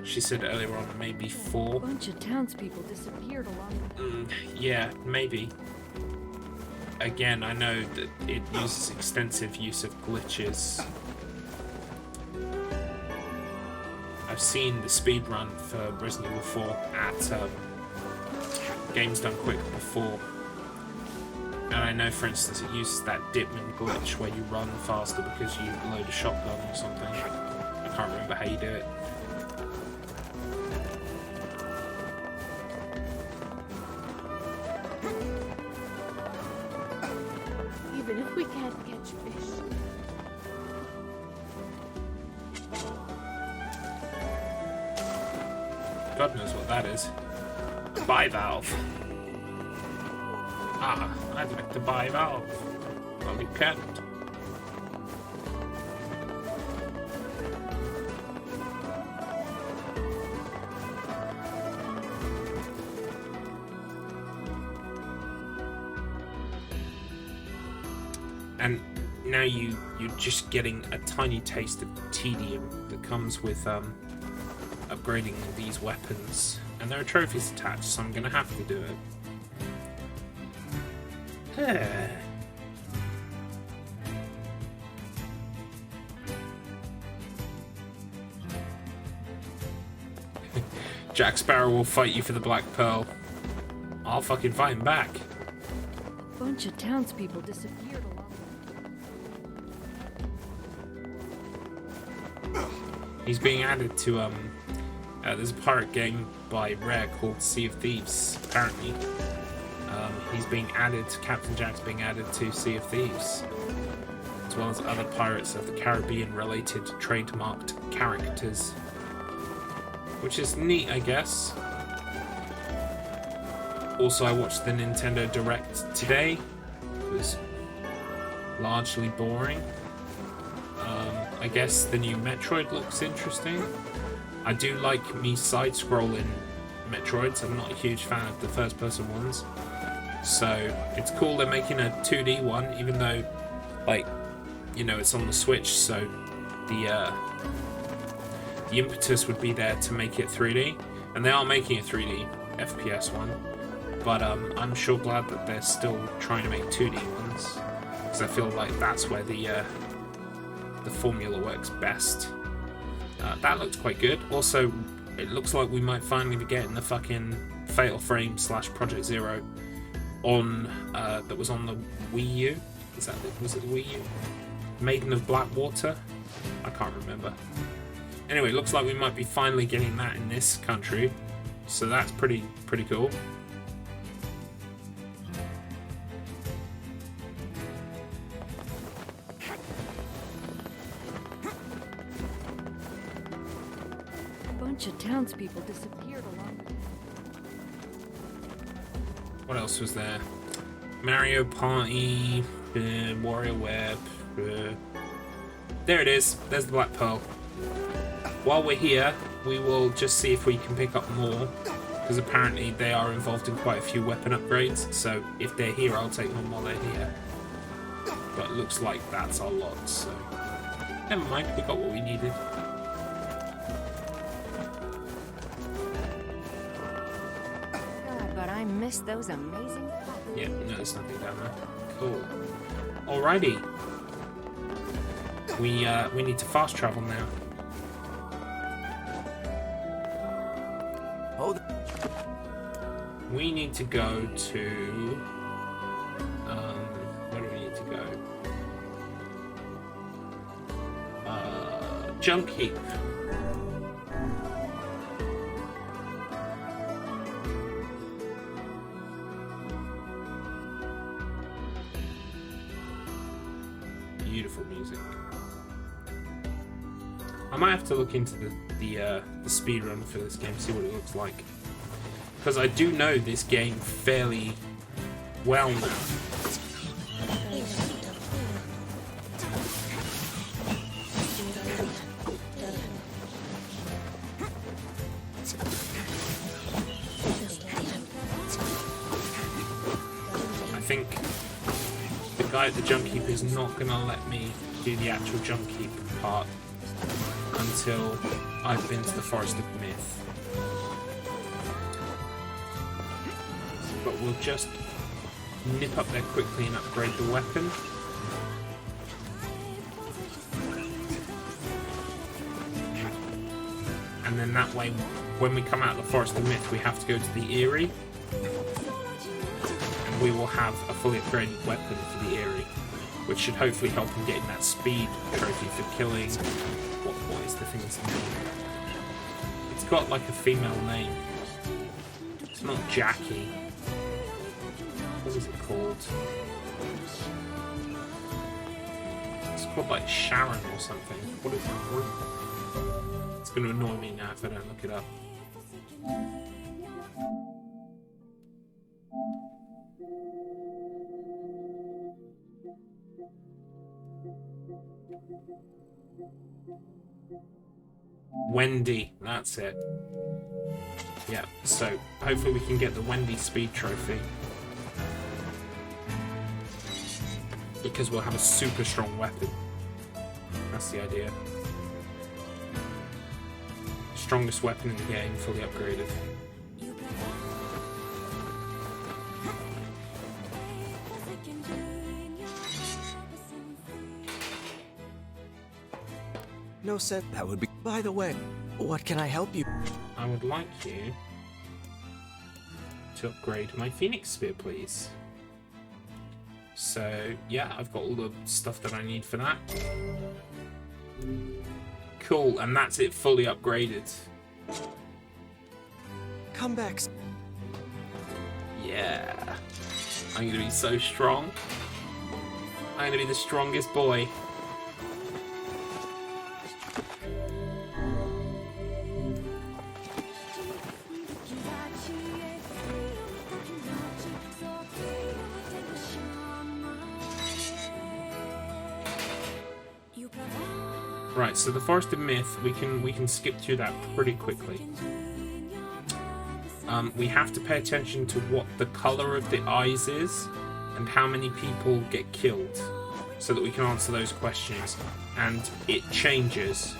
She said earlier on maybe 4. A bunch of townspeople disappeared along the Yeah, maybe. Again, I know that it uses extensive use of glitches. I've seen the speedrun for Resident Evil 4 at Games Done Quick before. And I know, for instance, it uses that Dipman glitch where you run faster because you load a shotgun or something. I can't remember how you do it. Even if we can't catch fish. God knows what that is. Bivalve. Ah, I'd like to buy Valve. Well, you can't. And now you're just getting a tiny taste of the tedium that comes with upgrading these weapons. And there are trophies attached, so I'm gonna have to do it. Jack Sparrow will fight you for the Black Pearl. I'll fucking fight him back. A bunch of townspeople disappeared along He's being added to there's a pirate game by Rare called Sea of Thieves, apparently. He's being added, Captain Jack's being added to Sea of Thieves, as well as other Pirates of the Caribbean related trademarked characters, which is neat, I guess. Also, I watched the Nintendo Direct today. It was largely boring. I guess the new Metroid looks interesting. I do like me side-scrolling Metroids. I'm not a huge fan of the first-person ones. So, it's cool they're making a 2D one, even though, like, you know, it's on the Switch, so the impetus would be there to make it 3D. And they are making a 3D FPS one. But I'm sure glad that they're still trying to make 2D ones. Because I feel like that's where the formula works best. That looked quite good. Also, it looks like we might finally be getting the fucking Fatal Frame / Project Zero on that was on the Wii U. Was it the Wii U? Maiden of Blackwater? I can't remember. Anyway, looks like we might be finally getting that in this country, so that's pretty cool. bunch of townspeople disappeared along. What else was there? Mario Party, WarioWare. There it is. There's the Black Pearl. While we're here, we will just see if we can pick up more, because apparently they are involved in quite a few weapon upgrades. So if they're here, I'll take them while they're here. But it looks like that's a lot, so never mind. We got what we needed. God, but I miss those amazing. Yeah, no, there's nothing down there. Cool. Alrighty. We need to fast travel now. Oh. We need to go to. Where do we need to go? Junk Heap. Beautiful music. I might have to look into the speedrun for this game, see what it looks like. Because I do know this game fairly well now. I the guy at the junk heap is not going to let me do the actual junk heap part until I've been to the Forest of Myth. But we'll just nip up there quickly and upgrade the weapon. And then that way, when we come out of the Forest of Myth, we have to go to the Eyrie. And we will have a fully upgraded weapon for the Eyrie, which should hopefully help in getting that speed trophy for killing... What is the thing's name? It's got like a female name. It's not Jackie. What is it called? It's called like Sharon or something. What is it called? It's going to annoy me now if I don't look it up. Wendy, that's it. Yeah, so hopefully we can get the Wendy speed trophy. Because we'll have a super strong weapon. That's the idea. Strongest weapon in the game, fully upgraded. No sense. That would be. By the way, what can I help you? I would like you to upgrade my Phoenix Spear, please. So, yeah, I've got all the stuff that I need for that. Cool, and that's it fully upgraded. Come back. Yeah. I'm gonna be so strong. I'm gonna be the strongest boy. Right, so the Forest of Myth, we can skip through that pretty quickly. We have to pay attention to what the colour of the eyes is and how many people get killed so that we can answer those questions. And it changes,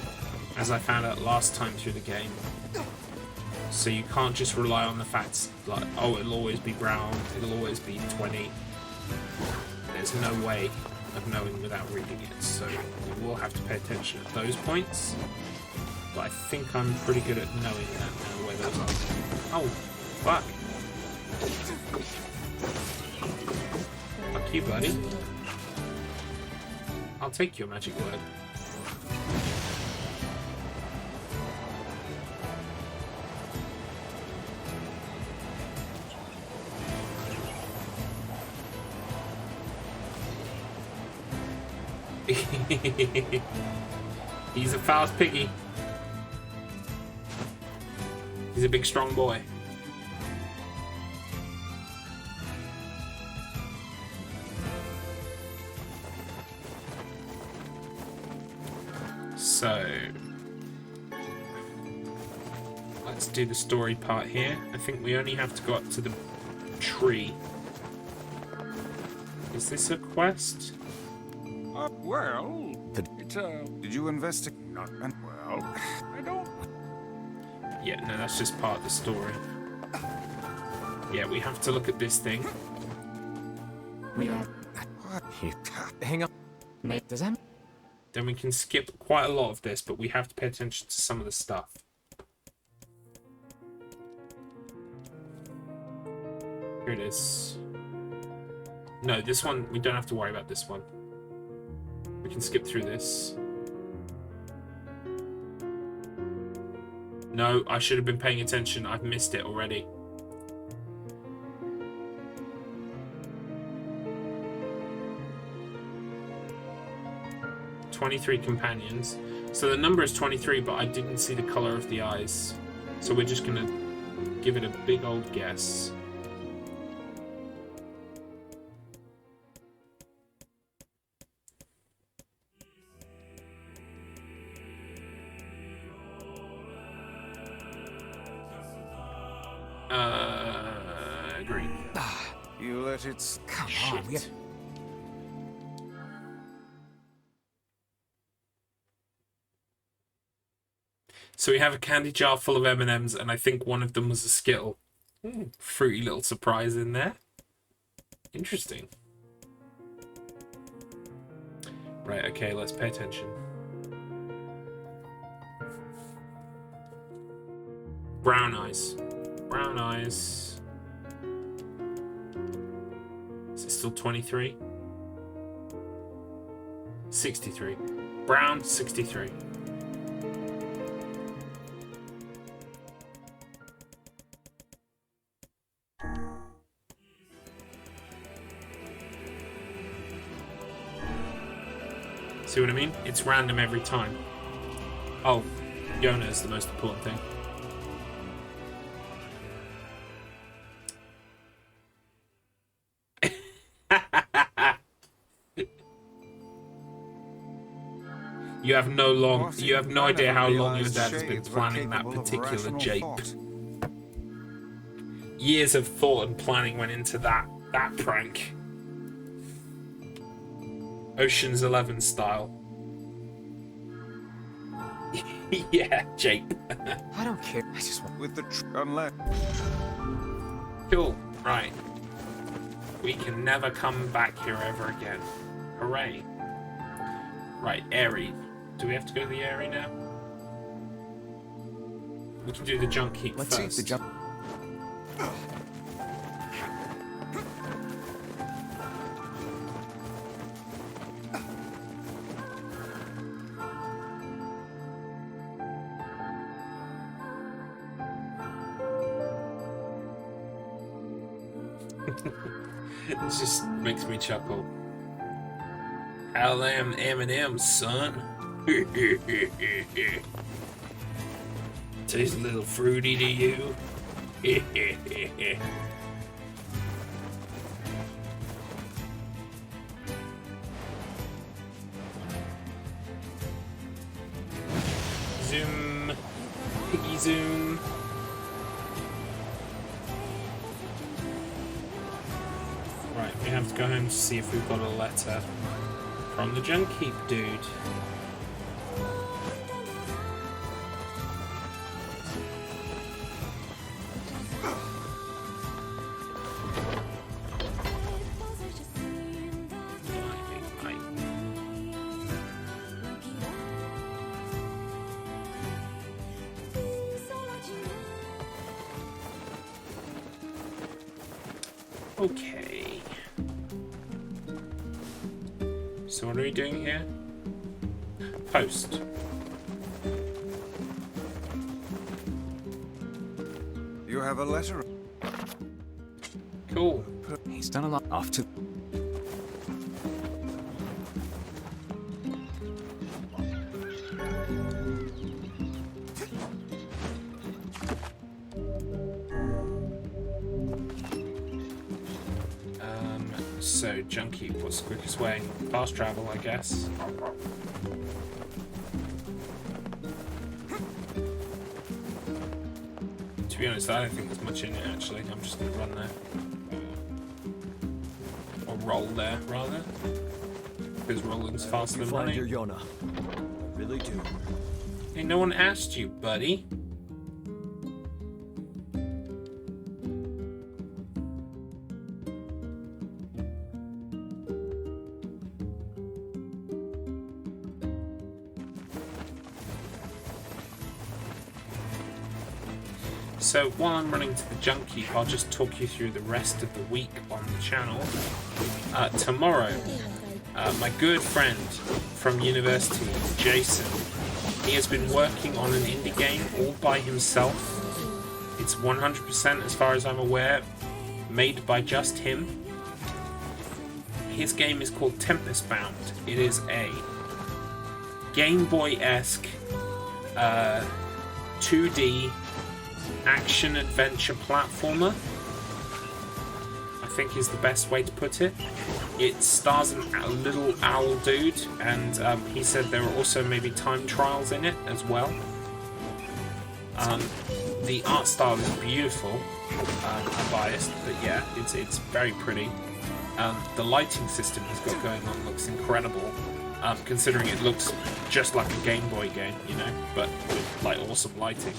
as I found out last time through the game. So you can't just rely on the facts like, oh, it'll always be brown, it'll always be 20. There's no way of knowing without reading it, so we will have to pay attention at those points. But I think I'm pretty good at knowing that now, where those are. Oh, fuck. Fuck you, buddy. I'll take your magic word. He's a fast piggy. He's a big strong boy. So let's do the story part here. I think we only have to go up to the tree. Is this a quest? Well, did you investigate? Well, I don't. Yeah, no, that's just part of the story. Yeah, we have to look at this thing. Hang up. Does that? Then we can skip quite a lot of this, but we have to pay attention to some of the stuff. Here it is. No, this one, we don't have to worry about this one. We can skip through this. No, I should have been paying attention. I've missed it already. "23 companions." So the number is 23, but I didn't see the color of the eyes. So we're just gonna give it a big old guess. Green. You let it. Come on. So we have a candy jar full of M&Ms, and I think one of them was a Skittle. Fruity little surprise in there. Interesting. Right, okay, let's pay attention. Brown eyes. Brown eyes. Is it still 23? 63. Brown, 63. See what I mean? It's random every time. Oh, Yona is the most important thing. You have no idea how long your dad has been planning that particular jape. Years of thought and planning went into that prank. Ocean's 11 style. Yeah, jape. I don't care. I just want with the unless. Cool. Right. We can never come back here ever again. Hooray. Right, Airy. Do we have to go to the Airy now? We can do the junk heap first. Let's see the junk. It just makes me chuckle. How them M&M's, son. Tastes a little fruity to you. Zoom. Piggy zoom. Right, we have to go home to see if we've got a letter from the junk heap dude. Okay. So what are we doing here? Post. You have a letter. Cool. He's done a lot. Off to. So, junk heap, what's the quickest way? Fast travel, I guess. To be honest, I don't think there's much in it, actually. I'm just going to run there. Or roll there, rather. Because rolling's faster than running. Your Yona. I really do. Hey, no one asked you, buddy. So while I'm running to the junk heap, I'll just talk you through the rest of the week on the channel. Tomorrow, my good friend from university, Jason, he has been working on an indie game all by himself. It's 100%, as far as I'm aware, made by just him. His game is called Tempest Bound. It is a Game Boy-esque 2D action-adventure platformer, I think is the best way to put it. It stars a little owl dude, and he said there are also maybe time trials in it as well. The art style is beautiful. I'm biased, but yeah, it's very pretty. The lighting system he's got going on looks incredible. considering it looks just like a Game Boy game, you know, but with like awesome lighting.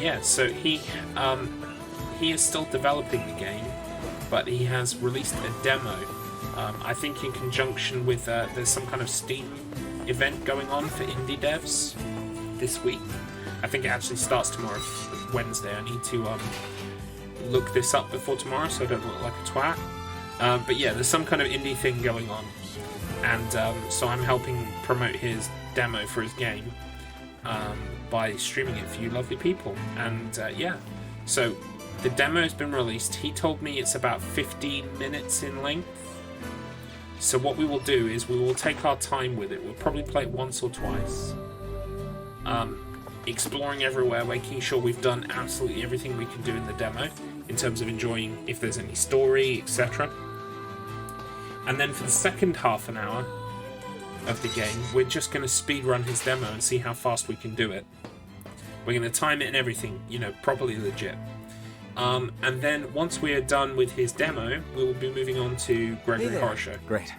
Yeah, so he is still developing the game, but he has released a demo. I think in conjunction with there's some kind of Steam event going on for indie devs this week. I think it actually starts tomorrow, Wednesday. I need to look this up before tomorrow so I don't look like a twat. But yeah, there's some kind of indie thing going on, and so I'm helping promote his demo for his game by streaming it for you lovely people. And yeah, so the demo has been released. He told me it's about 15 minutes in length. So what we will do is we will take our time with it. We'll probably play it once or twice. Exploring everywhere, making sure we've done absolutely everything we can do in the demo in terms of enjoying if there's any story, etc. And then for the second half an hour of the game, we're just going to speedrun his demo and see how fast we can do it. We're going to time it and everything, you know, properly legit. And then once we are done with his demo, we will be moving on to Gregory Horror Show. Great.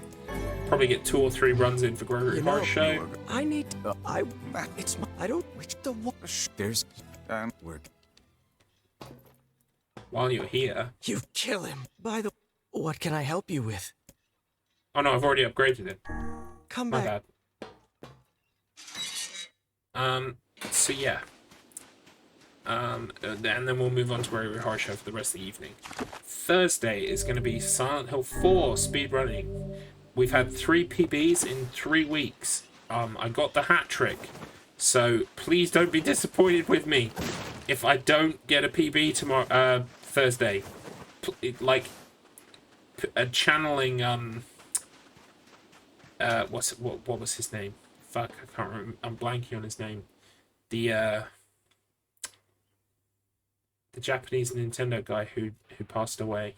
Probably get 2 or 3 runs in for Gregory Horror Show. I need. I don't. Which the what? There's. Work. While you're here. You kill him. By the. What can I help you with? Oh no, I've already upgraded it. Come My back. bad. So yeah. And then we'll move on to Gregory Horror Show for the rest of the evening. Thursday is going to be Silent Hill 4 speedrunning. We've had 3 PBs in 3 weeks. I got the hat trick. So please don't be disappointed with me if I don't get a PB tomorrow, Thursday. Like, channeling, what was his name? Fuck, I can't remember. I'm blanking on his name. The Japanese Nintendo guy who passed away.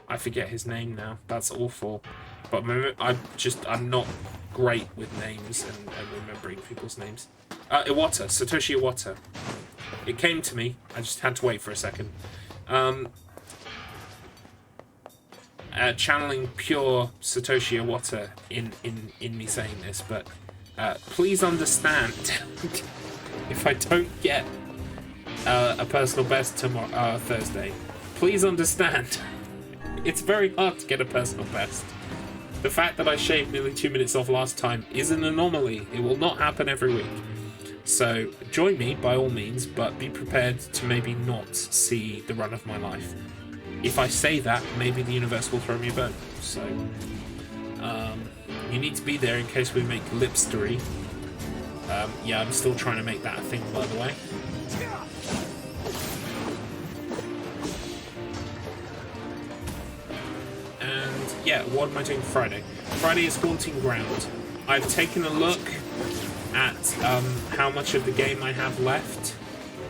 I forget his name now. That's awful. But I'm not great with names and remembering people's names. Iwata, Satoshi Iwata. It came to me. I just had to wait for a second. Channeling pure Satoshi Iwata in me saying this, but please understand if I don't get a personal best tomorrow, Thursday. Please understand. It's very hard to get a personal best. The fact that I shaved nearly 2 minutes off last time is an anomaly. It will not happen every week. So join me by all means, but be prepared to maybe not see the run of my life. If I say that, maybe the universe will throw me a bone. So you need to be there in case we make Lipstery. Yeah, I'm still trying to make that a thing, by the way. And yeah, what am I doing Friday? Friday is Haunting Ground. I've taken a look at how much of the game I have left,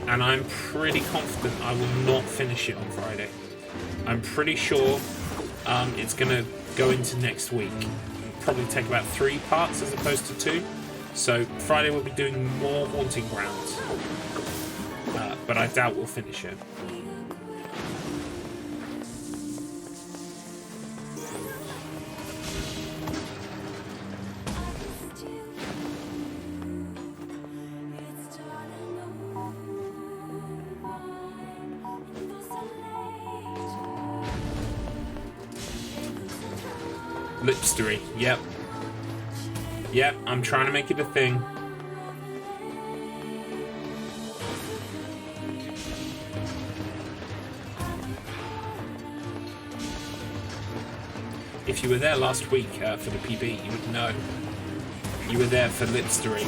and I'm pretty confident I will not finish it on Friday. I'm pretty sure it's going to go into next week. It'll probably take about 3 parts as opposed to 2. So Friday we'll be doing more Haunting Ground, but I doubt we'll finish it. Lipstery, yep. Yep, I'm trying to make it a thing. If you were there last week for the PB, you would know. You were there for Lipstery.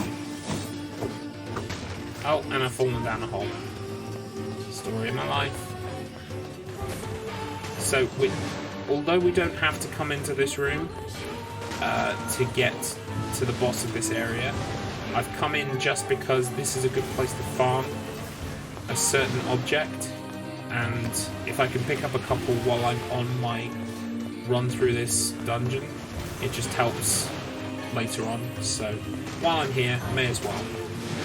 Oh, and I've fallen down a hole. Story of my life. So, although we don't have to come into this room to get to the boss of this area, I've come in just because this is a good place to farm a certain object, and if I can pick up a couple while I'm on my run through this dungeon, it just helps later on. So while I'm here, I may as well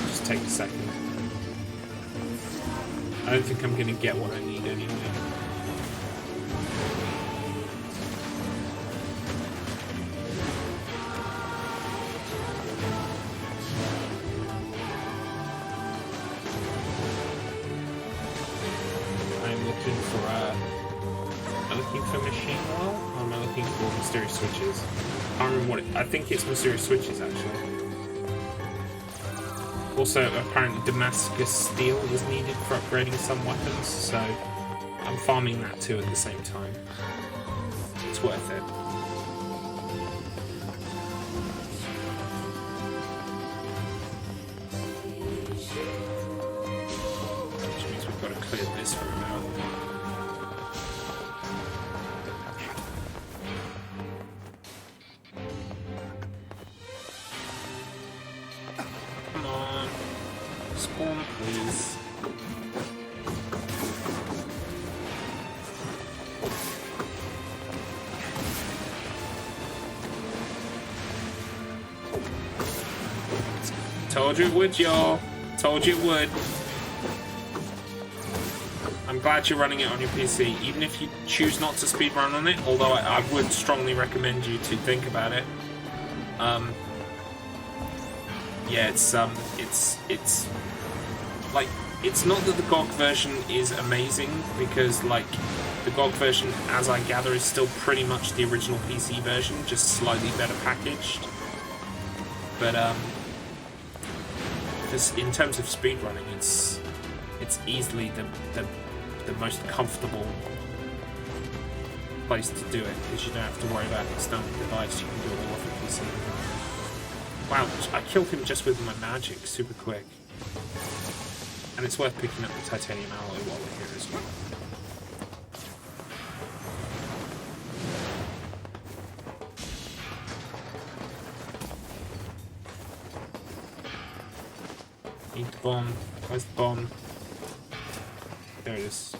just take a second. I don't think I'm going to get what I need anyway. looking for am I looking for machine oil? Or am I looking for mysterious switches? I can't remember what I think it's mysterious switches actually. Also, apparently Damascus steel is needed for upgrading some weapons, so I'm farming that too at the same time. It's worth it. Which means we've got to clear this room out. Come on. Spawn, please. Told you it would, y'all. Told you it would. I'm glad you're running it on your PC, even if you choose not to speedrun on it, although I would strongly recommend you to think about it. Yeah, it's like, it's not that the GOG version is amazing, because like the GOG version, as I gather, is still pretty much the original PC version, just slightly better packaged. But in terms of speedrunning, it's easily the most comfortable place to do it, because you don't have to worry about an external device. You can do it all off your PC. Wow, I killed him just with my magic, super quick. And it's worth picking up the titanium alloy while we're here as well. Need the bomb. Where's the bomb? There it is.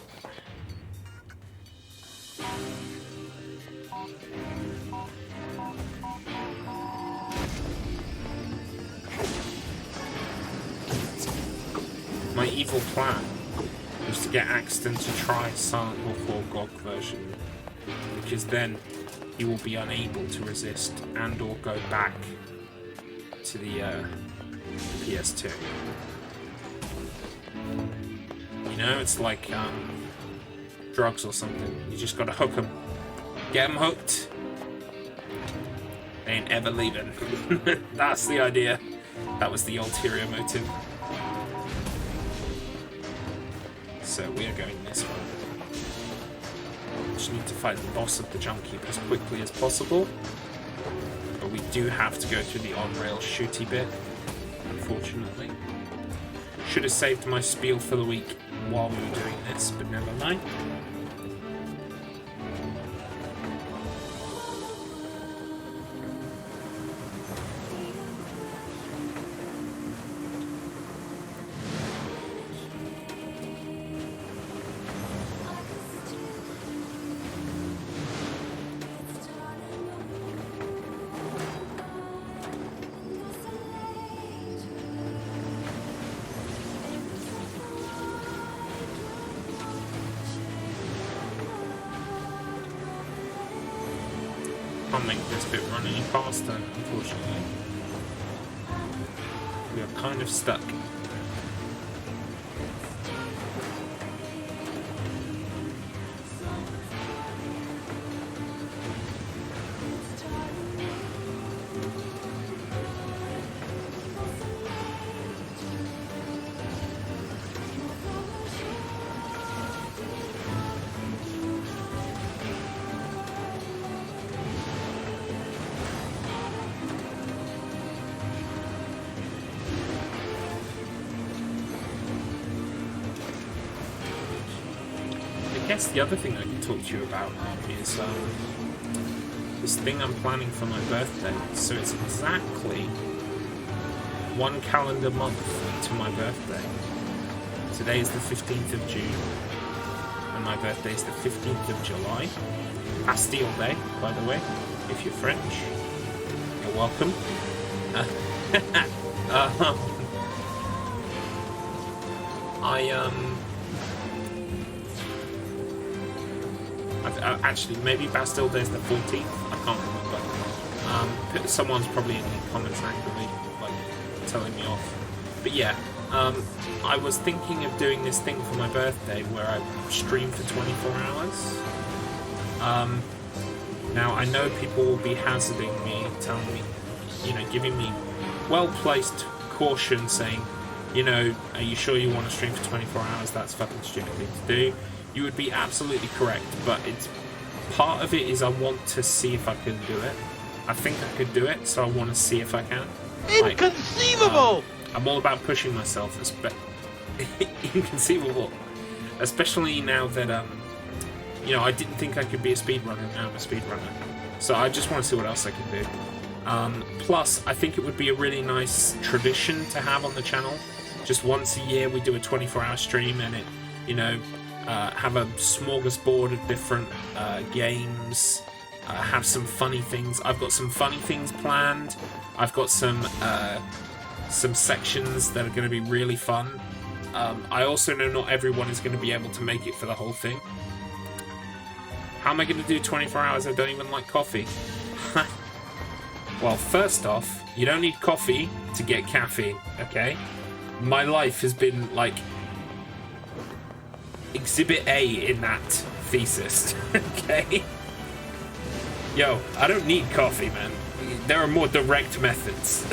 My evil plan was to get Axton to try Silent Hill 4 GOG version, because then he will be unable to resist and or go back to the PS2. You know, it's like drugs or something. You just gotta hook them. Get them hooked. They ain't ever leaving. That's the idea. That was the ulterior motive. So we are going this way. Just need to fight the boss of the jump keep as quickly as possible. But we do have to go through the on-rail shooty bit, unfortunately. Should have saved my spiel for the week while we were doing this, but never mind. Can't make this bit run any faster, unfortunately. We are kind of stuck. I guess the other thing I can talk to you about is this thing I'm planning for my birthday. So it's exactly 1 calendar month to my birthday. Today is the 15th of June, and my birthday is the 15th of July. Bastille Day, by the way, if you're French. You're welcome. Actually, maybe Bastille Day is the 14th. I can't remember. Someone's probably in the comments angrily, like, telling me off. But yeah, I was thinking of doing this thing for my birthday where I stream for 24 hours. Now, I know people will be hazarding me, telling me, you know, giving me well-placed caution saying, you know, are you sure you want to stream for 24 hours? That's fucking stupid thing to do. You would be absolutely correct, but it's part of it is I want to see if I can do it. I think I could do it, so I want to see if I can. Inconceivable! I'm all about pushing myself. Inconceivable. Especially now that, you know, I didn't think I could be a speedrunner. Now I'm a speedrunner. So I just want to see what else I can do. Plus, I think it would be a really nice tradition to have on the channel. Just once a year we do a 24-hour stream and it, you know, have a smorgasbord of different games, have some funny things. I've got some funny things planned. I've got some sections that are going to be really fun. I also know not everyone is going to be able to make it for the whole thing. How am I going to do 24 hours? I don't even like coffee. Well, first off, you don't need coffee to get caffeine, okay? My life has been, like, Exhibit A in that thesis, okay? Yo, I don't need coffee, man. There are more direct methods.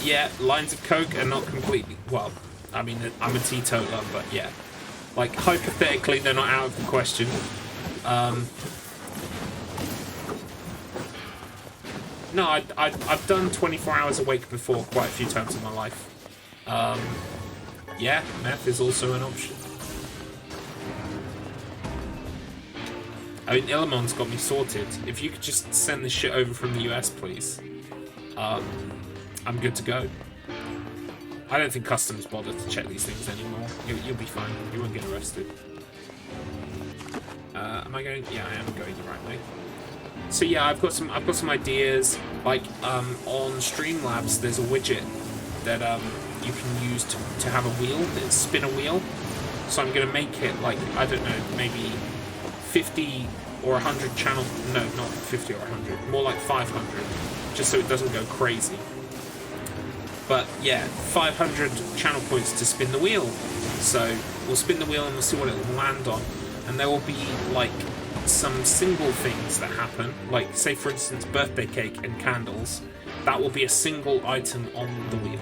Yeah, lines of Coke are not completely... Well, I mean, I'm a teetotaler, but yeah. Like, hypothetically, they're not out of the question. No, I've done 24 hours awake before quite a few times in my life. Yeah, meth is also an option. I mean, Ilamon's got me sorted. If you could just send this shit over from the US, please. I'm good to go. I don't think customs bother to check these things anymore. You'll be fine. You won't get arrested. Am I going? Yeah, I am going the right way. So yeah, I've got some ideas. Like on Streamlabs, there's a widget that you can use to have a wheel, spin a wheel. So I'm gonna make it like, I don't know, maybe 50 or 100 channel. No, not 50 or 100. More like 500, just so it doesn't go crazy. But yeah, 500 channel points to spin the wheel. So we'll spin the wheel and we'll see what it will land on. And there will be like some single things that happen. Like, say for instance, birthday cake and candles. That will be a single item on the wheel.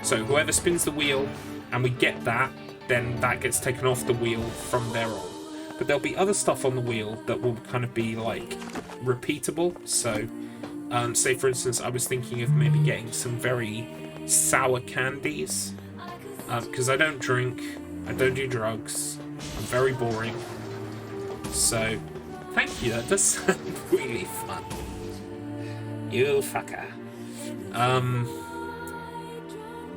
So whoever spins the wheel and we get that, then that gets taken off the wheel from there on. But there'll be other stuff on the wheel that will kind of be like repeatable. So say for instance, I was thinking of maybe getting some very sour candies, because I don't drink, I don't do drugs, I'm very boring. So thank you, that does sound really fun. You fucker.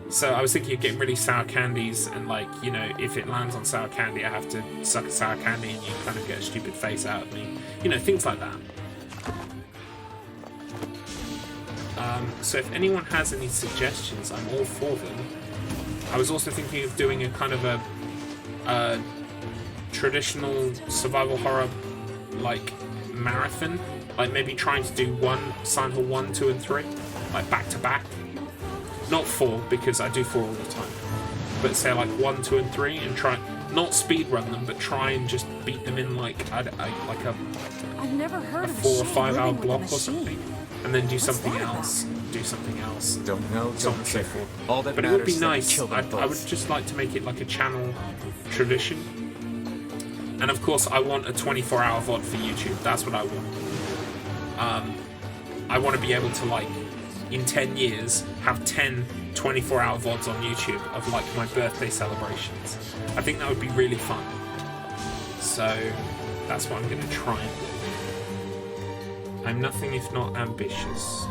So I was thinking of getting really sour candies, and like, you know, if it lands on sour candy, I have to suck a sour candy and you kind of get a stupid face out of me. You know, things like that. So if anyone has any suggestions, I'm all for them. I was also thinking of doing a kind of a traditional survival horror like marathon, like maybe trying to do Silent Hill 1, 2 and 3 like back to back. Not 4, because I do 4 all the time, but say like 1, 2 and 3 and try not speed run them, but try and just beat them in like a I've never heard of 4 or 5 hour block or something, and then do something else. Don't know, so on and so forth. All that but it would be nice. I would just like to make it like a channel tradition. And of course, I want a 24-hour VOD for YouTube. That's what I want. I want to be able to, like, in 10 years, have 10 24-hour VODs on YouTube of, like, my birthday celebrations. I think that would be really fun. So that's what I'm going to try and do. I'm nothing if not ambitious.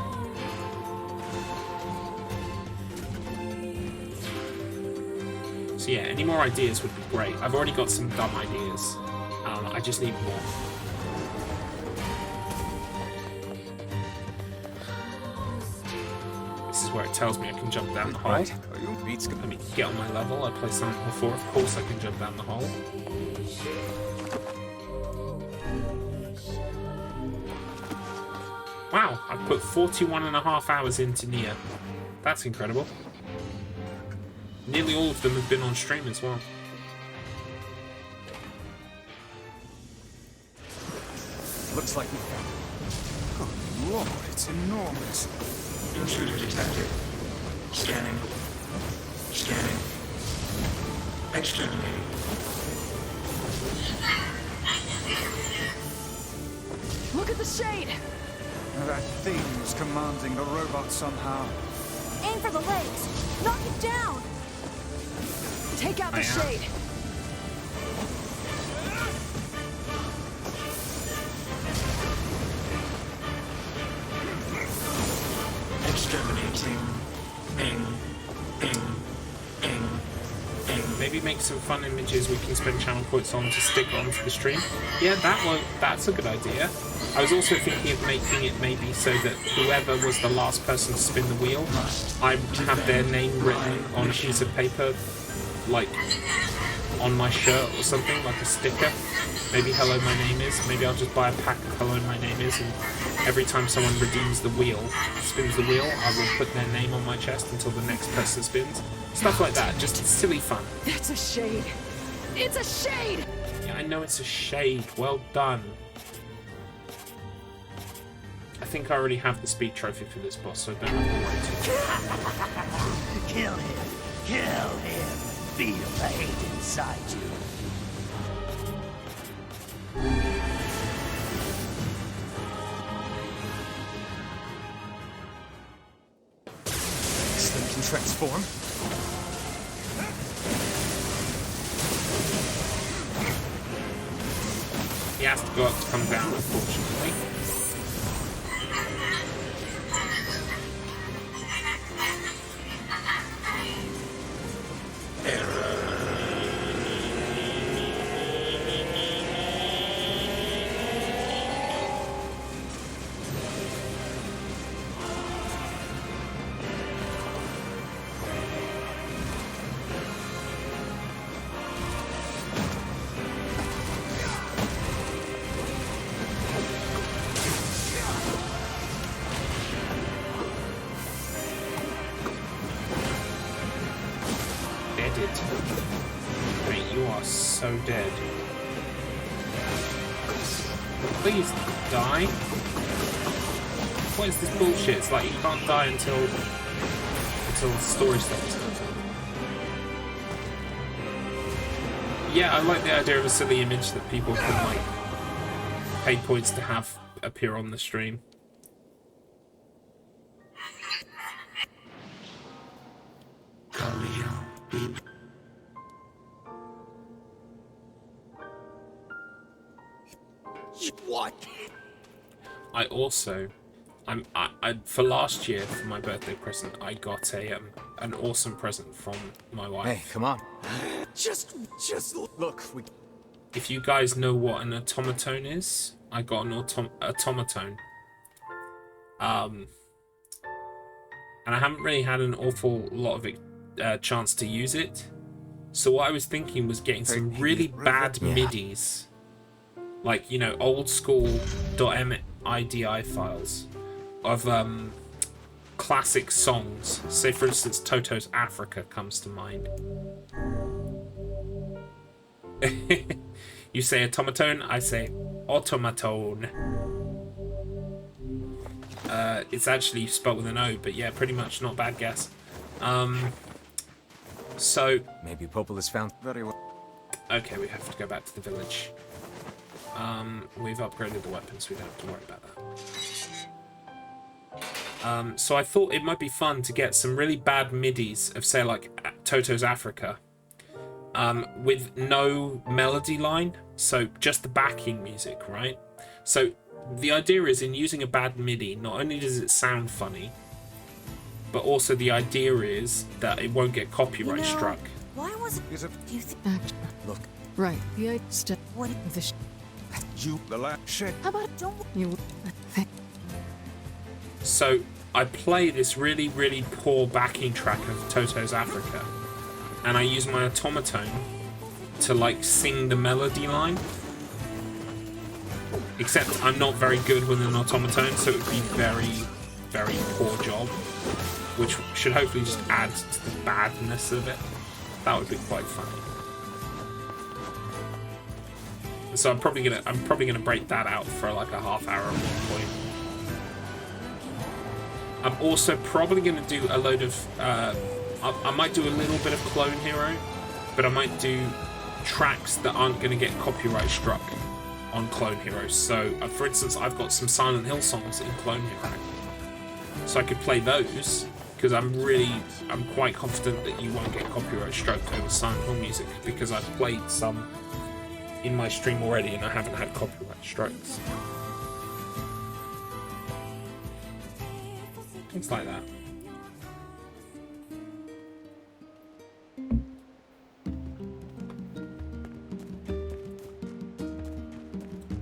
So yeah, any more ideas would be great. I've already got some dumb ideas. I just need more. This is where it tells me I can jump down the hole. Right. Let me get on my level. I play Silent Hill 4. Of course I can jump down the hole. Wow, I've put 41.5 hours into NieR. That's incredible. Nearly all of them have been on stream as well. Looks like we found it. Good lord, it's enormous. Intruder detected. Scanning. Scanning. Exterminating. Look at the shade! That thing was commanding the robot somehow. Aim for the legs! Knock it down! Take out the shade! Exterminating. Ping. Ping. Ping. Ping. Maybe make some fun images we can spend channel points on to stick onto the stream. Yeah, that's a good idea. I was also thinking of making it maybe so that whoever was the last person to spin the wheel, I have their name written on a piece of paper, like on my shirt or something, like a sticker. Maybe hello my name is. Maybe I'll just buy a pack of hello my name is, and every time someone redeems the wheel, spins the wheel, I will put their name on my chest until the next person spins. Stuff like that, just silly fun. That's a shade. It's a shade! Yeah, I know it's a shade. Well done. I think I already have the speed trophy for this boss, so I don't have to worry too much. Kill him. Kill him. Feel the hate inside you. This thing can transform. He has to go up to come down, unfortunately. Mate, you are so dead. Please die. What is this bullshit? It's like you can't die until the story stops. Yeah, I like the idea of a silly image that people can like pay points to have appear on the stream. What? I also, I for last year for my birthday present, I got an awesome present from my wife. Hey, come on. Just look. If you guys know what an automaton is, I got an automaton. And I haven't really had an awful lot of chance to use it. So what I was thinking was getting some really bad MIDIs. Like, you know, old school .midi files of classic songs. Say, for instance, Toto's Africa comes to mind. You say automaton, I say automaton. It's actually spelled with an O, but yeah, pretty much not a bad guess. So maybe Popol has found very well. Okay, we have to go back to the village. We've upgraded the weapons, so we don't have to worry about that. So I thought it might be fun to get some really bad MIDIs of, say, like Toto's Africa, with no melody line, so just the backing music, right? So the idea is, in using a bad MIDI, not only does it sound funny, but also the idea is that it won't get copyright struck. Why was it? Do you think? Look, right. The step. What the? You the last shit. How about don't You. So I play this really, really poor backing track of Toto's Africa, and I use my automaton to like sing the melody line. Except I'm not very good with an automaton, so it would be very, very poor job. Which should hopefully just add to the badness of it. That would be quite funny. So I'm probably gonna break that out for like a half hour at one point. I'm also probably gonna do a load of I might do a little bit of Clone Hero, but I might do tracks that aren't gonna get copyright struck on Clone Hero. So for instance, I've got some Silent Hill songs in Clone Hero, so I could play those because I'm quite confident that you won't get copyright struck over Silent Hill music because I've played some in my stream already and I haven't had copyright strikes. Things like that.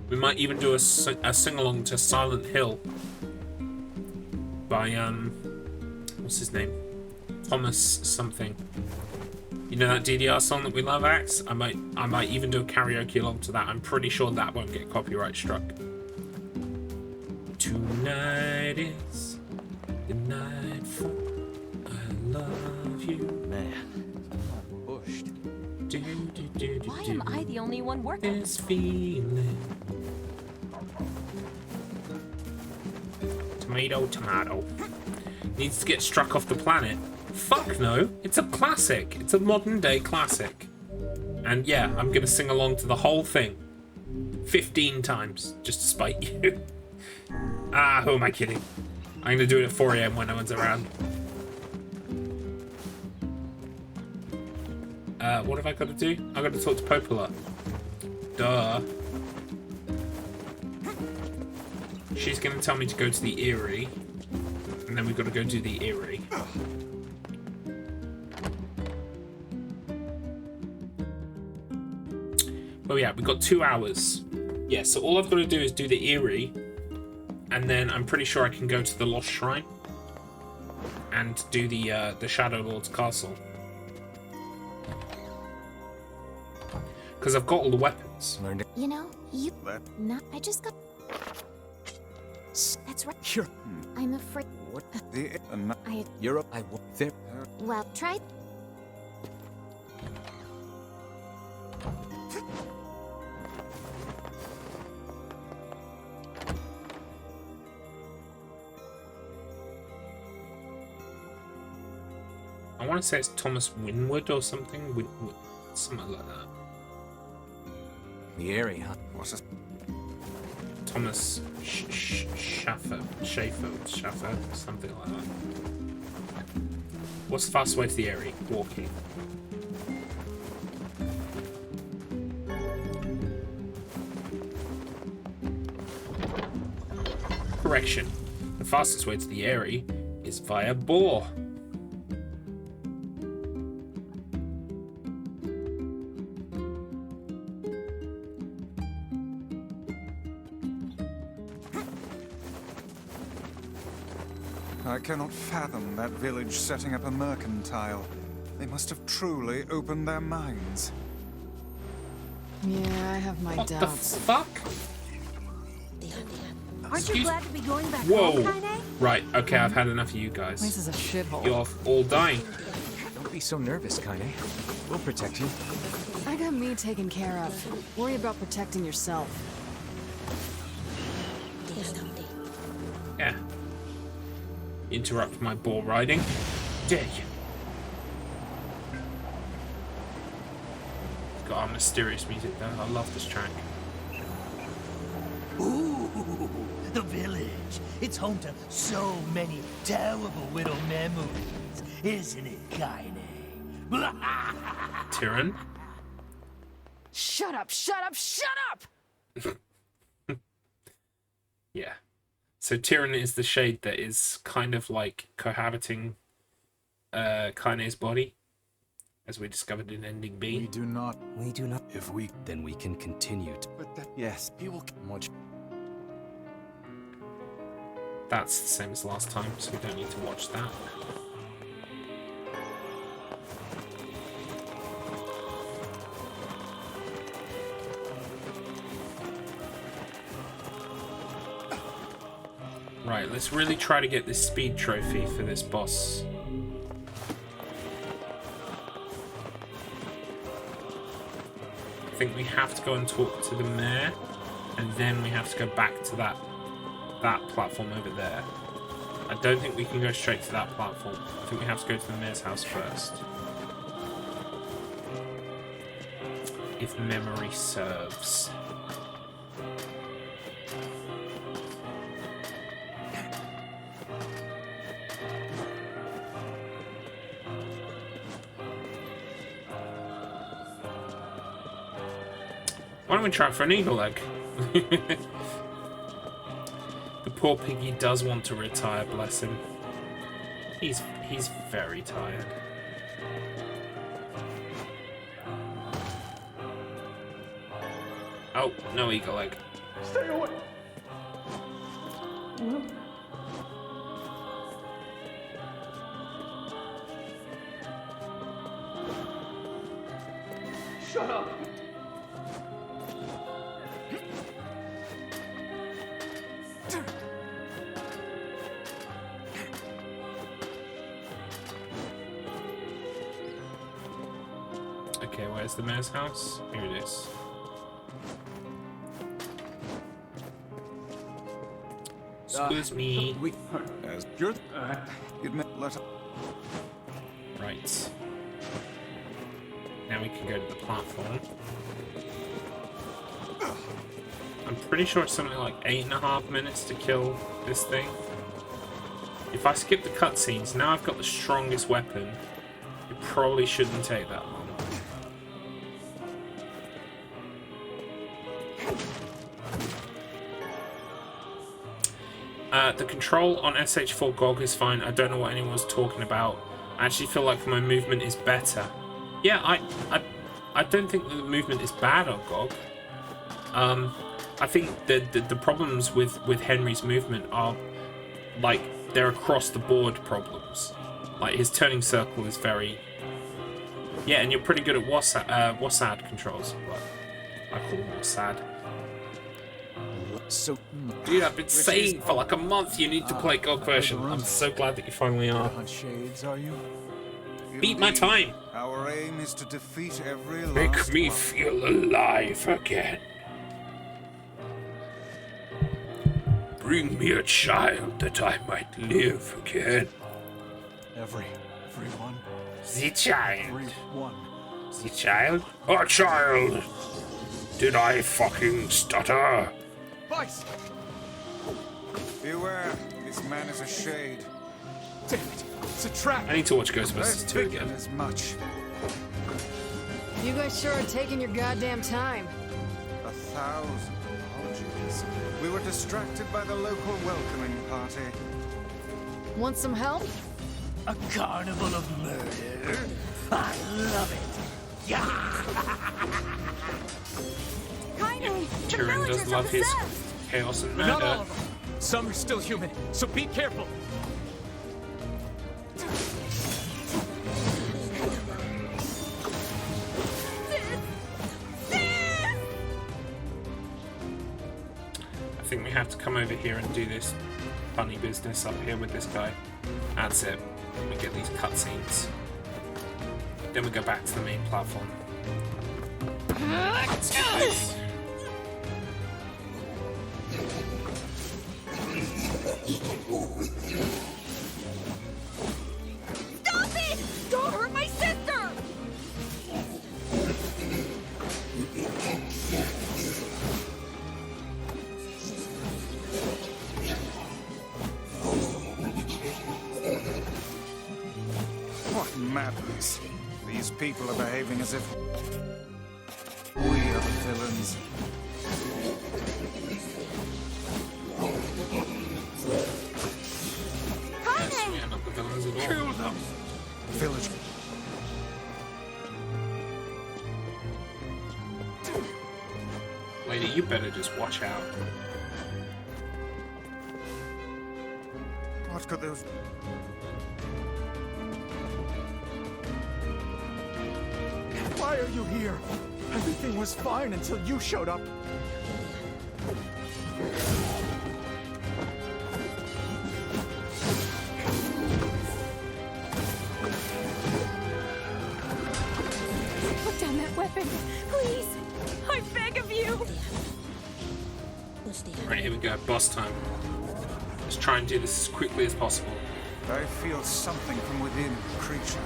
We might even do a sing-along to Silent Hill by what's his name? Thomas something. You know that DDR song that we love, Axe? I might even do a karaoke along to that. I'm pretty sure that won't get copyright struck. Tonight is the night for I love you. Man, I'm bushed. Why am I the only one working? This feeling. Tomato, tomato. Needs to get struck off the planet. Fuck no, it's a classic. It's a modern day classic. And yeah, I'm gonna sing along to the whole thing 15 times just to spite you. Ah, who am I kidding? I'm gonna do it at 4 AM when no one's around. What have I got to do? I've got to talk to Popola. Duh. She's gonna tell me to go to the Eyrie. And then we've got to go do the Eyrie. Oh yeah, we've got 2 hours. Yeah, so all I've got to do is do the Eyrie, and then I'm pretty sure I can go to the Lost Shrine and do the Shadow Lord's Castle. Because I've got all the weapons. You know, you... Not... I just got... That's right. Sure. I'm afraid... What? Europe, I want there. Well, try... I want to say it's Thomas Winwood or something. Winwood, something like that. The area, huh? What's this? Thomas Schaffer, something like that. What's the fastest way to the area? Walking. Correction. The fastest way to the area is via Boar. I cannot fathom that village setting up a mercantile. They must have truly opened their minds. Yeah, I have my What doubts. the fuck? Aren't you glad to be going back Whoa. home, Kaine? Right, okay, I've had enough of you guys. This is a shithole. You're all dying. Don't be so nervous, Kaine. We'll protect you. I got me taken care of. Worry about protecting yourself. Yeah. Interrupt my bull riding. Dare you? Got our mysterious music though. I love this track. Ooh, the village. It's home to so many terrible little memories, isn't it, Kaine? Tyrion? Shut up, shut up, shut up! Yeah. So Tyrion is the shade that is kind of like cohabiting Kaine's body, as we discovered in Ending B. We do not. If we, then we can continue to... But that... Yes, he will... Much... That's the same as last time, so we don't need to watch that. Right, let's really try to get this speed trophy for this boss. I think we have to go and talk to the mayor, and then we have to go back to that platform over there. I don't think we can go straight to that platform. I think we have to go to the mayor's house first. If memory serves. Why don't we try for an eagle egg? The poor piggy does want to retire, bless him. He's very tired. Oh, no eagle egg. Stay away. Shut up. Okay, where's the mayor's house? Here it is. Excuse me. Right. Now we can go to the platform. I'm pretty sure it's something like 8.5 minutes to kill this thing. If I skip the cutscenes, now I've got the strongest weapon. It probably shouldn't take that long. The control on SH4 GOG is fine. I don't know what anyone's talking about. I actually feel like my movement is better. Yeah, I don't think the movement is bad on GOG. I think the problems with Henry's movement are like they're across the board problems. Like his turning circle is very and you're pretty good at WASD controls. Well, I call them WASD. So, dude, I've been saying for like a month you need to play GOG version. I'm so glad that you finally are. Shades, are you? Beat my time. Our aim is to defeat every Make me feel alive again. Bring me a child that I might live again. Everyone. The child. Everyone. The child? A child! Did I fucking stutter? Vice! Beware, this man is a shade. Damn it, it's a trap! I need to watch Ghostbusters 2 again. As much. You guys sure are taking your goddamn time. 1,000 apologies. We were distracted by the local welcoming party. Want some help? A carnival of murder? I love it. Yeah! Tyrion does love his chaos and murder. Not all of them. Some are still human, so be careful. I think we have to come over here and do this funny business up here with this guy. That's it. We get these cutscenes. Then we go back to the main platform. Let's do this. Stop it! Don't hurt my sister! What madness. These people are behaving as if we are the villains. Yeah, not the villains at all. Kill them! Village. Lady, you better just watch out. What could those... Why are you here? Everything was fine until you showed up. Put down that weapon, please. I beg of you. Right, here we go. Boss time. Let's try and do this as quickly as possible. I feel something from within the creature.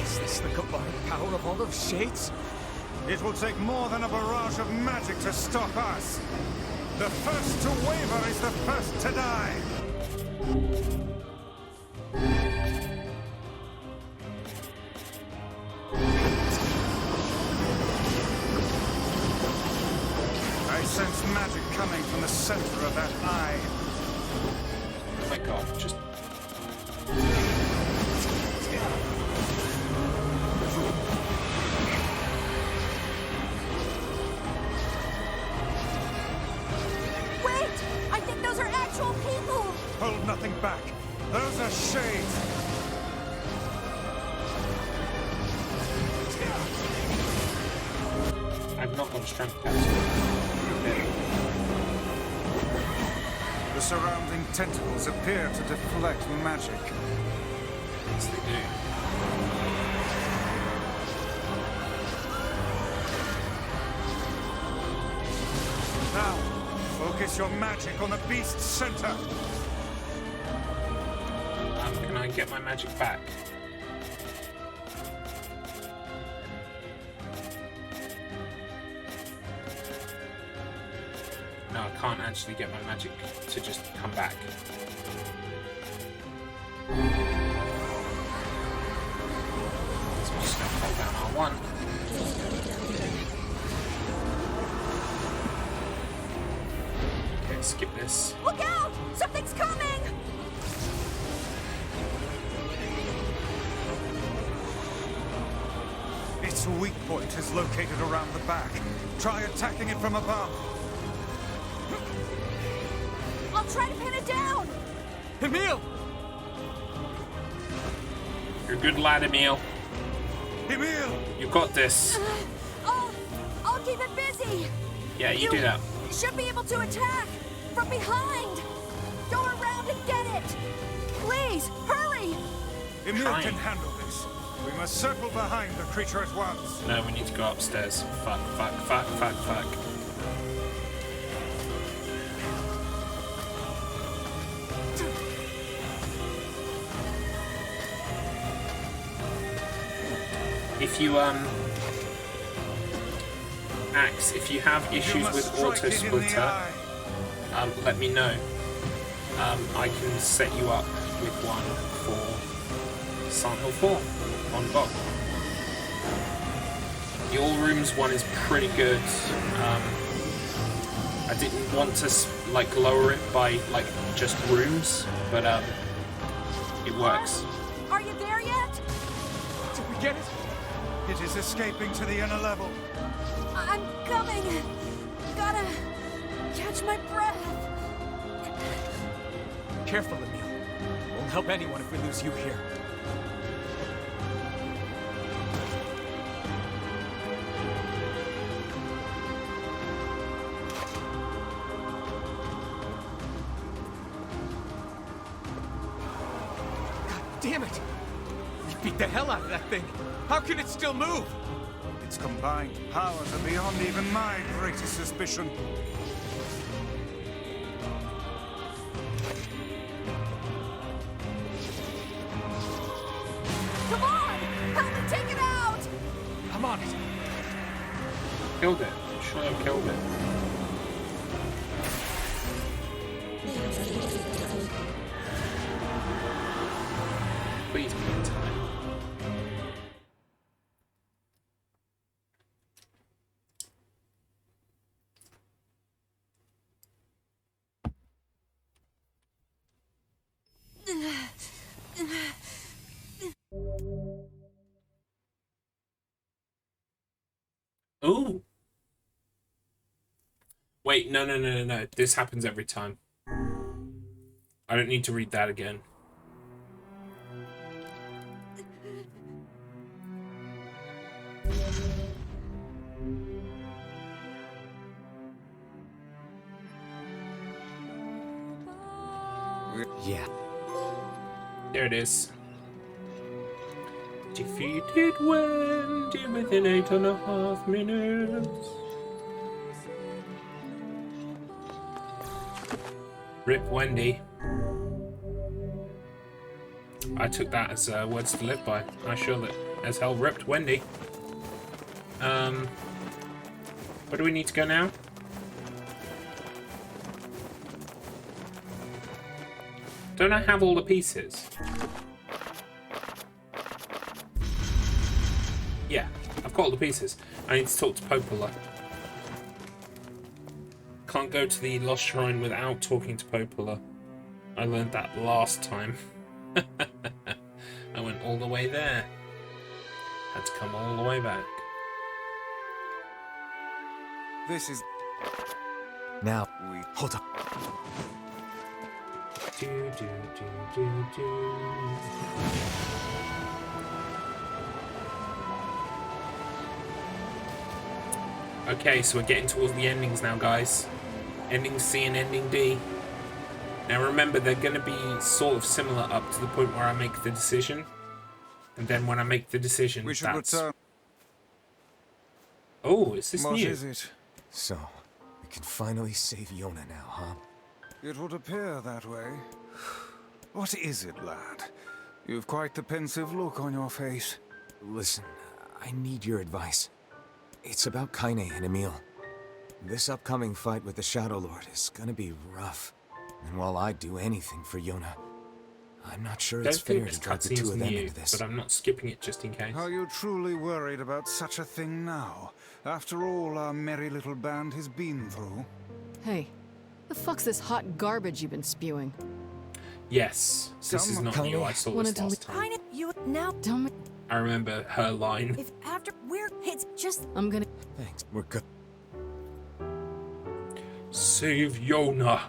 Is this the combined power of all those shades? It will take more than a barrage of magic to stop us. The first to waver is the first to die. I sense magic coming from the center of that eye. Oh my god, just... Wait! I think those are actual people! Hold nothing back. Those are shades. I've not got a strength capsule. The surrounding tentacles appear to deflect magic. Yes, they do. Now, focus your magic on the beast's center. Can I get my magic back? No, I can't actually get my magic to just come back. So I'm just going to hold down R1. Okay, skip this. Look out! Something's coming! Its weak point is located around the back. Try attacking it from above. I'll try to pin it down! Emil! You're a good lad, Emil. Emil! You got this. I'll keep it busy! Yeah, you do that. Should be able to attack! From behind! Go around and get it! Please, hurry! Emil can handle this. We must circle behind the creature at once. No, we need to go upstairs. Fuck, fuck, fuck, fuck, fuck. If you, Axe, if you have issues with auto splitter, let me know. I can set you up with one for Silent Hill 4 on GOG. The All Rooms one is pretty good. I didn't want to like lower it by like just rooms, but it works. Are you there yet? Did we get it? It is escaping to the inner level. I'm coming. Gotta catch my breath. Careful, Emil. Won't help anyone if we lose you here. God damn it! We beat the hell out of that thing. How can it still move? Its combined powers are beyond even my greatest suspicion. Come on! Help me take it out! I'm on it. Killed it. Sure, I killed it. Please be in time. Ooh. Wait, no. This happens every time. I don't need to read that again. Yeah. There it is. Defeated Wendy within 8.5 minutes. Rip Wendy. I took that as words to live by. I sure that as hell ripped Wendy. Where do we need to go now? Don't I have all the pieces? Yeah, I've got all the pieces. I need to talk to Popola. Can't go to the Lost Shrine without talking to Popola. I learned that last time. I went all the way there. Had to come all the way back. This is... Now, hold up. Okay, so we're getting towards the endings now, guys. Ending C and ending D. Now remember, they're going to be sort of similar up to the point where I make the decision. And then when I make the decision, We should that's... return. Oh, is this What new? is it? So, we can finally save Yona now, huh? It would appear that way. What is it, lad? You've quite the pensive look on your face. Listen, I need your advice. It's about Kaine and Emil. This upcoming fight with the Shadow Lord is gonna be rough. And while I'd do anything for Yona, I'm not sure it's fair to drag the two of them into this. But I'm not skipping it just in case. Are you truly worried about such a thing now? After all our merry little band has been through? Hey, the fuck's this hot garbage you've been spewing? Yes, this is not new. I saw this last time. You now don't. I remember her line. If after it's just I'm gonna. Thanks, we're good. Save Yona.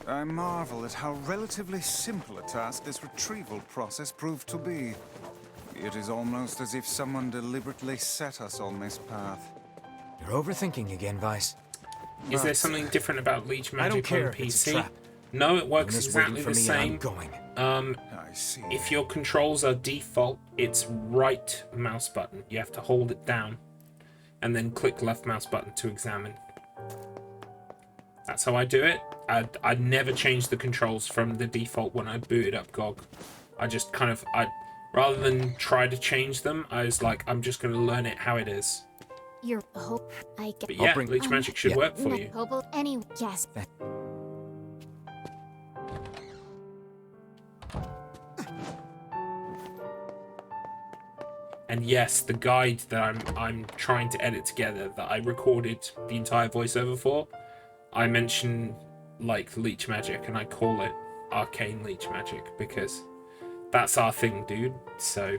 I marvel at how relatively simple a task this retrieval process proved to be. It is almost as if someone deliberately set us on this path. You're overthinking again, Vice. Is there something different about Leech I don't Magic care on if it's a PC? trap. No, it works Yona's waiting exactly for the me and same. I'm going. I see. If your controls are default, it's right mouse button. You have to hold it down and then click left mouse button to examine. That's how I do it. I never change the controls from the default when I booted up GOG. I just kind of, rather than try to change them, I was like, I'm just going to learn it how it is. Your hope, I get. But yeah, Leech Magic should work for you. Hope, anyway, yes. And yes, the guide that I'm trying to edit together, that I recorded the entire voiceover for, I mention like Leech Magic and I call it Arcane Leech Magic because that's our thing, dude. So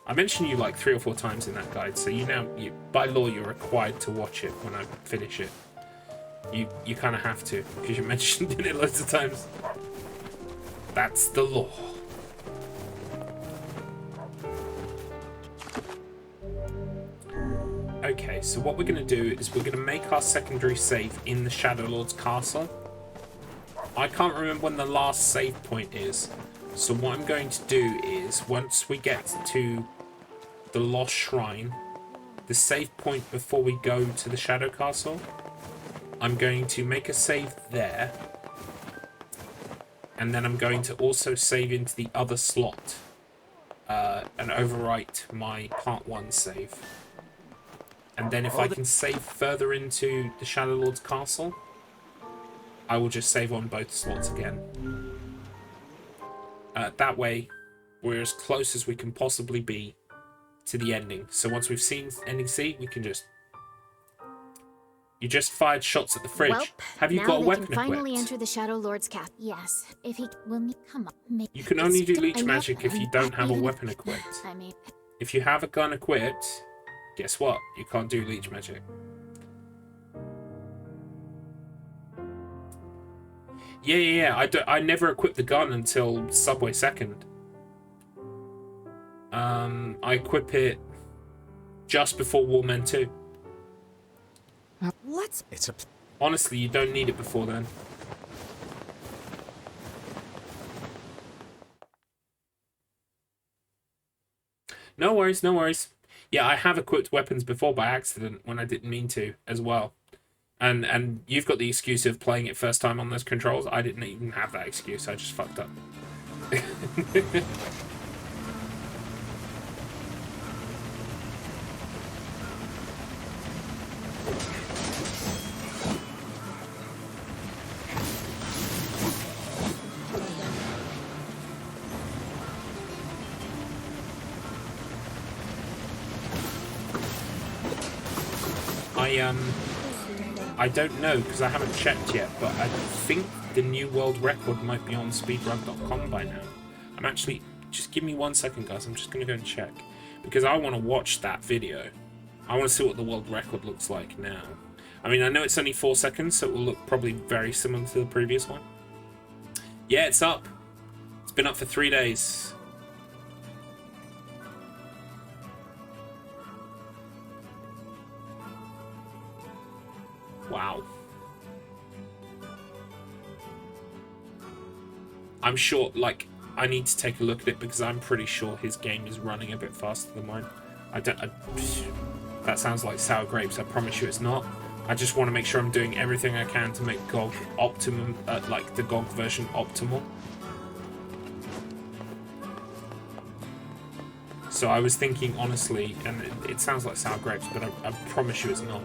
I mentioned you like 3 or 4 times in that guide, so by law you're required to watch it when I finish it. You kind of have to because you mentioned it loads of times. That's the law. Okay, so what we're going to do is we're going to make our secondary save in the Shadow Lord's castle. I can't remember when the last save point is, so what I'm going to do is once we get to the Lost Shrine, the save point before we go to the Shadow Castle, I'm going to make a save there, and then I'm going to also save into the other slot and overwrite my Part 1 save. And then if I can save further into the Shadow Lord's castle, I will just save on both slots again. That way, we're as close as we can possibly be to the ending. So once we've seen ending C, we can just... You just fired shots at the fridge. Well, have you got a weapon equipped? Finally equipped? enter the Shadow Lord's castle. Yes, if he will come up. You can only do leech magic if you don't have a weapon equipped. I mean, If you have a gun equipped, guess what? You can't do leech magic. Yeah. I never equipped the gun until Subway 2nd. I equip it just before Warman 2. Honestly, you don't need it before then. No worries, no worries. Yeah, I have equipped weapons before by accident when I didn't mean to as well. And you've got the excuse of playing it first time on those controls. I didn't even have that excuse. I just fucked up. I don't know because I haven't checked yet, but I think the new world record might be on speedrun.com by now. I'm actually, just give me 1 second, guys. I'm just going to go and check because I want to watch that video. I want to see what the world record looks like now. I mean, I know it's only 4 seconds, so it will look probably very similar to the previous one. Yeah, it's up. It's been up for 3 days. Wow. I'm sure, like, I need to take a look at it because I'm pretty sure his game is running a bit faster than mine. That sounds like sour grapes. I promise you it's not. I just want to make sure I'm doing everything I can to make GOG optimum, like the GOG version optimal. So I was thinking, honestly, and it sounds like sour grapes, but I promise you it's not.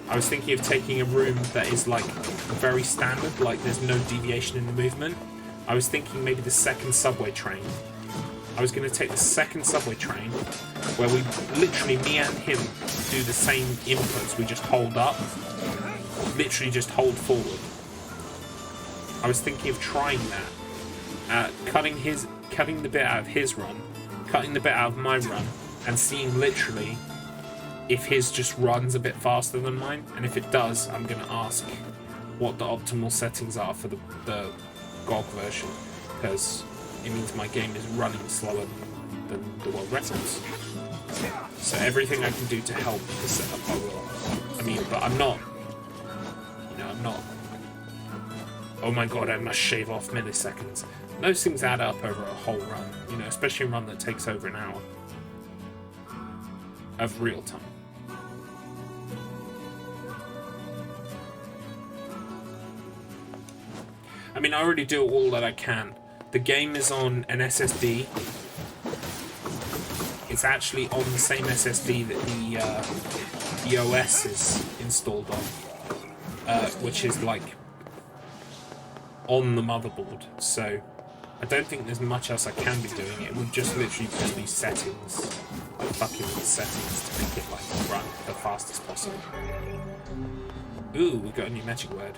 I was thinking of taking a room that is like very standard, like there's no deviation in the movement. I was thinking maybe the second subway train. I was going to take the second subway train where we literally, me and him, do the same inputs. We just hold up, literally just hold forward. I was thinking of trying that, cutting the bit out of his run, cutting the bit out of my run, and seeing literally if his just runs a bit faster than mine, and if it does, I'm going to ask what the optimal settings are for the GOG version, because it means my game is running slower than the world records. So everything I can do to help the setup, I will. I mean, but I'm not, you know, I'm not, oh my god, I must shave off milliseconds. Those things add up over a whole run, you know, especially a run that takes over an hour of real time. I mean, I already do all that I can. The game is on an SSD. It's actually on the same SSD that the OS is installed on, which is like on the motherboard. So I don't think there's much else I can be doing. It would just literally just be settings, like fucking settings to make it like run the fastest possible. Ooh, we got a new magic word.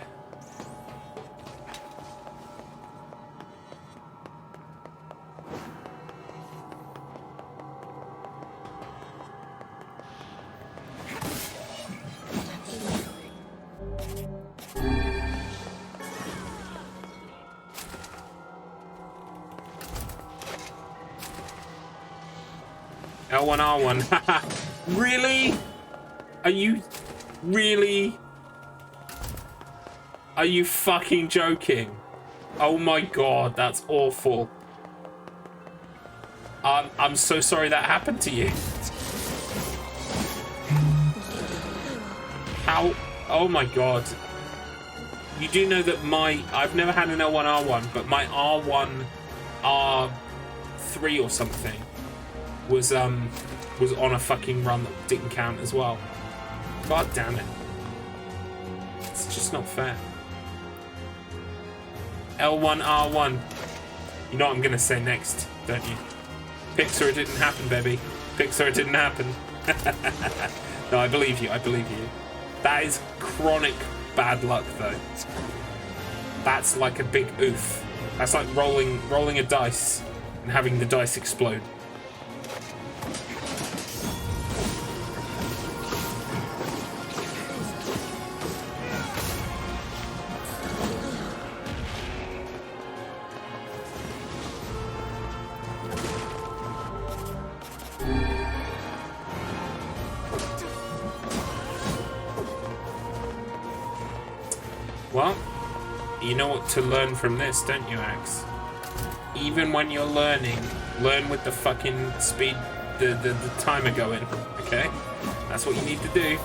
L1R1. Really? Are you... Really? Are you fucking joking? Oh my god, that's awful. I'm so sorry that happened to you. How? Oh my god. You do know that I've never had an L1R1, but my R1, R3 or something was on a fucking run that didn't count as well. God damn it. It's just not fair. L1R1. You know what I'm gonna say next, don't you? Pixar, it didn't happen, baby. Pixar, it didn't happen. No, I believe you, I believe you. That is chronic bad luck, though. That's like a big oof. That's like rolling a dice and having the dice explode. Well, you know what to learn from this, don't you, Axe? Even when you're learning, learn with the fucking speed, the timer going, okay? That's what you need to do.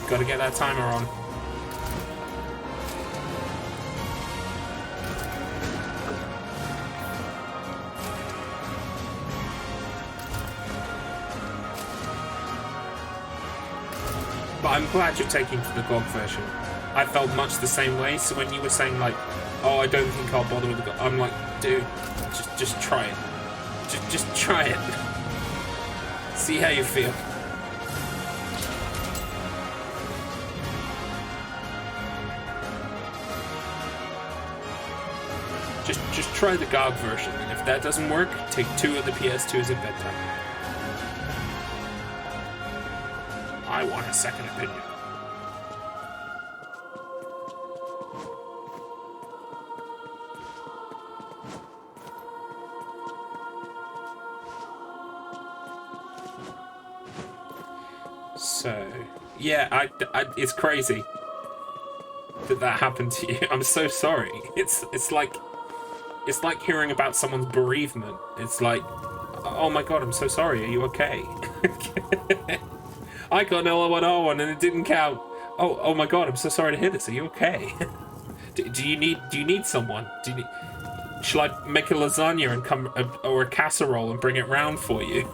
Gotta get that timer on. But I'm glad you're taking to the GOG version. I felt much the same way, so when you were saying like, oh, I don't think I'll bother with the GOG, I'm like, dude, just try it. Just try it. See how you feel. Just try the GOG version, and if that doesn't work, take 2 of the PS2s at bedtime. I want a second opinion. So, yeah, it's crazy that happened to you. I'm so sorry. It's like hearing about someone's bereavement. It's like, oh my god, I'm so sorry. Are you okay? I got an L1R1 and it didn't count. Oh my god, I'm so sorry to hear this. Are you okay? do you need someone? Shall I make a lasagna and come or a casserole and bring it round for you?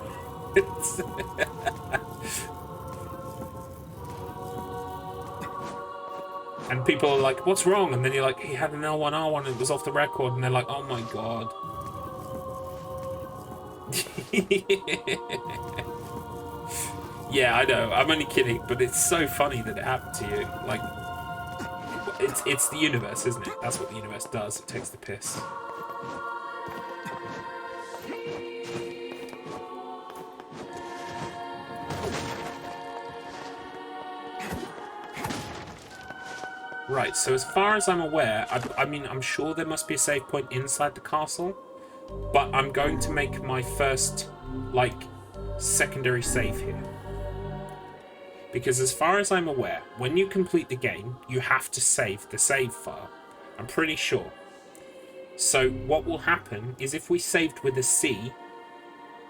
And people are like, what's wrong? And then you're like, he had an L1R1 and it was off the record. And they're like, oh my god. Yeah, I know. I'm only kidding. But it's so funny that it happened to you. Like, it's the universe, isn't it? That's what the universe does. It takes the piss. Right, so as far as I'm aware, I mean, I'm sure there must be a save point inside the castle, but I'm going to make my first, like, secondary save here. Because as far as I'm aware, when you complete the game, you have to save the save file. I'm pretty sure. So what will happen is if we saved with a C,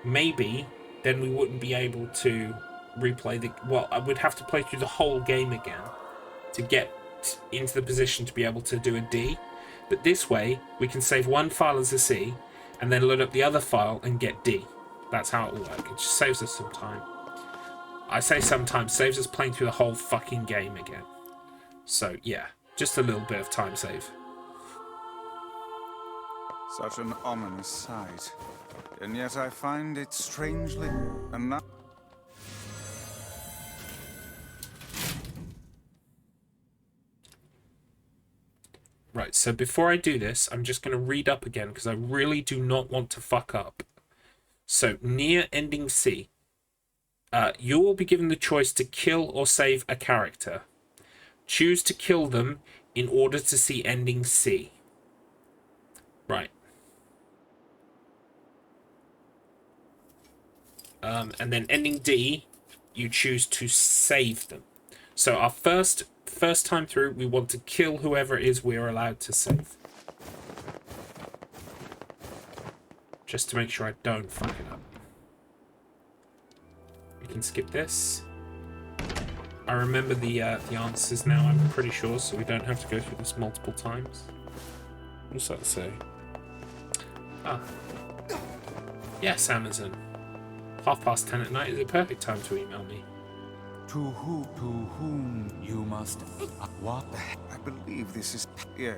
maybe then we wouldn't be able to replay the... Well, I would have to play through the whole game again to get into the position to be able to do a D, but this way we can save one file as a C and then load up the other file and get D. That's how it will work. It just saves us some time. I say sometimes, saves us playing through the whole fucking game again. So yeah, just a little bit of time save. Such an ominous sight, and yet I find it strangely enough. Right, so before I do this, I'm just going to read up again because I really do not want to fuck up. So, NieR ending C. You will be given the choice to kill or save a character. Choose to kill them in order to see ending C. Right. And then ending D, you choose to save them. So our first time through, we want to kill whoever it is we're allowed to save. Just to make sure I don't fuck it up. We can skip this. I remember the answers now, I'm pretty sure, so we don't have to go through this multiple times. What's that say? Ah. Yes, Amazon. 10:30 at night is a perfect time to email me. To whom you must... What the heck? I believe this is... Yeah.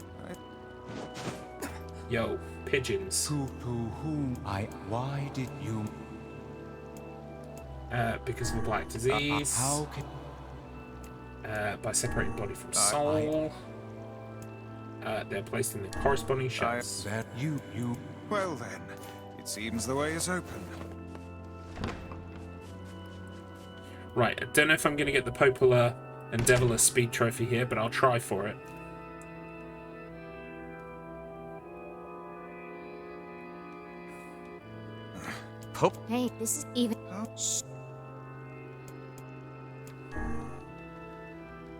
Yo, pigeons. To whom Why did you... Because of a black disease. How can... By separating body from soul. They're placed in the corresponding shells. That you... Well then, it seems the way is open. Right, I don't know if I'm going to get the Popular and Deviler Speed Trophy here, but I'll try for it. Hey, this is even...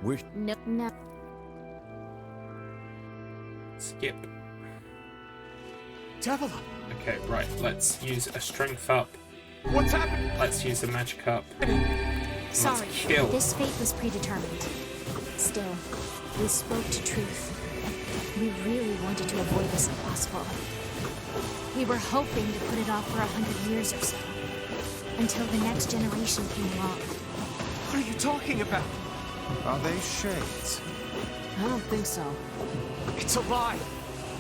We... No. Skip. Devil! Okay, right. Let's use a strength up. What's happening? Let's use a magic up. Sorry, Let's kill. this fate was predetermined. Still, we spoke to truth. We really wanted to avoid this if possible. We were hoping to put it off for 100 years or so, until the next generation came along. What are you talking about? Are they shades? I don't think so. It's a lie.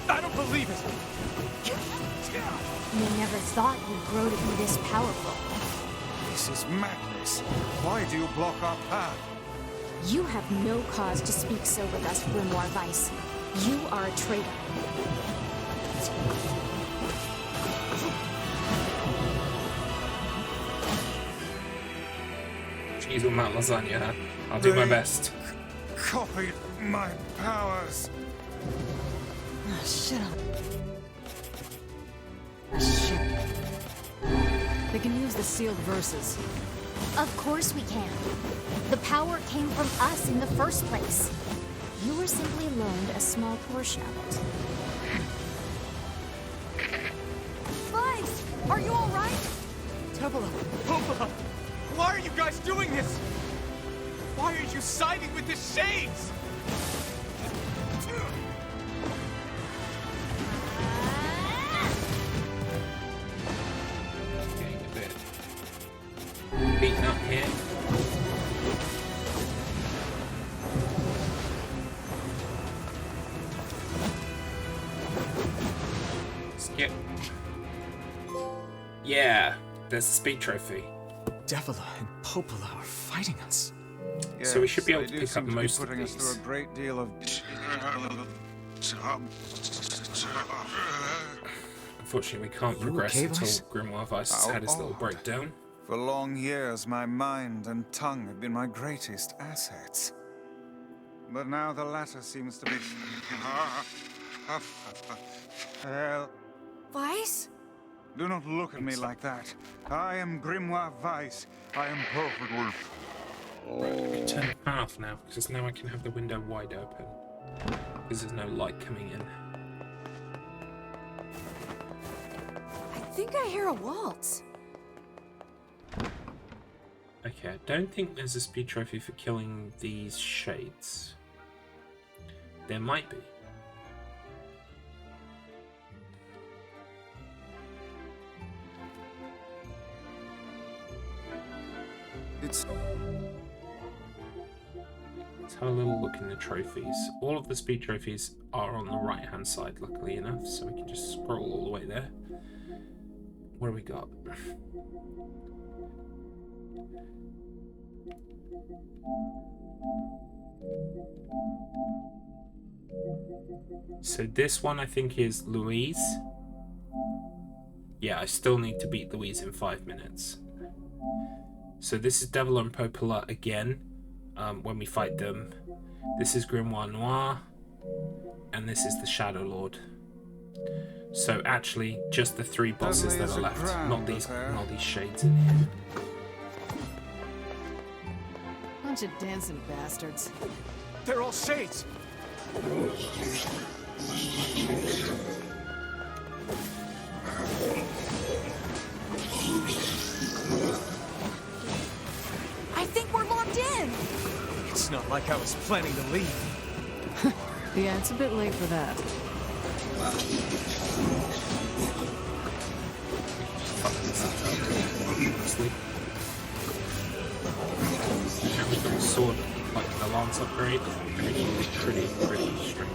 I don't believe it. We never thought you'd grow to be this powerful. This is madness. Why do you block our path? You have no cause to speak so with us, Grimoire Weiss. You are a traitor. Cheese on that lasagna, huh? I'll do my best. Copied my powers. Oh, shut up. Shit. They can use the sealed verses. Of course we can. The power came from us in the first place. You were simply loaned a small portion of it. Vice! Are you alright? Tevela, Popola, why are you guys doing this? Why are you siding with the Shades? Getting a bit beaten up here. Skip. Yeah, there's the speed trophy. Devila and Popola are fighting us. So we should be able Yes, to they pick do up seem to be most of putting us these. through a great deal of. Unfortunately, we can't You progress okay, until Vice? Grimoire Weiss has had his little breakdown. For long years, my mind and tongue have been my greatest assets. But now the latter seems to be. Hell, Vice? do not look at me like that. I am Grimoire Weiss. I am perfectly. Turn the fan off now, because now I can have the window wide open. Because there's no light coming in. I think I hear a waltz. Okay, I don't think there's a speed trophy for killing these shades. There might be. It's. Let's have a little look in the trophies. All of the speed trophies are on the right hand side, luckily enough, so we can just scroll all the way there. What do we got? So this one I think is Louise. Yeah, I still need to beat Louise in 5 minutes. So this is Devil and Popola again, when we fight them. This is Grimoire Noir, and this is the Shadow Lord. So actually, just the 3 bosses that are left, not these shades in here. Bunch of dancing bastards. They're all Shades. I think we're locked in. It's not like I was planning to leave. Yeah, it's a bit late for that. Sleep. And we've got a sword, like the lance upgrade, pretty straightforward.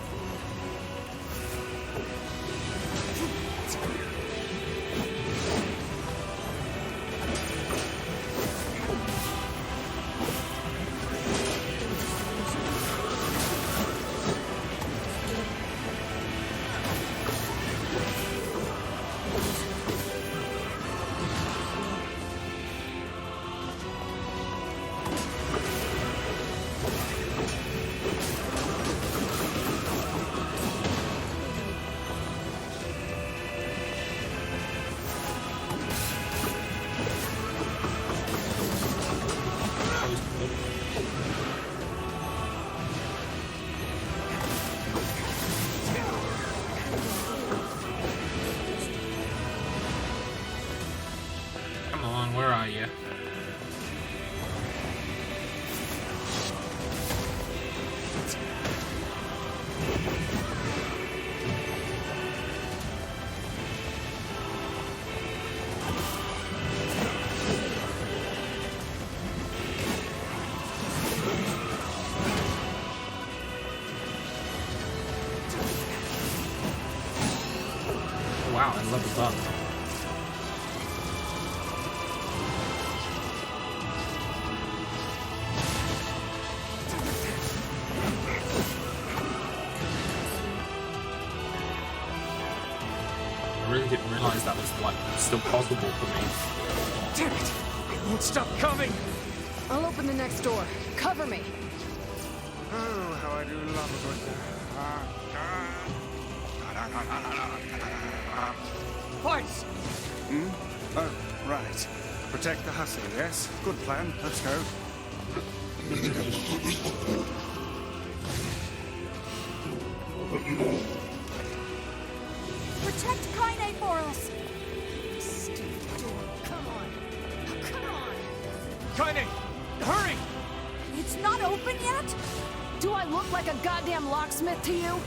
wow, I love the bug. I really didn't realise that was like still possible for me. Damn it! It won't stop coming! I'll open the next door. Cover me. Oh, how I do love a good... Twice! Hmm? Oh, right. Protect the hussy, yes? Good plan. Let's go. Protect Kaine for us! Stupid door. Come on. Oh, come on. Kaine! Hurry! It's not open yet? Do I look like a goddamn locksmith to you?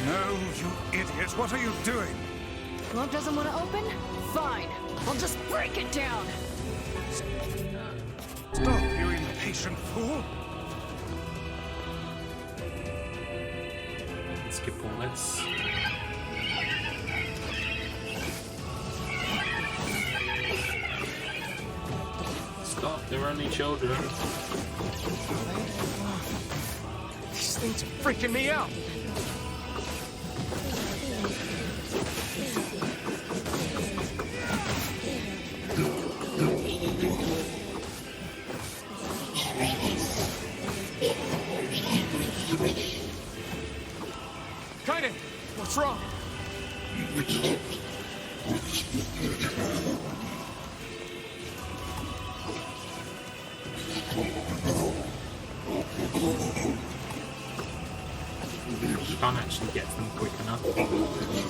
No, you idiot. What are you doing? Lock doesn't want to open? Fine. I'll just break it down. Stop, you impatient fool. Skip all this. Stop, they're only children. These things are freaking me out! Kaine! What's wrong? You can't actually get them quick enough.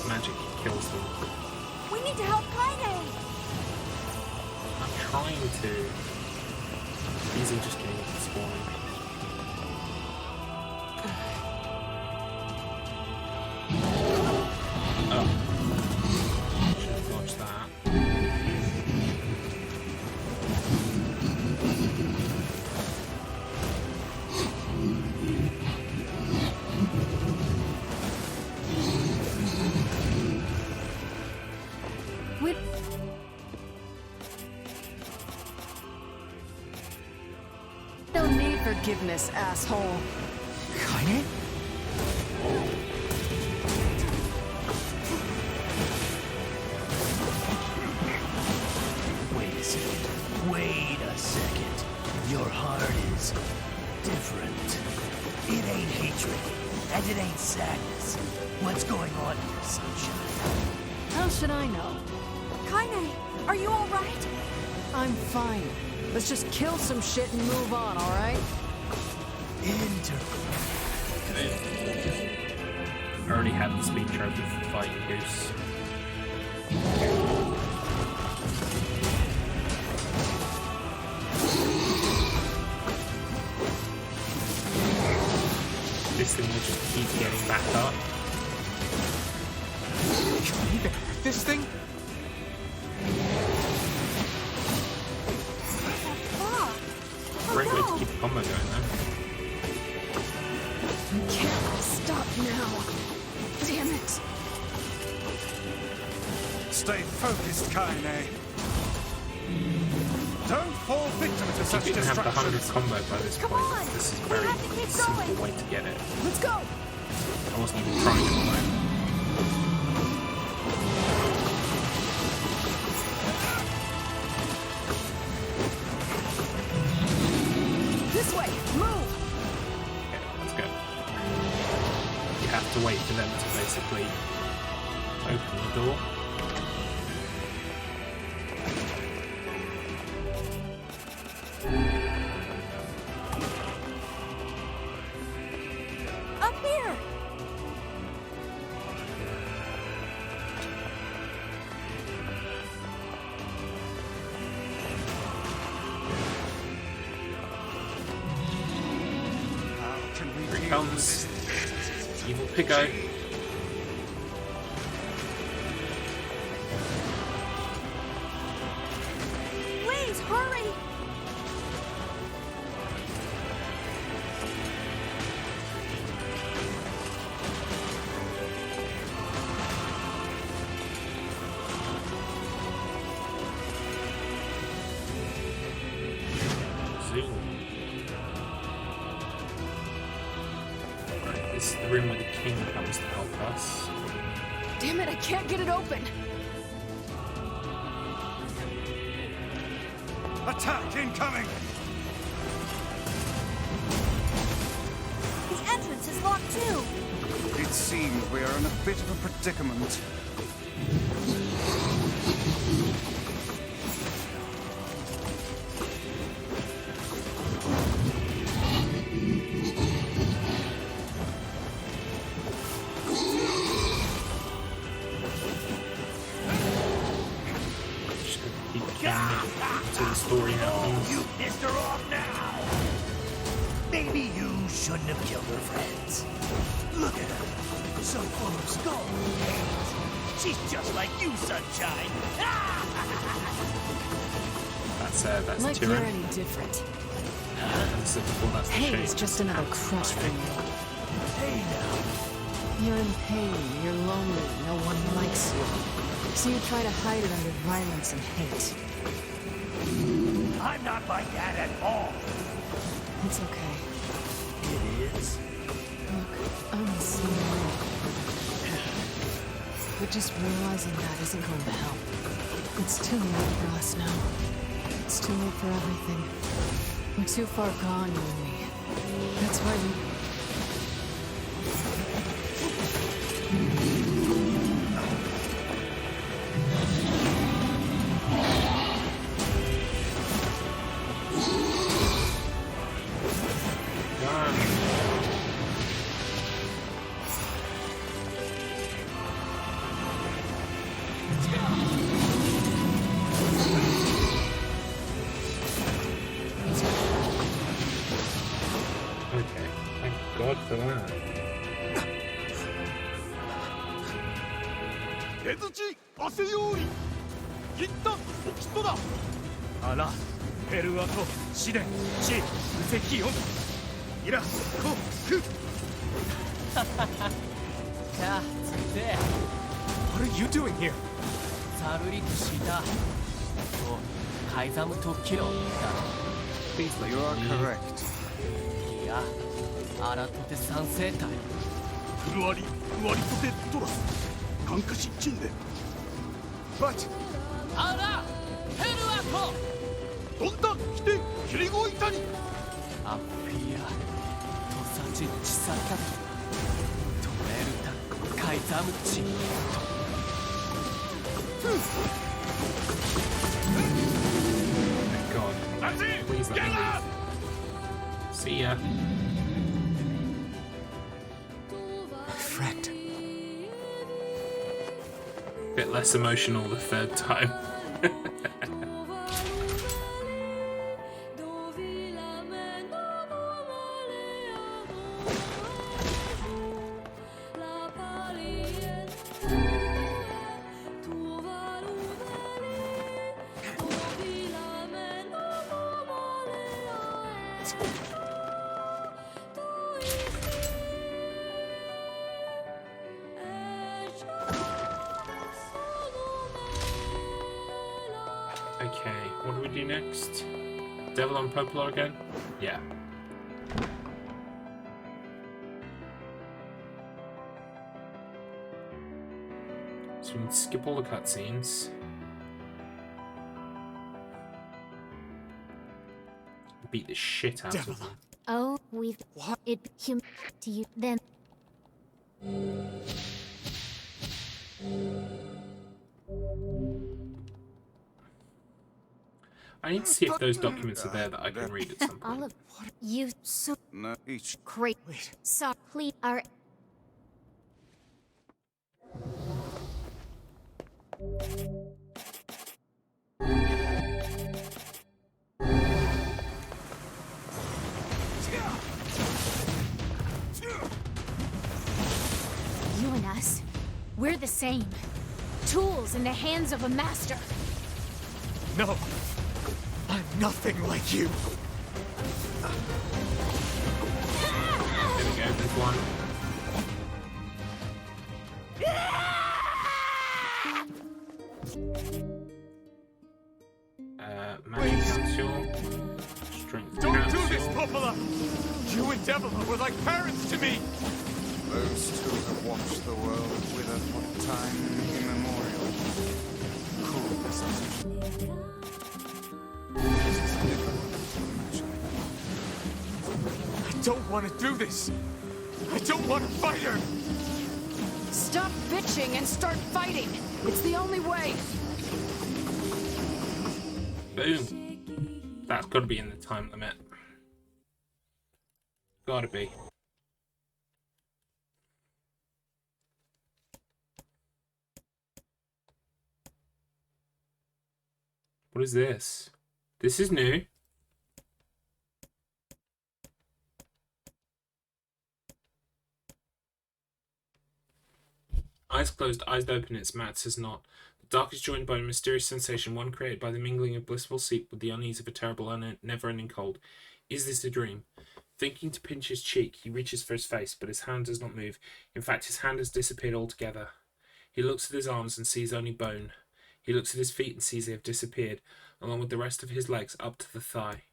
Magic kills them. We need to help Kaine! I'm trying to. These are just getting spawning. Oh. Should have dodged that. Don't need forgiveness, asshole. Kaine? Wait a second. Wait a second. Your heart is different. It ain't hatred, and it ain't sadness. What's going on here, sunshine? How should I know? Kaine, are you alright? I'm fine. Let's just kill some shit and move on, alright? I already had the speed trophy for fighting Goose. This thing will just keep getting back up. Can we even hurt this thing? Great way to keep the combo going though. Can't stop now. Damn it. Stay focused, Kaine. Don't fall victim to such If you didn't have the 100 distractions. combo by this point, this is a very simple way to get it. Let's go. I wasn't even trying at the moment. This way. Move. Okay, let's go. You have to wait for them to basically open the door. Up here! Here it comes. Evil Piggo. Please, hurry! the room where the king comes to help us. Damn it, I can't get it open! Attack incoming! The entrance is locked too! It seems we are in a bit of a predicament. Just gonna keep carrying it until the story happens. You pissed her off now! Maybe you shouldn't have killed her friends. Look at her. So full of skull and hate. She's just like you, Sunshine. That's Like Tyrion. you're any different. That's the Hey, shade. it's just another crush for you. Hey now. You're in pain, you're lonely, no one likes you. So you try to hide it under violence and hate. I'm not like that at all. It's okay. It is. Look, I'm the same way. But just realizing that isn't going to help. It's too late for us now. It's too late for everything. We're too far gone, you and me. That's why we... Okay, thank God for that. 手槌汗ようり一旦おきっとだアナペルアト試練地無責音イラコク 자, 네. What are you doing here? 사르리 시다. 또 가이사무 도키로. You are correct. 야, 아라토테 산세타. フルアリトテトラス感化し金で But... 아라, 헤르아토. どんだ来てキリゴイタニ 아피야, 도사지 치사타. 도메르타, 가이사무 치. Thank God. Please let me leave. See ya. My friend. Bit less emotional the third time. Okay, what do we do next? Devil on Poplar again? Yeah. So we can skip all the cutscenes. Beat the shit out of them. Oh, we've it hum to you then. I need to see if those documents are there that I can read at some point. All of you so No, each. great. So please are you and us. We're the same. Tools in the hands of a master. No. I'm nothing like you. There we go, there's one. Magic Council. Strength Don't Council. do this, Popola! You and Devila were like parents to me! Those two have watched the world wither for time immemorial. Cool, isn't it? This is difficult to imagine. I don't want to do this! I don't want to fight her! Stop bitching and start fighting! It's the only way! Boom. That's got to be in the time limit. Gotta be. What is this? This is new. Eyes closed, eyes open, its mat says not. The dark is joined by a mysterious sensation, one created by the mingling of blissful sleep with the unease of a terrible, never-ending cold. Is this a dream? Thinking to pinch his cheek, he reaches for his face, but his hand does not move. In fact, his hand has disappeared altogether. He looks at his arms and sees only bone. He looks at his feet and sees they have disappeared, along with the rest of his legs up to the thigh.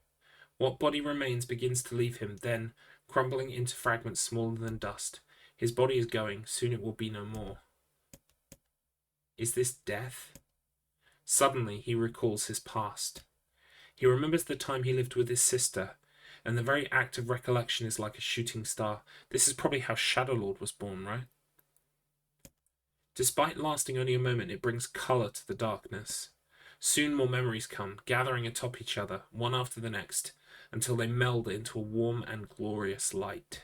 What body remains begins to leave him, then, crumbling into fragments smaller than dust. His body is going, soon it will be no more. Is this death? Suddenly, he recalls his past. He remembers the time he lived with his sister, and the very act of recollection is like a shooting star. This is probably how Shadowlord was born, right? Despite lasting only a moment, it brings colour to the darkness. Soon more memories come, gathering atop each other, one after the next, until they meld into a warm and glorious light.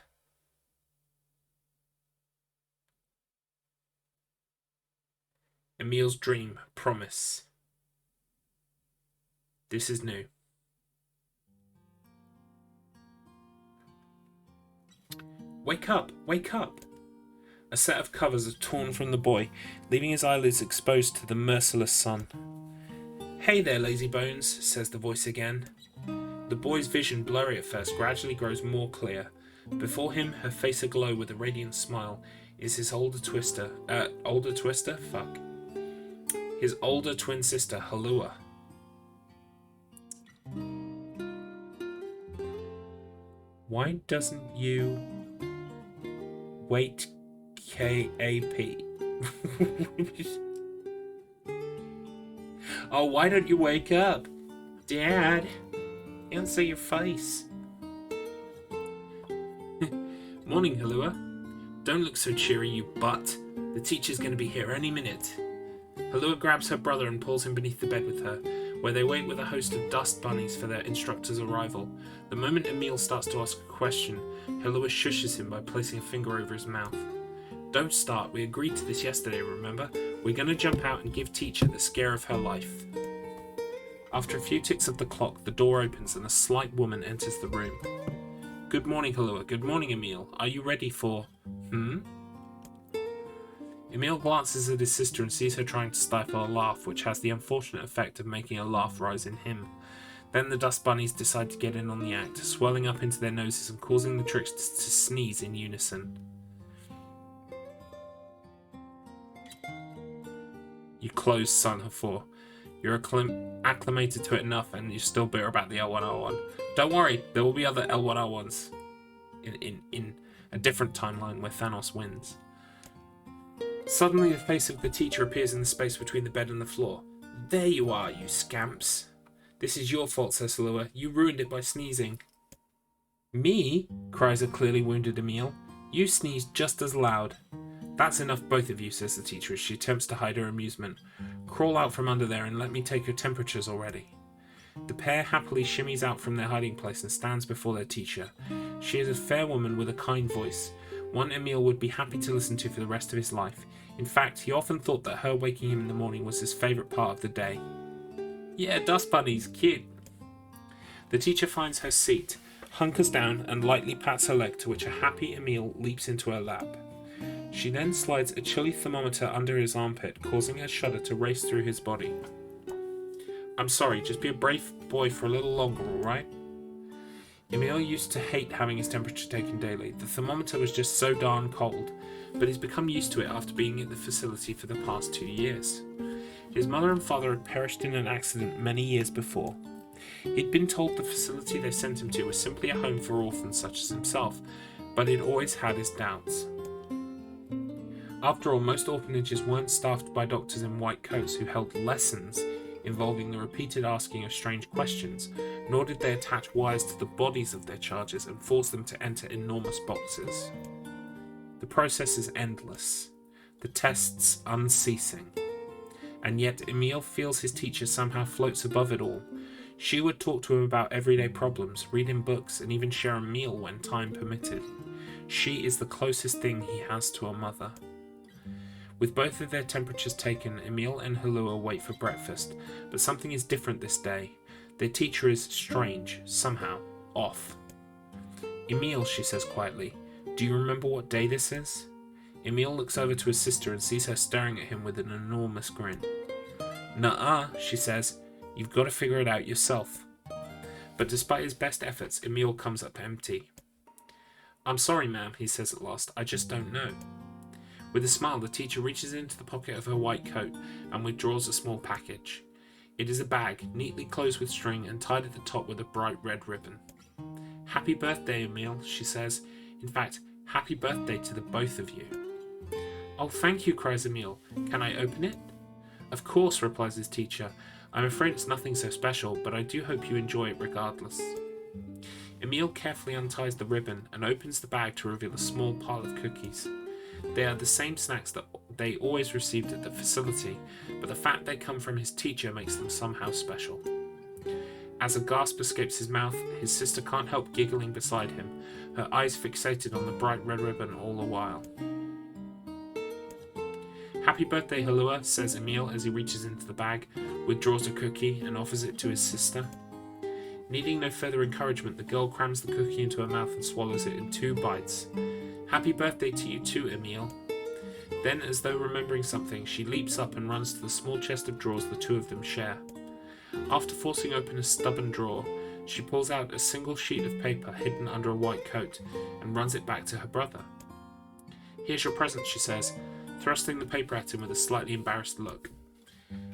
Emil's dream, promise. This is new. Wake up! Wake up! A set of covers are torn from the boy, leaving his eyelids exposed to the merciless sun. Hey there, lazy bones, says the voice again. The boy's vision, blurry at first, gradually grows more clear. Before him, her face aglow with a radiant smile, is his older twin sister, Halua. Why doesn't you wait KAP? Oh, why don't you wake up? Dad, answer your face. Morning, Halua. Don't look so cheery, you butt. The teacher's going to be here any minute. Halua grabs her brother and pulls him beneath the bed with her, where they wait with a host of dust bunnies for their instructor's arrival. The moment Emil starts to ask a question, Halua shushes him by placing a finger over his mouth. Don't start, we agreed to this yesterday, remember? We're going to jump out and give teacher the scare of her life. After a few ticks of the clock, the door opens and a slight woman enters the room. Good morning, Halua. Good morning, Emil. Are you ready for... Emil glances at his sister and sees her trying to stifle a laugh, which has the unfortunate effect of making a laugh rise in him. Then the dust bunnies decide to get in on the act, swelling up into their noses and causing the tricksters to sneeze in unison. You closed, son of four. You're acclimated to it enough and you're still bitter about the L1R1. Don't worry, there will be other L1R1s in a different timeline where Thanos wins. Suddenly the face of the teacher appears in the space between the bed and the floor. There you are, you scamps. This is your fault, says Halua. You ruined it by sneezing. Me? Cries a clearly wounded Emil. You sneezed just as loud. That's enough, both of you, says the teacher as she attempts to hide her amusement. Crawl out from under there and let me take your temperatures already. The pair happily shimmies out from their hiding place and stands before their teacher. She is a fair woman with a kind voice, one Emil would be happy to listen to for the rest of his life. In fact, he often thought that her waking him in the morning was his favourite part of the day. Yeah, dust bunnies, cute. The teacher finds her seat, hunkers down and lightly pats her leg, to which a happy Emil leaps into her lap. She then slides a chilly thermometer under his armpit, causing a shudder to race through his body. I'm sorry, just be a brave boy for a little longer, alright? Emil used to hate having his temperature taken daily. The thermometer was just so darn cold, but he's become used to it after being at the facility for the past 2 years. His mother and father had perished in an accident many years before. He'd been told the facility they sent him to was simply a home for orphans such as himself, but he'd always had his doubts. After all, most orphanages weren't staffed by doctors in white coats who held lessons involving the repeated asking of strange questions, nor did they attach wires to the bodies of their charges and force them to enter enormous boxes. The process is endless, the tests unceasing. And yet Emil feels his teacher somehow floats above it all. She would talk to him about everyday problems, read him books, and even share a meal when time permitted. She is the closest thing he has to a mother. With both of their temperatures taken, Emil and Halua wait for breakfast, but something is different this day. Their teacher is strange, somehow, off. Emil, she says quietly, do you remember what day this is? Emil looks over to his sister and sees her staring at him with an enormous grin. Nuh-uh, she says, you've got to figure it out yourself. But despite his best efforts, Emil comes up empty. I'm sorry, ma'am, he says at last, I just don't know. With a smile, the teacher reaches into the pocket of her white coat and withdraws a small package. It is a bag, neatly closed with string and tied at the top with a bright red ribbon. Happy birthday, Emil, she says. In fact, happy birthday to the both of you. Oh, thank you, cries Emil. Can I open it? Of course, replies his teacher. I'm afraid it's nothing so special, but I do hope you enjoy it regardless. Emil carefully unties the ribbon and opens the bag to reveal a small pile of cookies. They are the same snacks that they always received at the facility, but the fact they come from his teacher makes them somehow special. As a gasp escapes his mouth, his sister can't help giggling beside him, her eyes fixated on the bright red ribbon all the while. Happy birthday, Halua, says Emil as he reaches into the bag, withdraws a cookie and offers it to his sister. Needing no further encouragement, the girl crams the cookie into her mouth and swallows it in 2 bites. Happy birthday to you too, Emil. Then, as though remembering something, she leaps up and runs to the small chest of drawers the two of them share. After forcing open a stubborn drawer, she pulls out a single sheet of paper hidden under a white coat and runs it back to her brother. Here's your present, she says, thrusting the paper at him with a slightly embarrassed look.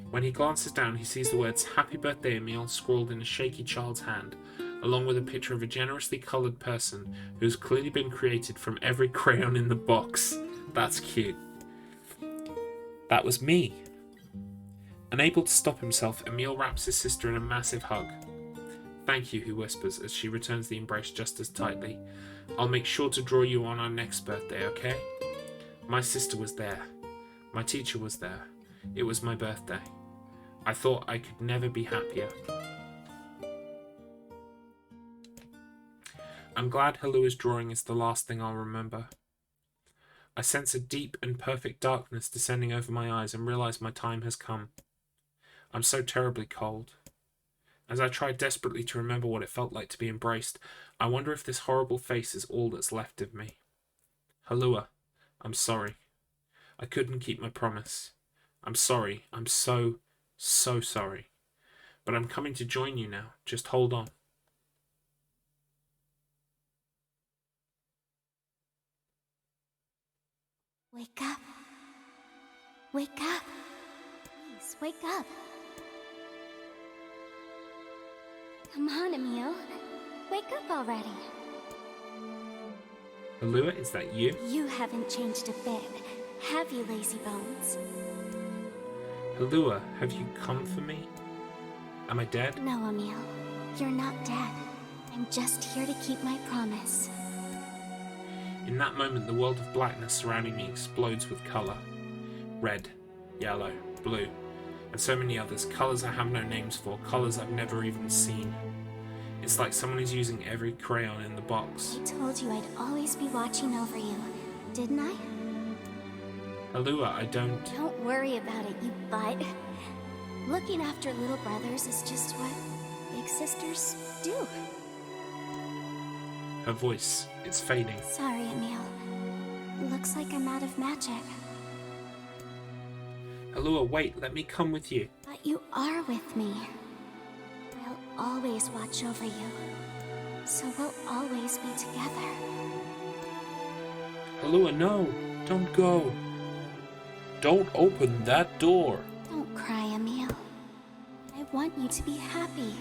When he glances down, he sees the words Happy Birthday, Emil scrawled in a shaky child's hand, along with a picture of a generously coloured person who's clearly been created from every crayon in the box. That's cute. That was me. Unable to stop himself, Emil wraps his sister in a massive hug. Thank you, he whispers as she returns the embrace just as tightly. I'll make sure to draw you on our next birthday, okay? My sister was there. My teacher was there. It was my birthday. I thought I could never be happier. I'm glad Halua's drawing is the last thing I'll remember. I sense a deep and perfect darkness descending over my eyes and realize my time has come. I'm so terribly cold. As I try desperately to remember what it felt like to be embraced, I wonder if this horrible face is all that's left of me. Halua, I'm sorry. I couldn't keep my promise. I'm sorry. I'm so sorry. But I'm coming to join you now. Just hold on. Wake up. Wake up. Please, wake up. Come on, Emil. Wake up already. Halua, is that you? You haven't changed a bit, have you, lazy bones? Halua, have you come for me? Am I dead? No, Emil. You're not dead. I'm just here to keep my promise. In that moment, the world of blackness surrounding me explodes with colour. Red, yellow, blue, and so many others, colours I have no names for, colours I've never even seen. It's like someone is using every crayon in the box. I told you I'd always be watching over you, didn't I? Halua, I don't... Don't worry about it, you butt. Looking after little brothers is just what big sisters do. Her voice, it's fading. Sorry, Emil. Looks like I'm out of magic. Halua, wait, let me come with you. But you are with me. I'll always watch over you. So we'll always be together. Halua, no! Don't go! Don't open that door! Don't cry, Emil. I want you to be happy.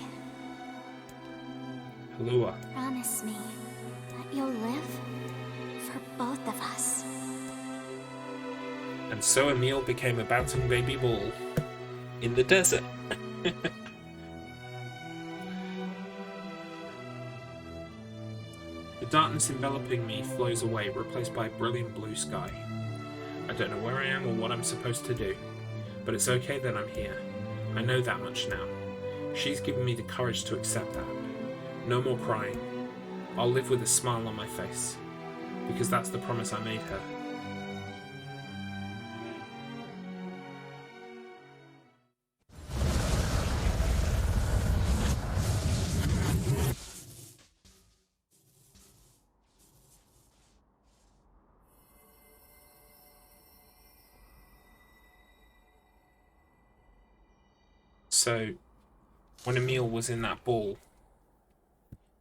Halua. Promise me that you'll live for both of us. And so Emil became a bouncing baby ball in the desert. The darkness enveloping me flows away, replaced by a brilliant blue sky. I don't know where I am or what I'm supposed to do, but it's okay that I'm here. I know that much now. She's given me the courage to accept that. No more crying. I'll live with a smile on my face, because that's the promise I made her. So, when Emil was in that ball,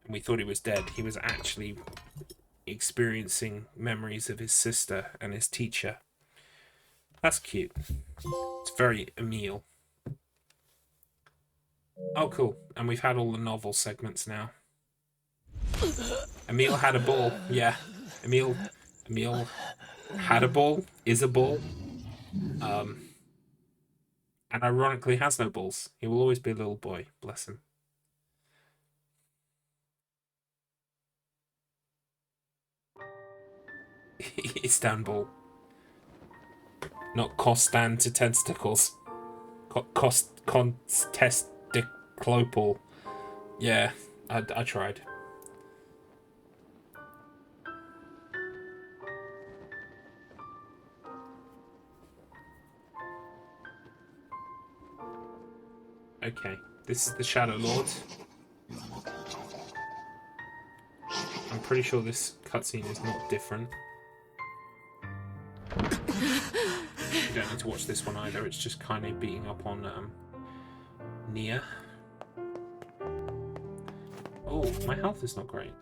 and we thought he was dead, he was actually experiencing memories of his sister and his teacher. That's cute. It's very Emil. Oh, cool. And we've had all the novel segments now. Emil had a ball. Yeah. Emil had a ball, is a ball. And ironically has no balls. He will always be a little boy. Bless him. Istanbul. Not Costan to testicles. Testiclopal. Yeah, I tried. Okay, this is the Shadow Lord. I'm pretty sure this cutscene is not different. You don't need to watch this one either, it's just kind of beating up on NieR. Oh, my health is not great.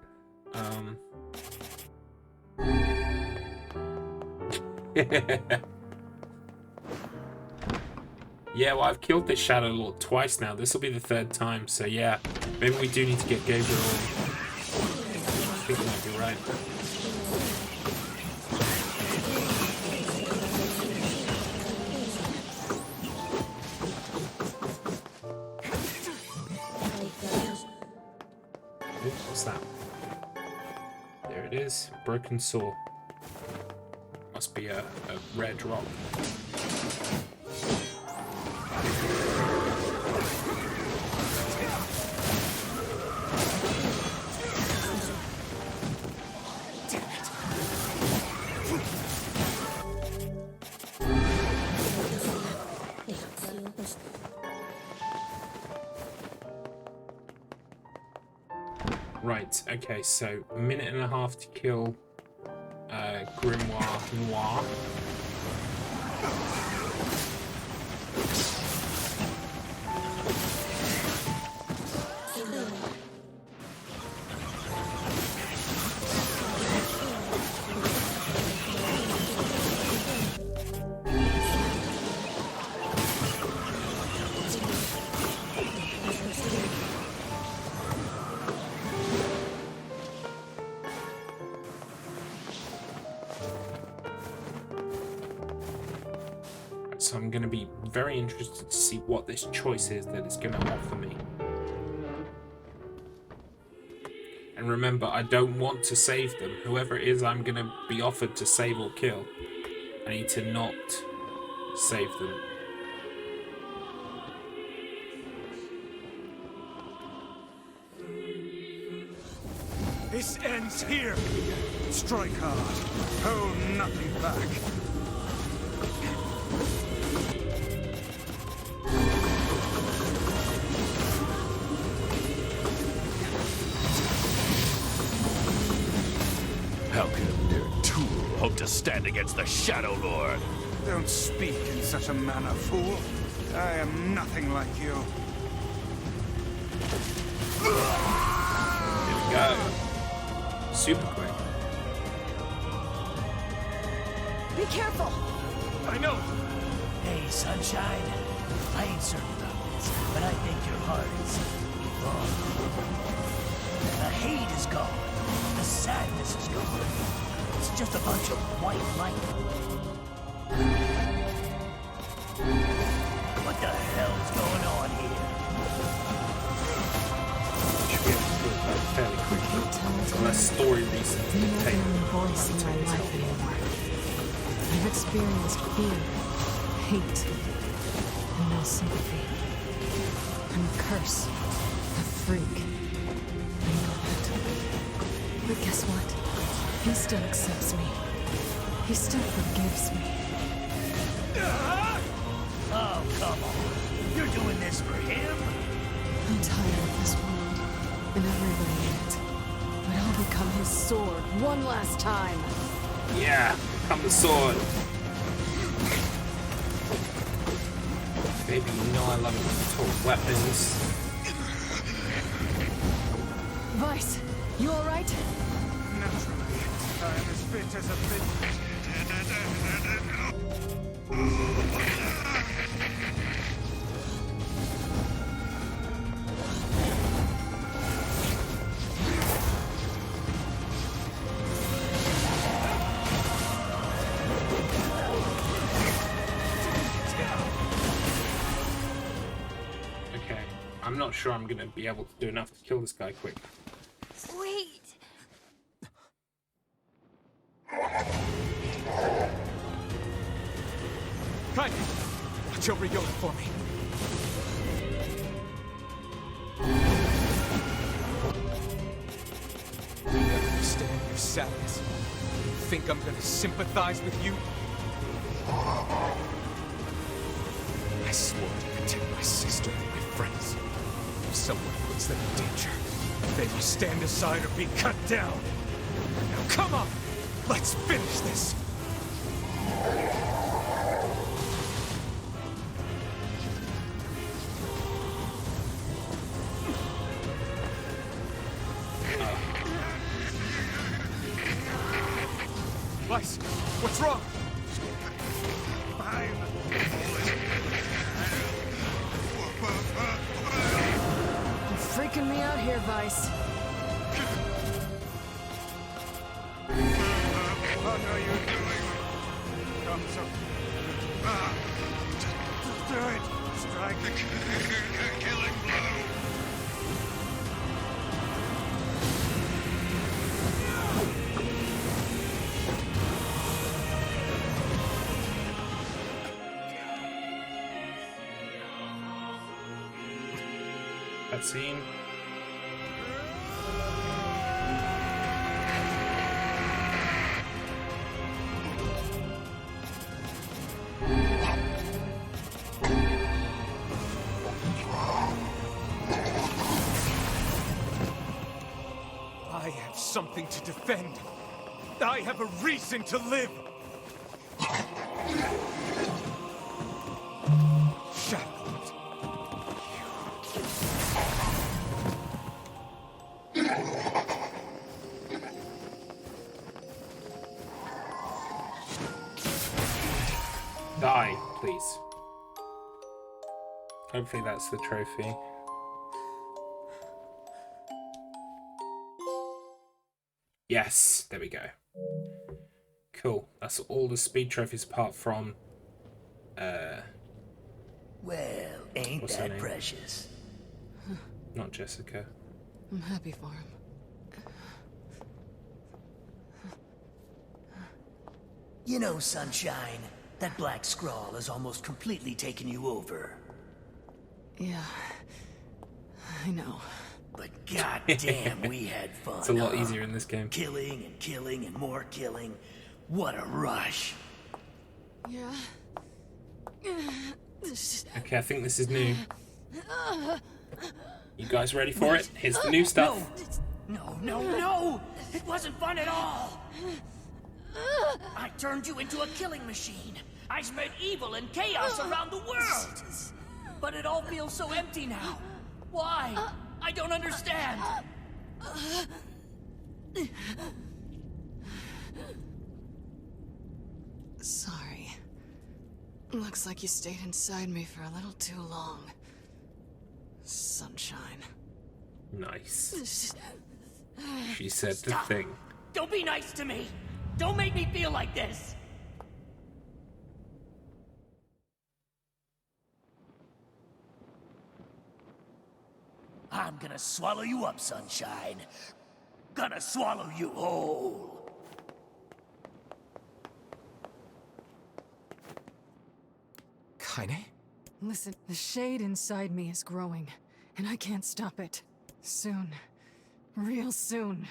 Yeah, well, I've killed this Shadow Lord twice now. This will be the third time, so yeah. Maybe we do need to get Gabriel. I think you might be right. Oops, what's that? There it is. Broken saw. Must be a red rock. Right, okay, so a minute and a half to kill Grimoire Noir. So I'm going to be very interested to see what this choice is that it's going to offer me. And remember, I don't want to save them. Whoever it is I'm going to be offered to save or kill, I need to not save them. This ends here. Strike hard. Hold nothing back. How can a mere tool hope to stand against the Shadow Lord? Don't speak in such a manner, fool. I am nothing like you. Here we go. Super quick. Be careful! I know! Hey, Sunshine. I ain't certain about this, but I think your heart is wrong. The hate is gone. The sadness is gone. It's just a bunch of white light. the hell's going on here? Should be able to do that fairly quickly. Unless story reasons You're not the dictate. only voice in my life anymore. I've experienced fear, hate, and no sympathy. I'm a curse, a freak. I know that. But guess what? He still accepts me. He still forgives me. Oh, come on. You're doing this for him? I'm tired of this world, and everybody in it. But I'll become his sword one last time. Yeah, become the sword. Baby, you know I love it when you talk weapons. Vice, you alright? Naturally, I am as fit as a fish. Okay, I'm not sure I'm gonna be able to do enough to kill this guy quick. Wait. Kai, watch over Yona for me. I understand your sadness. You think I'm gonna sympathize with you? I swore to protect my sister and my friends. If someone puts them in danger, they must stand aside or be cut down. Now come on! Let's finish this! Weiss, what's wrong? You're freaking me out here, Vice. What are you doing? Come so. Just do it. Strike the killing blow. That scene. I have something to defend. I have a reason to live. Shadow. Die, please. Hopefully that's the trophy. Yes, there we go. Cool. That's all the speed trophies apart from Well, ain't what's her that name? precious? Not Jessica. I'm happy for him. You know, Sunshine, that black scrawl has almost completely taken you over. Yeah, I know. But goddamn, we had fun. It's a lot easier in this game. Killing and killing and more killing. What a rush. Yeah. Okay, I think this is new. You guys ready for it? Here's the new stuff. No! It wasn't fun at all! I turned you into a killing machine. I spread evil and chaos around the world. But it all feels so empty now. Why? I don't understand. Sorry. Looks like you stayed inside me for a little too long. Sunshine. Nice. She said the Stop. thing. Don't be nice to me. Don't make me feel like this. gonna swallow you up, sunshine. Gonna swallow you whole. Kaine? Listen, the shade inside me is growing, and I can't stop it. Soon, real soon,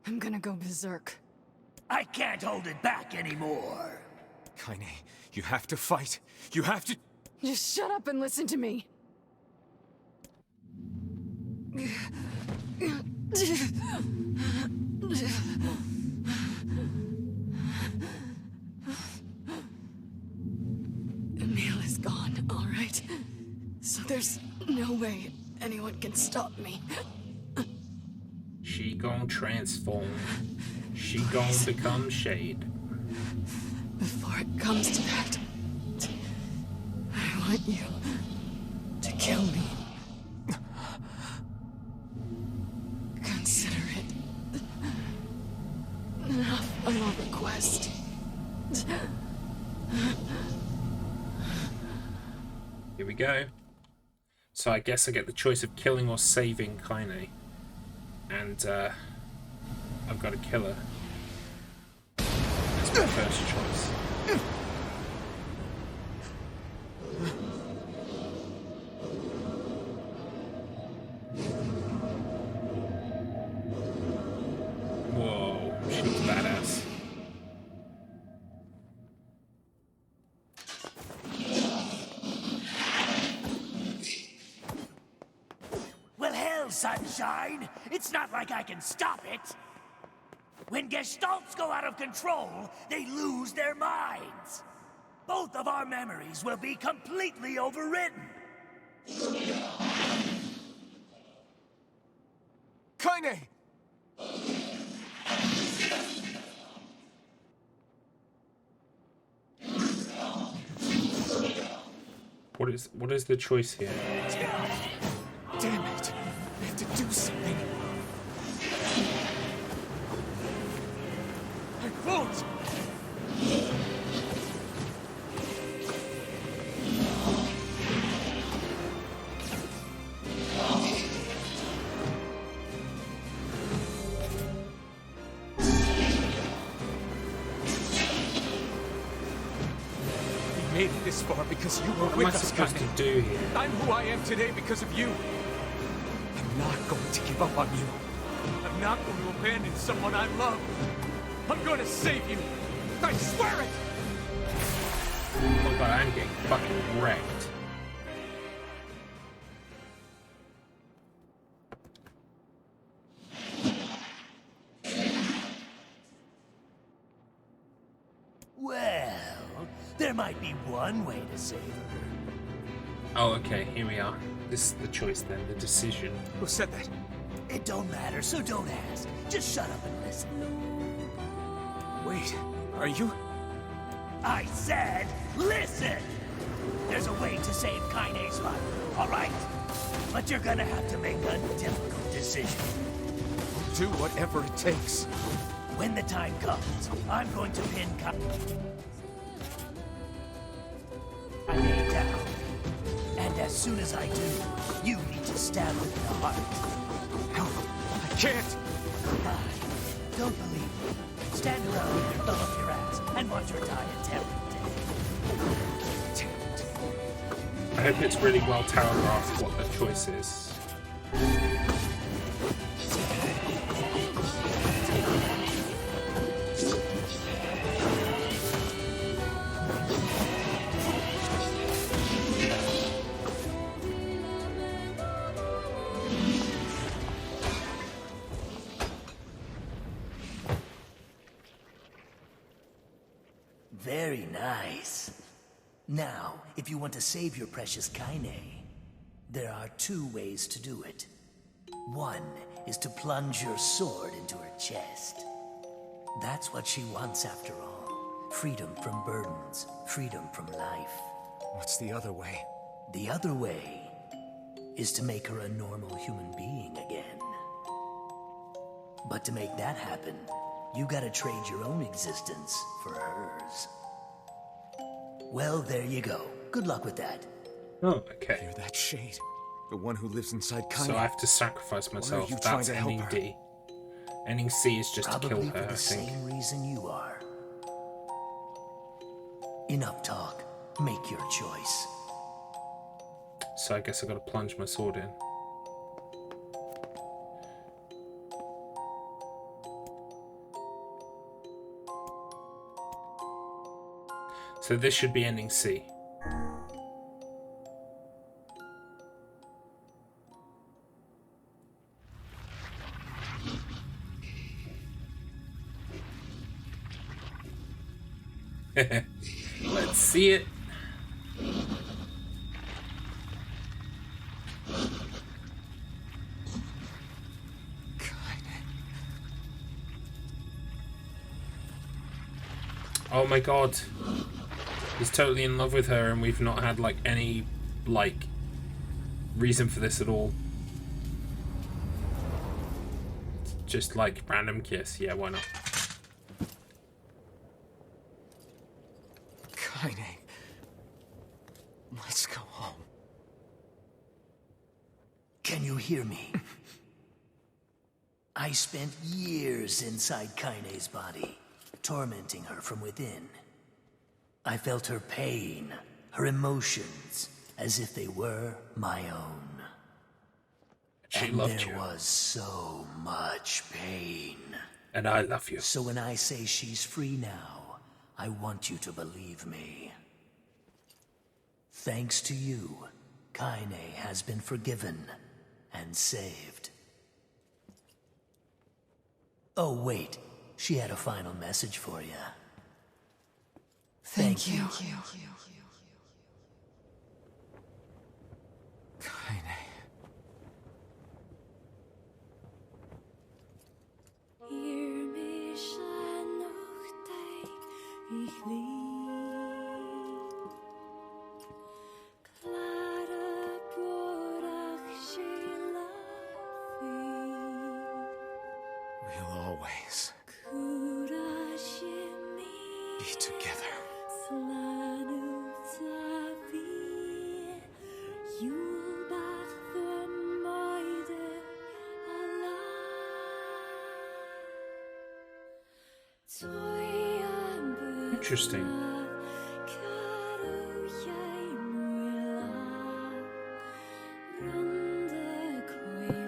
I'm gonna go berserk. I can't hold it back anymore. Kaine, you have to fight. You have to... Just shut up and listen to me. Emil is gone, all right? So there's no way anyone can stop me. She gon' transform. She gon' become Shade. Before it comes to that, I want you to kill me. Consider it a final request. Here we go. So I guess I get the choice of killing or saving Kaine. And I've got to kill her. That's my first choice. Whoa, she looks badass. Well, hell, sunshine. It's not like I can stop it. When Gestalts go out of control, they lose their minds. Both of our memories will be completely overwritten. Kaine! What is the choice here? Damn it! I have to do something. I won't! We made it this far because you were What am with I us, supposed to Kaine. do here? I'm who I am today because of you. I'm not going to give up on you. I'm not going to abandon someone I love. I'm going to save you. I swear it! Oh my god, I'm getting fucking wrecked. Well, there might be one way to save her. Oh, okay, here we are. This is the choice then, the decision. Who said that? It don't matter, so don't ask. Just shut up and listen. Wait, are you? I said, listen! There's a way to save Kaine's life, all right? But you're gonna have to make a difficult decision. I'll do whatever it takes. When the time comes, I'm going to pin Kaine down. And as soon as I do, you need to stab her in the heart. No, I can't! Don't believe me. Stand around with your thumb up your ass and watch her die a terrible death. I hope it's really well telegraphed what the choice is. Very nice. Now, if you want to save your precious Kaine, there are two ways to do it. One is to plunge your sword into her chest. That's what she wants after all. Freedom from burdens, freedom from life. What's the other way? The other way is to make her a normal human being again. But to make that happen, you gotta trade your own existence for hers. Well, there you go. Good luck with that. Oh, okay. Hear that, Shade? The one who lives inside Kaine. So I have to sacrifice myself. you trying That's to help ending her? D. Ending C is just to kill Probably her, for the I think. same reason you are. Enough talk. Make your choice. So I guess I gotta plunge my sword in. So this should be ending C. Let's see it. Oh my god. He's totally in love with her and we've not had like any like reason for this at all. Just like random kiss. Yeah, why not? Kaine. Let's go home. Can you hear me? I spent years inside Kaine's body, tormenting her from within. I felt her pain, her emotions, as if they were my own. She and loved there you. was so much pain. And I love you. So when I say she's free now, I want you to believe me. Thanks to you, Kaine has been forgiven and saved. Oh, wait. She had a final message for you. Thank you. Kaine. We'll always be together. Interesting.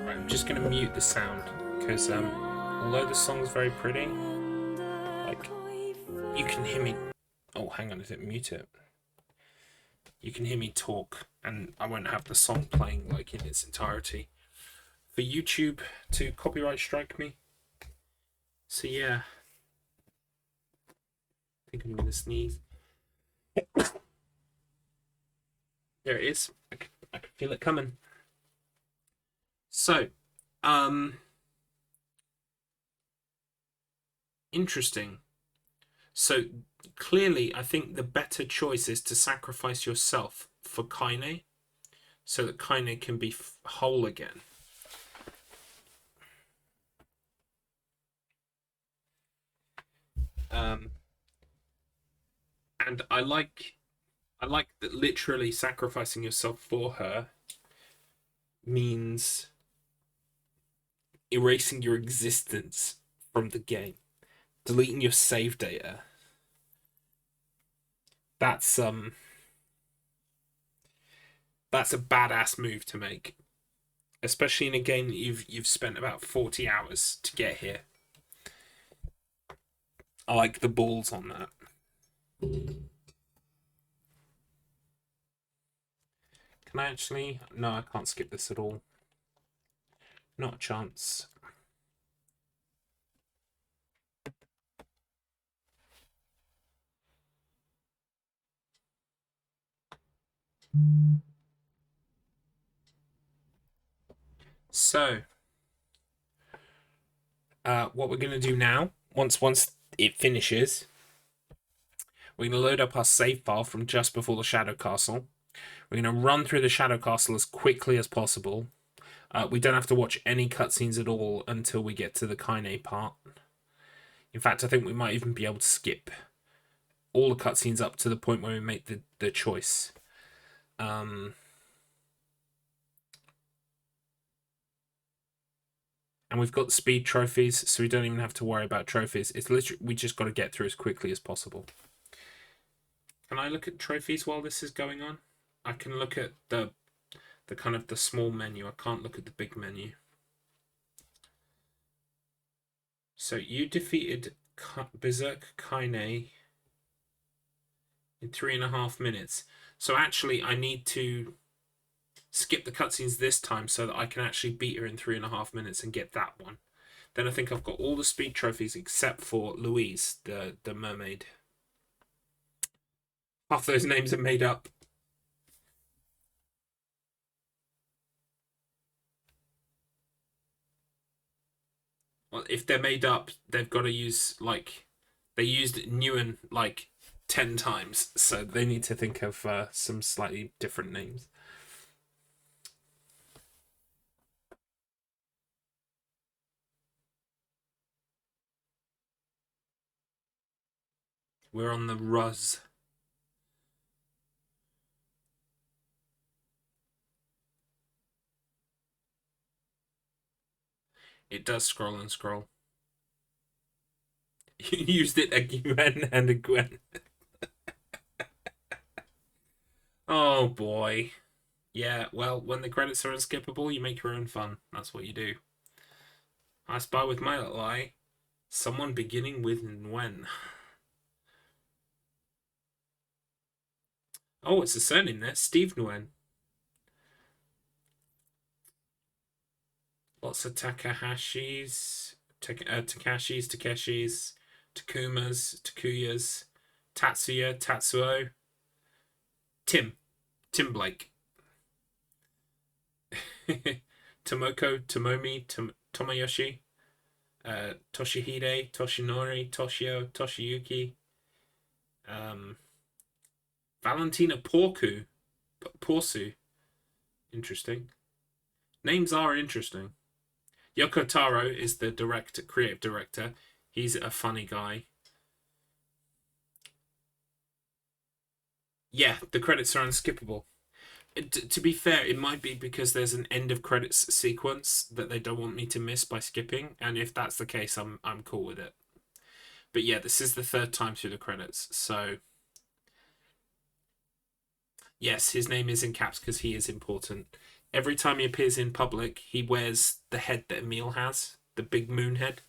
Right, I'm just gonna mute the sound because although the song's very pretty, like you can hear me. Oh, hang on, I didn't mute it. You can hear me talk, and I won't have the song playing like in its entirety for YouTube to copyright strike me. So yeah, I think I'm gonna sneeze. There it is. I can feel it coming. So, interesting. So clearly, I think the better choice is to sacrifice yourself for Kaine, so that Kaine can be whole again. And I like that literally sacrificing yourself for her means erasing your existence from the game, deleting your save data. That's a badass move to make, especially in a game that you've spent about 40 hours to get here. I like the balls on that. Can I actually? No, I can't skip this at all. Not a chance. So, what we're going to do now, once it finishes, we're going to load up our save file from just before the Shadow Castle. We're going to run through the Shadow Castle as quickly as possible. We don't have to watch any cutscenes at all until we get to the Kaine part. In fact, I think we might even be able to skip all the cutscenes up to the point where we make the choice. And we've got speed trophies, so we don't even have to worry about trophies. It's literally, we just got to get through as quickly as possible. Can I look at trophies while this is going on? I can look at the kind of the small menu. I can't look at the big menu. So you defeated Berserk Kaine in 3.5 minutes. So actually I need to skip the cutscenes this time so that I can actually beat her in 3.5 minutes and get that one. Then I think I've got all the speed trophies except for Louise, the mermaid. Half those names are made up. Well, if they're made up, they've got to use, like, they used Nguyen like 10 times, so they need to think of some slightly different names. We're on the Ruz. It does scroll and scroll. You used it a Gwen and a Gwen. Oh boy. Yeah, well, when the credits are unskippable, you make your own fun. That's what you do. I spy with my little eye someone beginning with Nguyen. Oh, it's a surname there. Steve Nguyen. Lots of Takashis, Takumas, Takuyas, Tatsuo, Tim Blake, Tomomi, Tomoyoshi, Toshihide, Toshinori, Toshio, Toshiyuki, Valentina Porsu. Interesting. Names are interesting. Yoko Taro is the creative director. He's a funny guy. Yeah, the credits are unskippable. To be fair, it might be because there's an end of credits sequence that they don't want me to miss by skipping, and if that's the case, I'm cool with it. But yeah, this is the 3rd time through the credits, so yes, his name is in caps because he is important. Every time he appears in public, he wears the head that Emil has, the big moon head.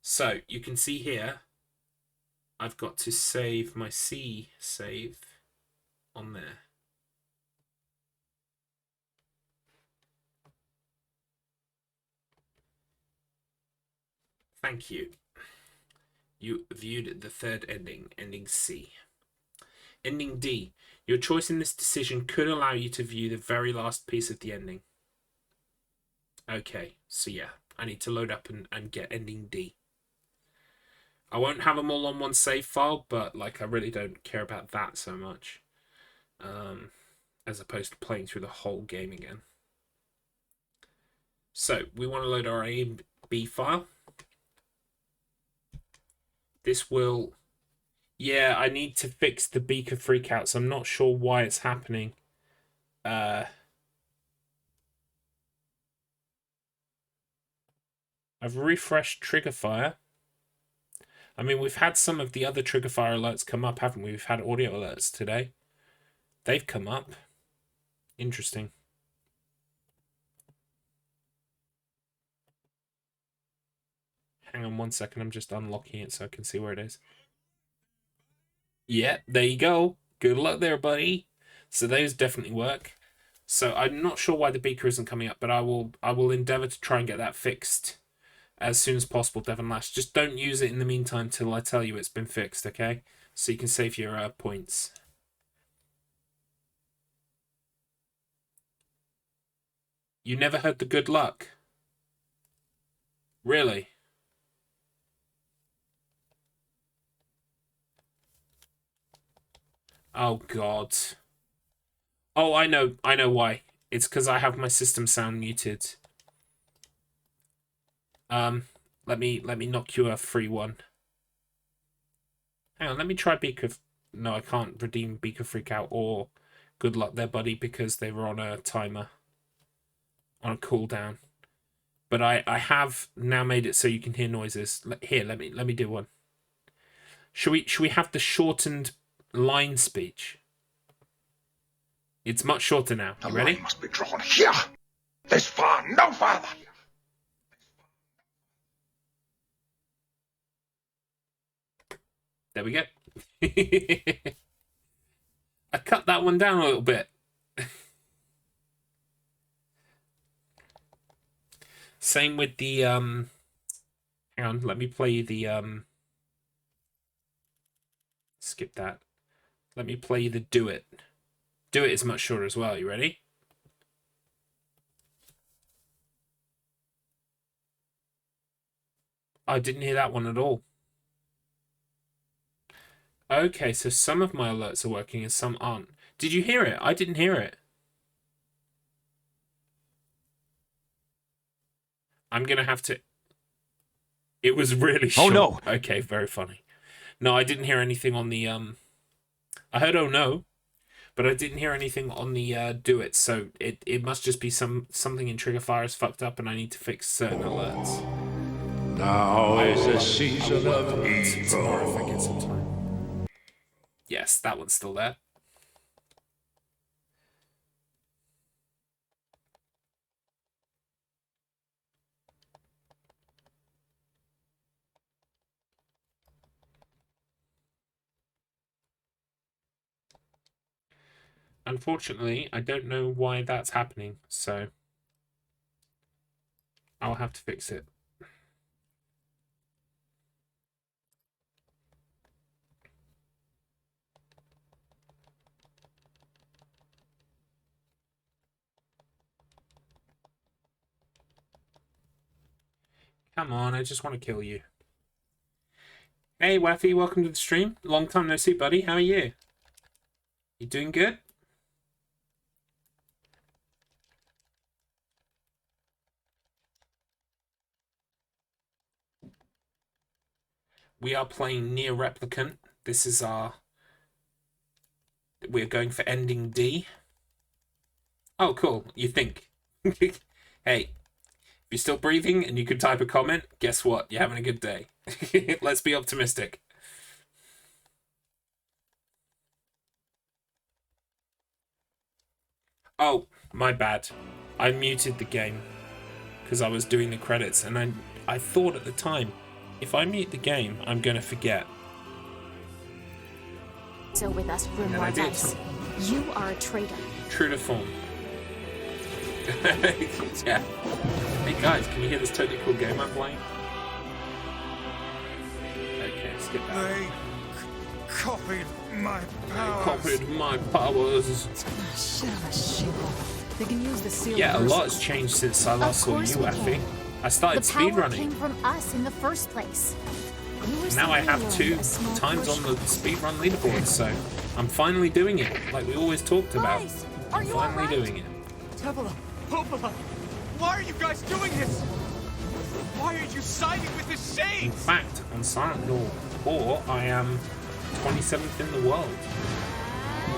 So, you can see here, I've got to save my C save on there. Thank you. You viewed the 3rd ending, ending C. Ending D. Your choice in this decision could allow you to view the very last piece of the ending. Okay, so yeah, I need to load up and get ending D. I won't have them all on one save file, but like I really don't care about that so much. As opposed to playing through the whole game again. So, we want to load our A and B file. This will... Yeah, I need to fix the beaker freakouts. I'm not sure why it's happening. I've refreshed Triggerfire. I mean, we've had some of the other Triggerfire alerts come up, haven't we? We've had audio alerts today. They've come up. Interesting. Hang on one second, I'm just unlocking it so I can see where it is. Yeah, there you go. Good luck there, buddy. So those definitely work. So I'm not sure why the beaker isn't coming up, but I will endeavour to try and get that fixed as soon as possible, Devon Lash. Just don't use it in the meantime till I tell you it's been fixed, okay? So you can save your points. You never heard the good luck? Really? Oh, God. Oh, I know why. It's because I have my system sound muted. Let me knock you a free one. Hang on, let me try Beaker. No, I can't redeem Beaker Freakout or Good Luck there, buddy, because they were on a timer. On a cooldown. But I have now made it so you can hear noises. Here, let me do one. Should we have the shortened line speech? It's much shorter now. You ready? Must be drawn here. This far, no farther. There we go. I cut that one down a little bit. Same with the hang on, let me play the skip that. Let me play the Do It. Do It is much shorter as well. You ready? I didn't hear that one at all. Okay, so some of my alerts are working and some aren't. Did you hear it? I didn't hear it. I'm gonna have to. It was really short. Oh no! Okay, very funny. No, I didn't hear anything on the I heard oh no, but I didn't hear anything on the Do It. So it must just be something in Triggerfire is fucked up, and I need to fix certain alerts. Now is the season of evil. Tomorrow if I get some time. Yes, that one's still there. Unfortunately, I don't know why that's happening, so I'll have to fix it. Come on, I just want to kill you. Hey, Waffy, welcome to the stream. Long time no see, buddy. How are you? You doing good? We are playing NieR Replicant. This is our... We're going for ending D. Oh, cool. You think. Hey, if you're still breathing and you could type a comment, guess what? You're having a good day. Let's be optimistic. Oh, my bad. I muted the game because I was doing the credits, and I thought at the time, if I mute the game, I'm going to forget. So with us, And I did. Dice, you are a traitor. True to form. Yeah. Hey guys, can you hear this totally cool game I'm playing? Okay, skip that. They copied my powers. Copied my powers. They can use the seal. Yeah, a lot has changed since I last saw you, Effie. I started The power speedrunning. came from us in the first place. You were Now I have simply 2 a small times on portion. the speedrun leaderboard, so I'm finally doing it, like we always talked about. Guys, I'm are you finally alright? doing it. Tevala, Popola, why are you guys doing this? Why are you siding with the In Shades? fact, on Silent Hill 4, I am 27th in the world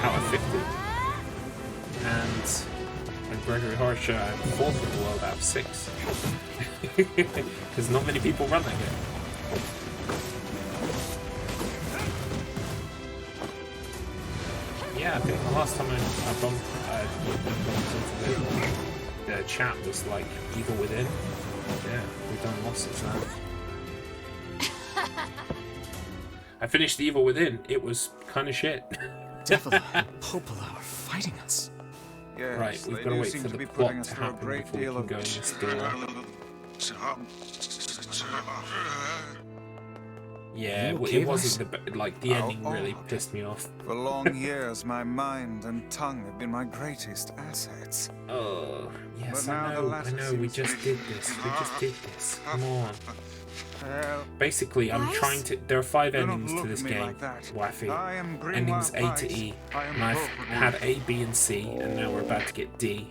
out of 50. And Gregory Horror Show, I'm 4th in the world out of 6. Because not many people run that game. Yeah, I think the last time I bumped into the chat was like Evil Within. Yeah, we've done losses now. I finished Evil Within. It was kind of shit. Tevala and Popola are fighting us. Yes, Right, we've they got to do wait seem for to the be plot putting us to through a happen great before we deal can of go in this door. Yeah, You okay, it wasn't the ending Oh, really pissed me off. For long years, my mind and tongue have been my greatest assets. Oh, yes, But now I the know, latter we seems just did this. We just did this. Come on. Well, Basically, I'm guys, trying to... There are 5 do not endings to look this at me game, like that. Waffy. I am Grimoire Endings A to Vice. E. I am And I've Popola. had A, B, and C, and now we're about to get D.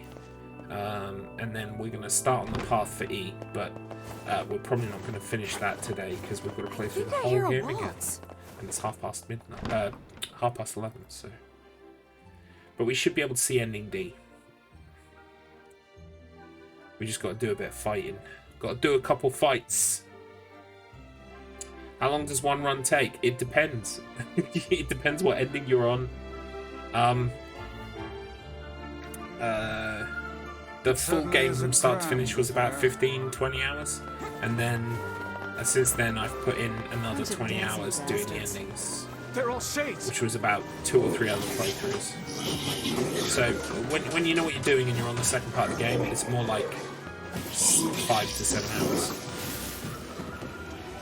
And then we're going to start on the path for E, but we're probably not going to finish that today because we've got to play through the whole game again. And it's 11:30, so... But we should be able to see ending D. We just got to do a bit of fighting. Got to do a couple fights. How long does one run take? It depends. It depends what ending you're on. The full game from start to finish was about 15-20 hours, and then since then I've put in another 20 hours doing the endings. They're all shades. Which was about 2 or 3 other playthroughs. So when you know what you're doing and you're on the second part of the game, it's more like 5 to 7 hours.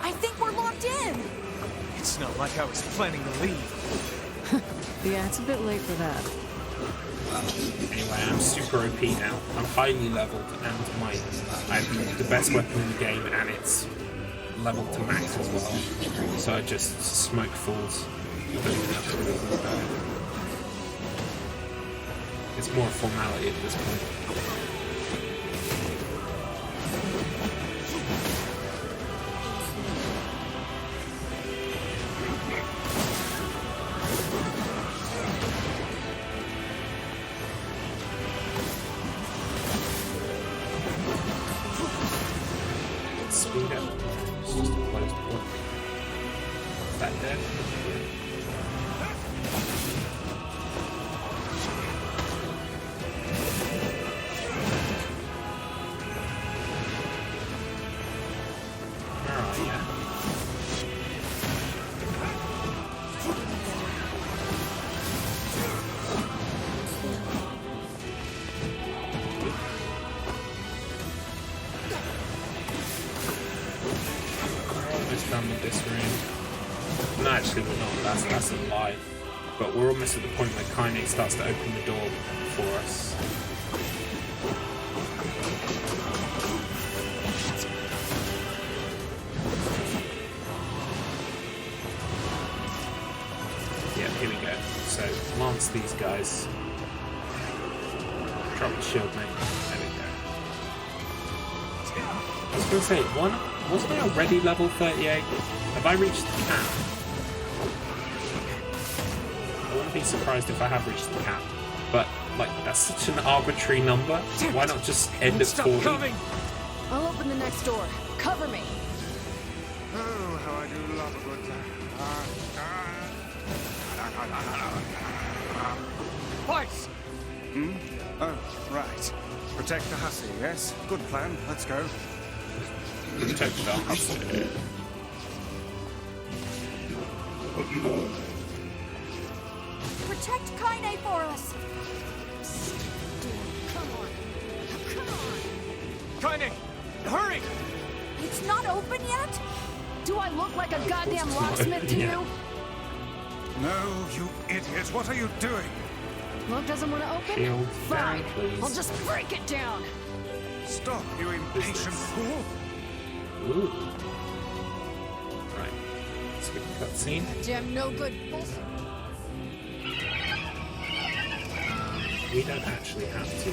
I think we're locked in. It's not like I was planning to leave. Yeah, it's a bit late for that. Anyway, I'm super OP now. I'm highly leveled, and I have the best weapon in the game, and it's leveled to max as well. So I just smoke fools. It's more a formality at this point. Speed up. It's just a closed book. Is that dead? Alright, yeah. Done with this room. No, actually we're not. That's a lie. But we're almost at the point where Kaine starts to open the door for us. Yeah, here we go. So lance these guys. Drop the shield, mate. There we go. I was gonna say, wasn't I already level 38? Have I reached the cap? I wouldn't be surprised if I have reached the cap. But, like, that's such an arbitrary number. Why not just end at 40? Coming. I'll open the next door. Cover me. Oh, how I do love a good Twice. Hmm? Oh, right. Protect the hussy, yes? Good plan. Let's go. Protect the hussy. Protect Kaine for us. Come on. Kaine, hurry! It's not open yet? Do I look like a goddamn locksmith to you? No, you idiot. What are you doing? Lock doesn't want to open? Shield Fine. down, please. I'll just break it down. Stop, you impatient fool. Ooh. Right. Skip the cutscene. Damn no good bullshit. We don't actually have to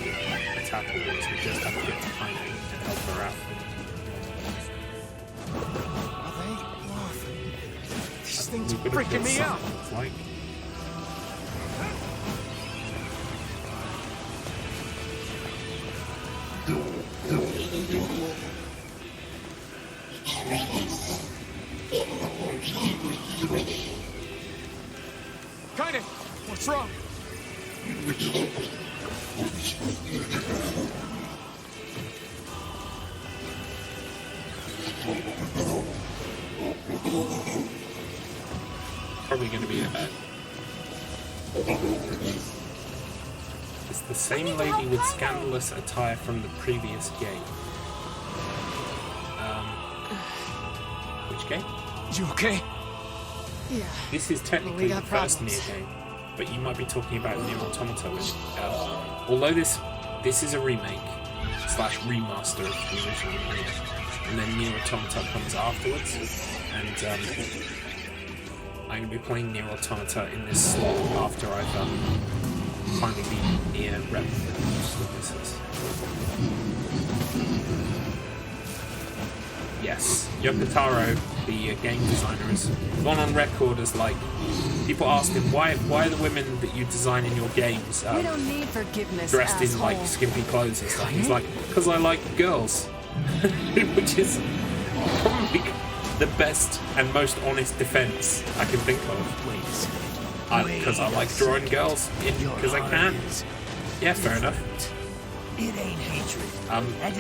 attack the walls, we just have to get to Kaine and help her out. Are they laughing? These things are freaking me out. It's like... Kaine, what's wrong? Probably going to be it's the same lady with scandalous attire from the previous game. Which game? You okay? Yeah. This is technically the first NieR game, but you might be talking about NieR Automata. Which, although this is a remake slash remaster of the original NieR, and then NieR Automata comes afterwards, and I'm going to be playing NieR Automata in this slot after I've finally beaten NieR Replicant. Yes, Yoko Taro, the game designer, has gone on record as like, people ask him, why are the women that you design in your games we don't need forgiveness, dressed in asshole. like skimpy clothes and stuff? He's like, because I like girls. which is probably the best and most honest defense I can think of. Wait a second. Because I like drawing girls, because I can. Yeah, fair enough. It ain't hatred.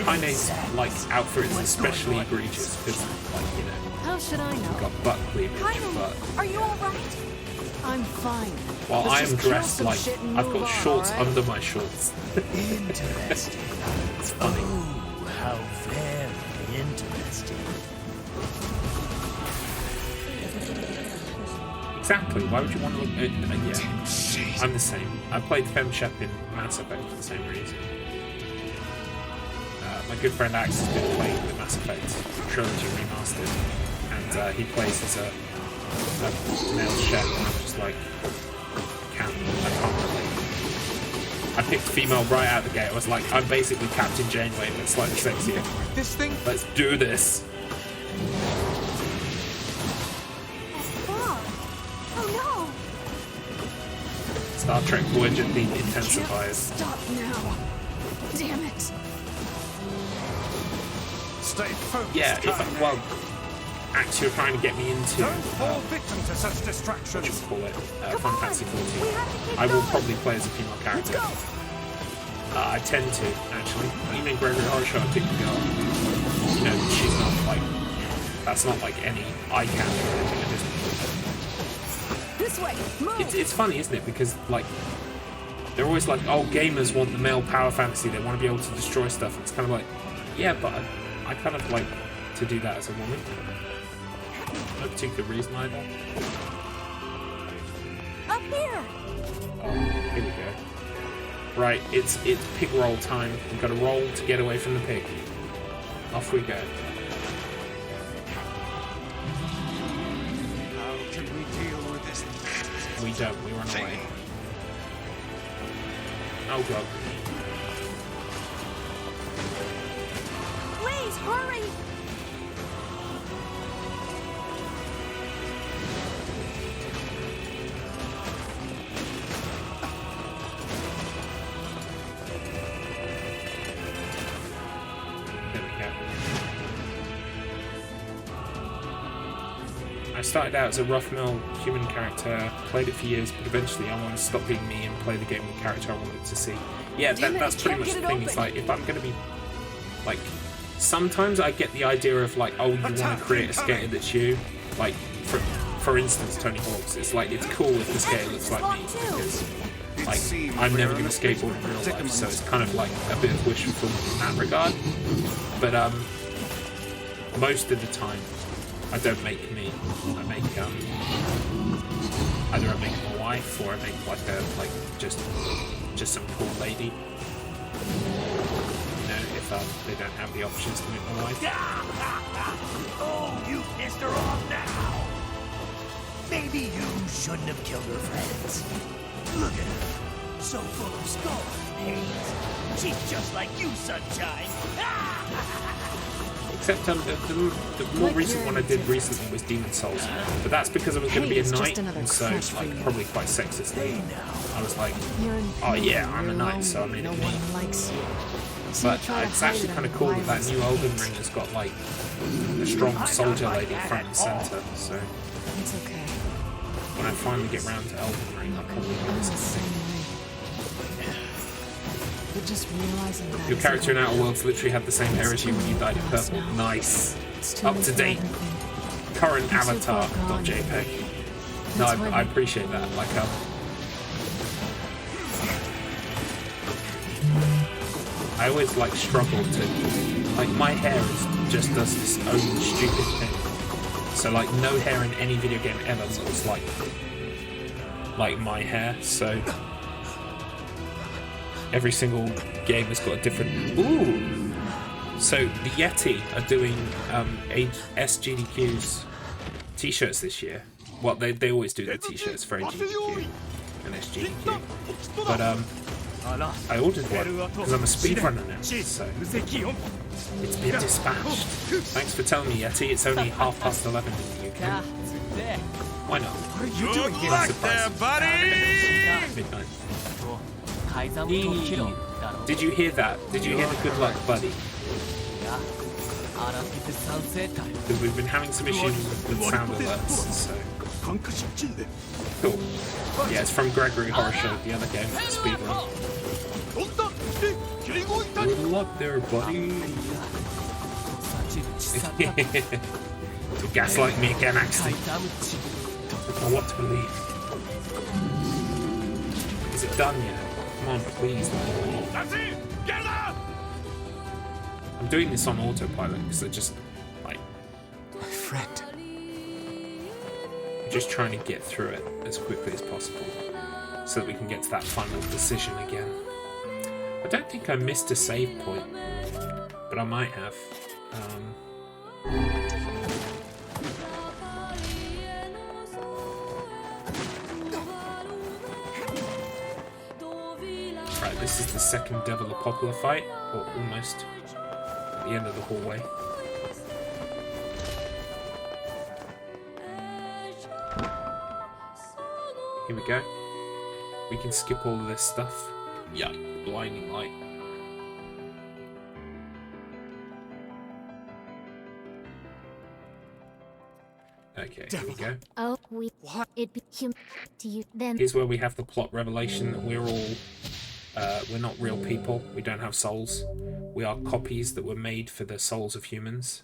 Kaine's like outfit is especially egregious because, like, you know, How should I know? you've got butt cleavage, but Are you alright? I'm fine. while Let's I am just kill dressed some like shit and I've move got on, shorts alright? under my shorts. Interesting. It's funny. Oh, how very interesting. Exactly. Why would you want to look? Yeah, I'm the same. I played FemShep in Mass Effect for the same reason. My good friend Axe has been playing the Mass Effect trilogy remastered, and he plays as a male chef, and I'm just like, I can't relate. I picked female right out of the gate. I was like, I'm basically Captain Janeway, but slightly sexier. This thing? Let's do this. Oh Star Trek Voyager theme intensifies. Stop now. Damn it. Stay focused. Yeah, well, Axe, you're trying to get me into Don't fall victim to such distractions. what you call it, Final Fantasy 14. I will probably play as a female character. I tend to, actually. Even in Gregory Horror Show, I pick the girl. You know, she's not like, that's not like any eye candy or anything. This way. Move. It's funny, isn't it? Because, like, they're always like, oh, gamers want the male power fantasy. They want to be able to destroy stuff. And it's kind of like, yeah, but I kind of like to do that as a woman. No particular reason either. Up here. Oh, here we go. Right, it's pig roll time. We've got to roll to get away from the pig. Off we go. How can we deal with this? We don't. We run away. Oh god. Please hurry. There we go. I started out as a rough mill human character, played it for years, but eventually I wanted to stop being me and play the game with the character I wanted to see. Yeah, that's pretty much the thing. It's like, if I'm going to be, like, sometimes I get the idea of, like, oh, you want to create a skater that's you. Like, for instance, Tony Hawk's. It's like, it's cool if the skater looks like me, because, like, I'm never going to skateboard in real life, so it's kind of like a bit of wish fulfillment in that regard. But, most of the time, I don't make me. I make either I make my wife or I make like just some cool lady. You know, if they don't have the options to make my wife. Oh, you pissed her off now. Maybe you shouldn't have killed her friends. Look at her, so full of skull and hate. She's just like you, Sunshine. Except the more recent one I did recently was Demon Souls, but that's because I was going to be a knight, and so like probably quite sexistly. I was like, oh yeah, I'm a knight, so I made it me. But it's actually kind of cool that new Elden Ring has got like a strong soldier lady front and center. So It's okay. when I finally get round to Elden Ring, I'll probably do I'm the this. same way. But just realizing that Your character in Outer Worlds literally had the same hair as you when you dyed it purple. Nice. Up to date. Current avatar.jpg. No, I appreciate that. Like, I always like struggle to, like, my hair just does this own stupid thing. So like no hair in any video game ever looks like my hair. So every single game has got a different. Ooh. So the Yeti are doing SGDQ's t-shirts this year. Well, they always do their t-shirts for AGDQ and SGDQ. But I ordered one because I'm a speedrunner now, so it's been dispatched. Thanks for telling me, Yeti. It's only 11:30 in the UK. Why not? What are you doing here? Good luck there, buddy! Midnight. Did you hear that? Did you hear the good luck, buddy? Because we've been having some issues with sound alerts, so... Cool. Yeah, it's from Gregory Horror Show, the other game, speedrun. Good luck there, buddy. To gaslight me again, Axty. I want to believe. Is it done yet? Come on, please. I'm doing this on autopilot because I just, like... My friend. I'm just trying to get through it as quickly as possible so that we can get to that final decision again. I don't think I missed a save point, but I might have. Right, this is the second Devil Apocalypse fight, or almost at the end of the hallway. Here we go. We can skip all of this stuff. Yeah, blinding light. Okay, here we go. Oh, it became to you then. Here's where we have the plot revelation that we're all, we're not real people. We don't have souls. We are copies that were made for the souls of humans.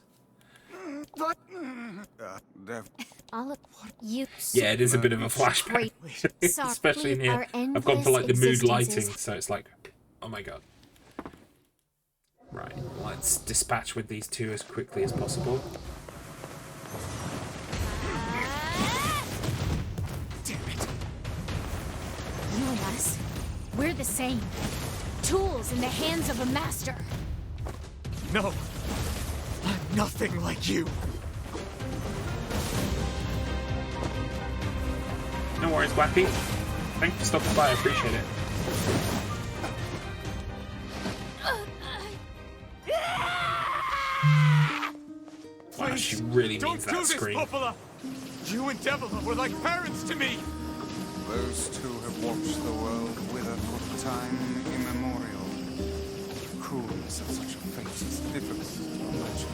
All of you. Yeah, it is a bit of a flashback, especially in here. I've gone for like the mood lighting, so it's like, oh my god. Right, let's dispatch with these two as quickly as possible. You and us, we're the same. Tools in the hands of a master. No, I'm nothing like you. No worries, Wappy. Thanks for stopping by, I appreciate it. Wow, she really means that scream. Popola. You and Devila were like parents to me. Those two have watched the world wither for time immemorial. The cruelness of such a fate is difficult to imagine.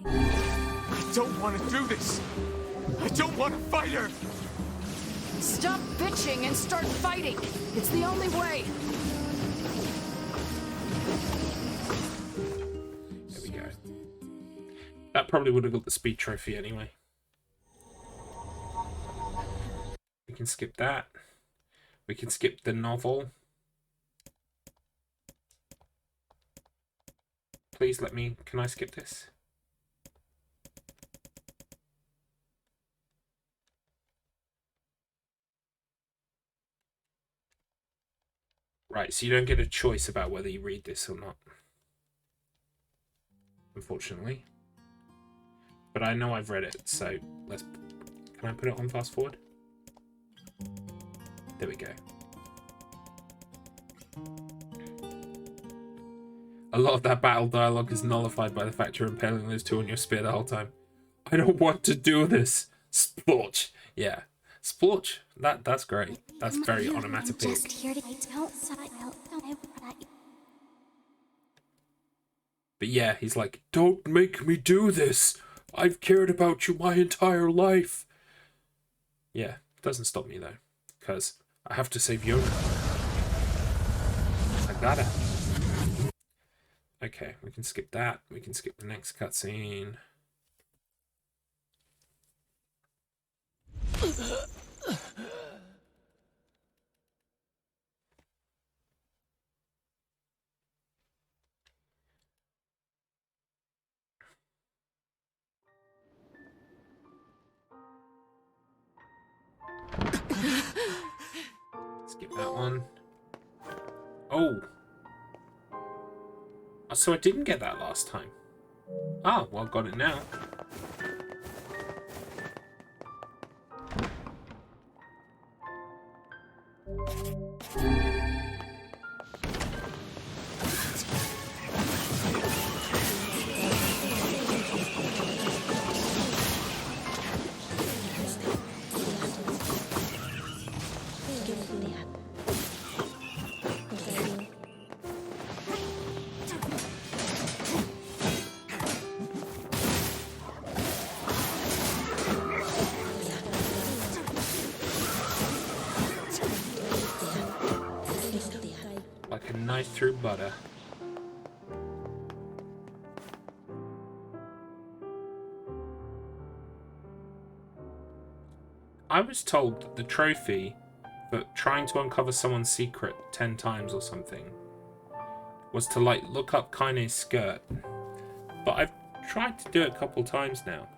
I don't want to do this. I don't want to fight her! Stop bitching and start fighting! It's the only way! There we go. That probably would have got the speed trophy anyway. We can skip that. We can skip the novel. Please let me... Can I skip this? Right, so you don't get a choice about whether you read this or not. Unfortunately. But I know I've read it, so let's... Can I put it on fast forward? There we go. A lot of that battle dialogue is nullified by the fact you're impaling those two on your spear the whole time. I don't want to do this. Splorch. Yeah. Splorch. That's great. That's very onomatopoeic. But yeah, he's like, don't make me do this. I've cared about you my entire life. Yeah, doesn't stop me though, because I have to save Yona. I gotta. Okay, we can skip that. We can skip the next cutscene. Skip that one. Oh. So I didn't get that last time. Ah, well, got it now. right through butter. I was told that the trophy for trying to uncover someone's secret 10 times or something was to, like, look up Kaine's skirt. But I've tried to do it a couple times now,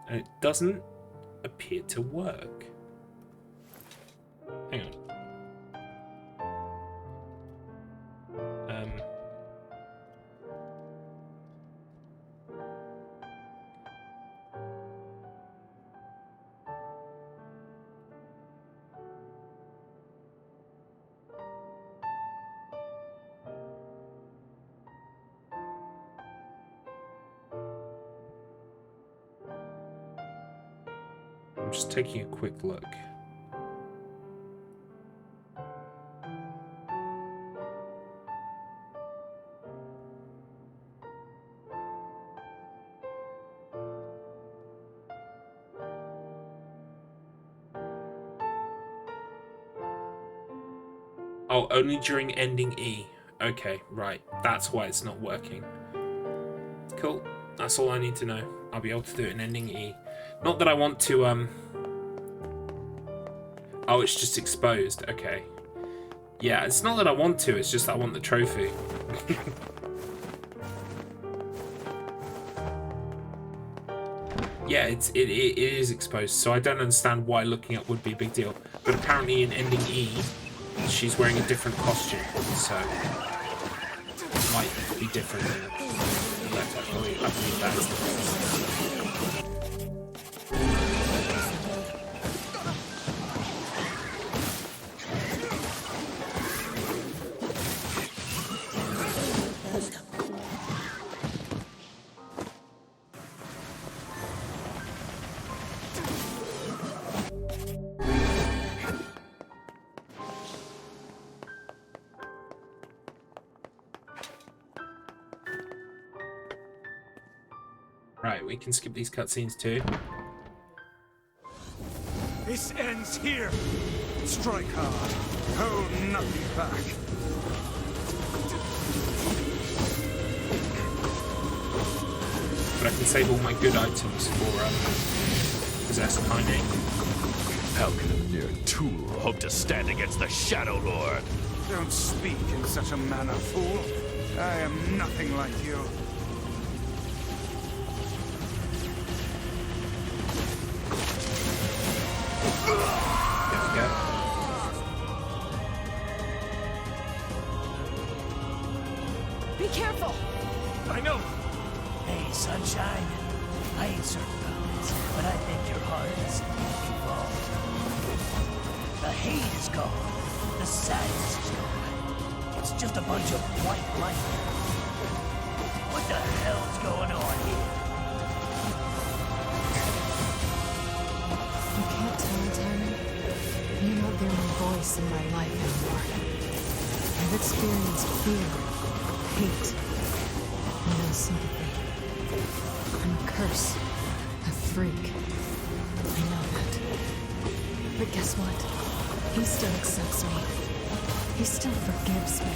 and it doesn't appear to work. Hang on. I'm just taking a quick look. Oh, only during ending E. Okay, right. That's why it's not working. Cool. That's all I need to know. I'll be able to do it in ending E. Not that I want to, Oh, it's just exposed. Okay. Yeah, it's not that I want to, it's just that I want the trophy. Yeah, it is exposed, so I don't understand why looking up would be a big deal. But apparently in ending E, she's wearing a different costume, so it might be different than left. I believe that is the case. Right, we can skip these cutscenes too. This ends here. Strike hard. Hold nothing back. But I can save all my good items for possessed Kaine. How can a mere tool hope to stand against the Shadow Lord? Don't speak in such a manner, fool. I am nothing like you. Be careful! I know! Hey, Sunshine. I ain't certain about this, but I think your heart is involved. The hate is gone. The sadness is gone. It's just a bunch of white light. What the hell's going on here? You can't tell me, Tyrant. You're not the only voice in my life anymore. I've experienced fear, hate, and no sympathy. I'm a curse, a freak. I know that. But guess what? He still accepts me. He still forgives me.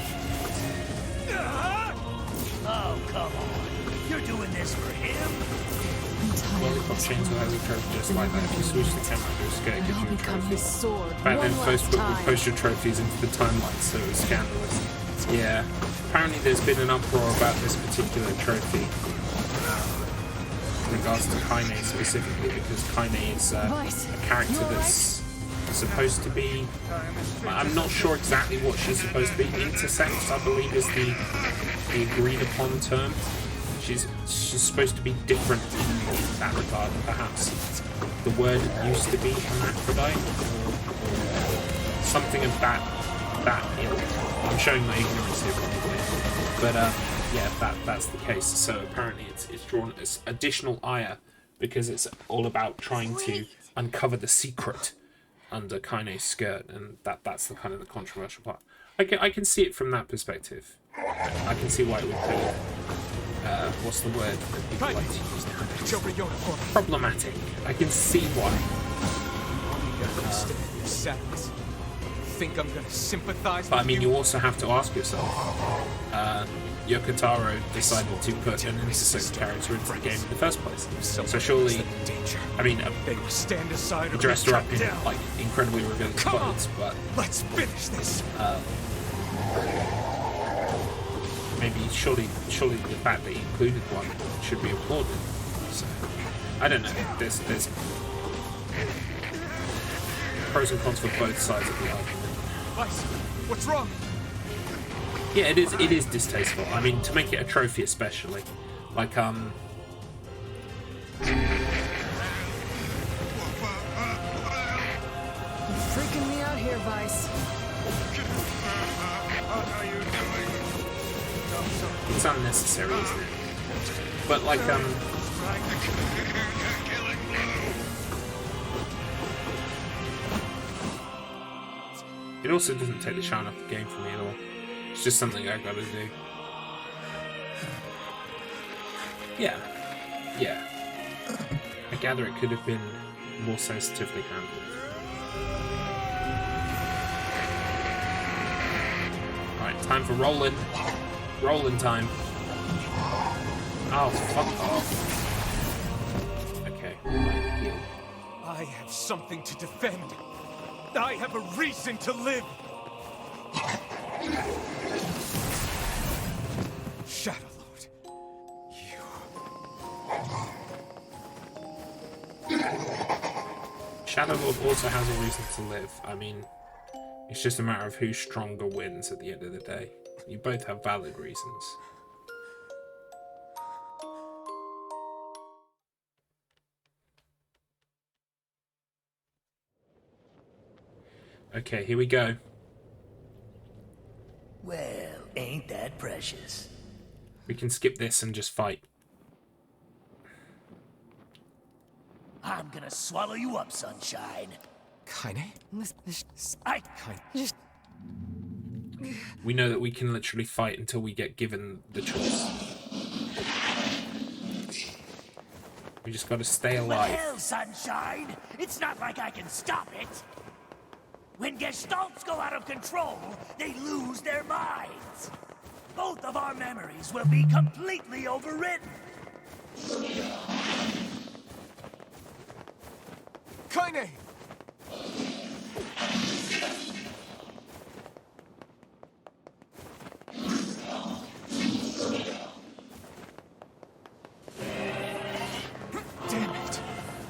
Oh, come on. You're doing this for him? Lollipop Chainsaw has a trophy just like that. If you switch the camera to a skirt, it gives you a trophy. Back then, post your trophies into the timeline, so it was scandalous. Yeah. Apparently there's been an uproar about this particular trophy in regards to Kaine specifically, because Kaine is a character that's supposed to be... I'm not sure exactly what she's supposed to be. Intersex, I believe, is the agreed upon term. She's supposed to be different in that regard, perhaps. The word used to be hermaphrodite, or something of that ilk. I'm showing my ignorance here, probably. But yeah, that's the case. So apparently it's drawn as additional ire because it's all about trying to uncover the secret under Kaine's skirt, and that's the kind of the controversial part. I can see it from that perspective. I can see why it would be what's the word that people like to use now? Problematic. I can see why. Understand your sadness. think I'm gonna sympathize But I with mean, you also have to ask yourself, Yokotaro decided to put an innocent character into the game in the first place. So surely, I mean, he dressed her up in like incredibly revealing clothes, but let's finish this. Maybe surely the fact that he included one should be applauded. So I don't know. There's pros and cons for both sides of the argument. Vice, what's wrong? Yeah, it is distasteful. I mean, to make it a trophy especially. Like, You're freaking me out here, Vice. it's unnecessary, isn't it? But like, it also doesn't take the shine off the game for me at all. It's just something I gotta do. Yeah. I gather it could have been more sensitively handled. Alright, time for rolling. Rolling time. Oh, fuck off. Okay, heal. I have something to defend. I have a reason to live. Shadow Lord, Shadow Lord also has a reason to live. I mean, it's just a matter of who stronger wins at the end of the day. You both have valid reasons. Okay, here we go. Well, ain't that precious? We can skip this and just fight. I'm gonna swallow you up, sunshine. Kaine? We know that we can literally fight until we get given the choice. We just gotta stay Well, alive. hell, sunshine! It's not like I can stop it! When Gestalts go out of control, they lose their minds! Both of our memories will be completely overwritten! Kaine! Damn it!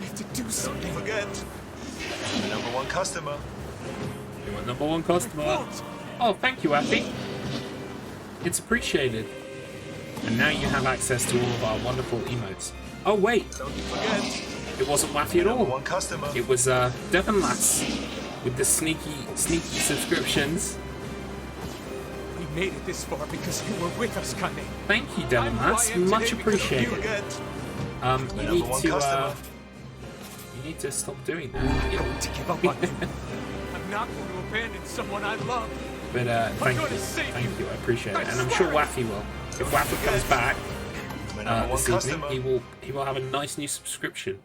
I have to do something. Don't forget, the #1 customer. You're my #1 customer. Oh, thank you, Afi. It's appreciated. And now you have access to all of our wonderful emotes. Oh wait, Don't forget, it wasn't Waffy at all. #1 customer. It was Devon Lass with the sneaky subscriptions. We made it this far because you were with us, Kaine. Thank you, Devon Lass. Much appreciated. You need to stop doing that. I'm going to give up on you. I'm not going to abandon someone I love. But thank you, I appreciate it, and I'm sure Waffy will. If Waffy comes back this evening, he will have a nice new subscription.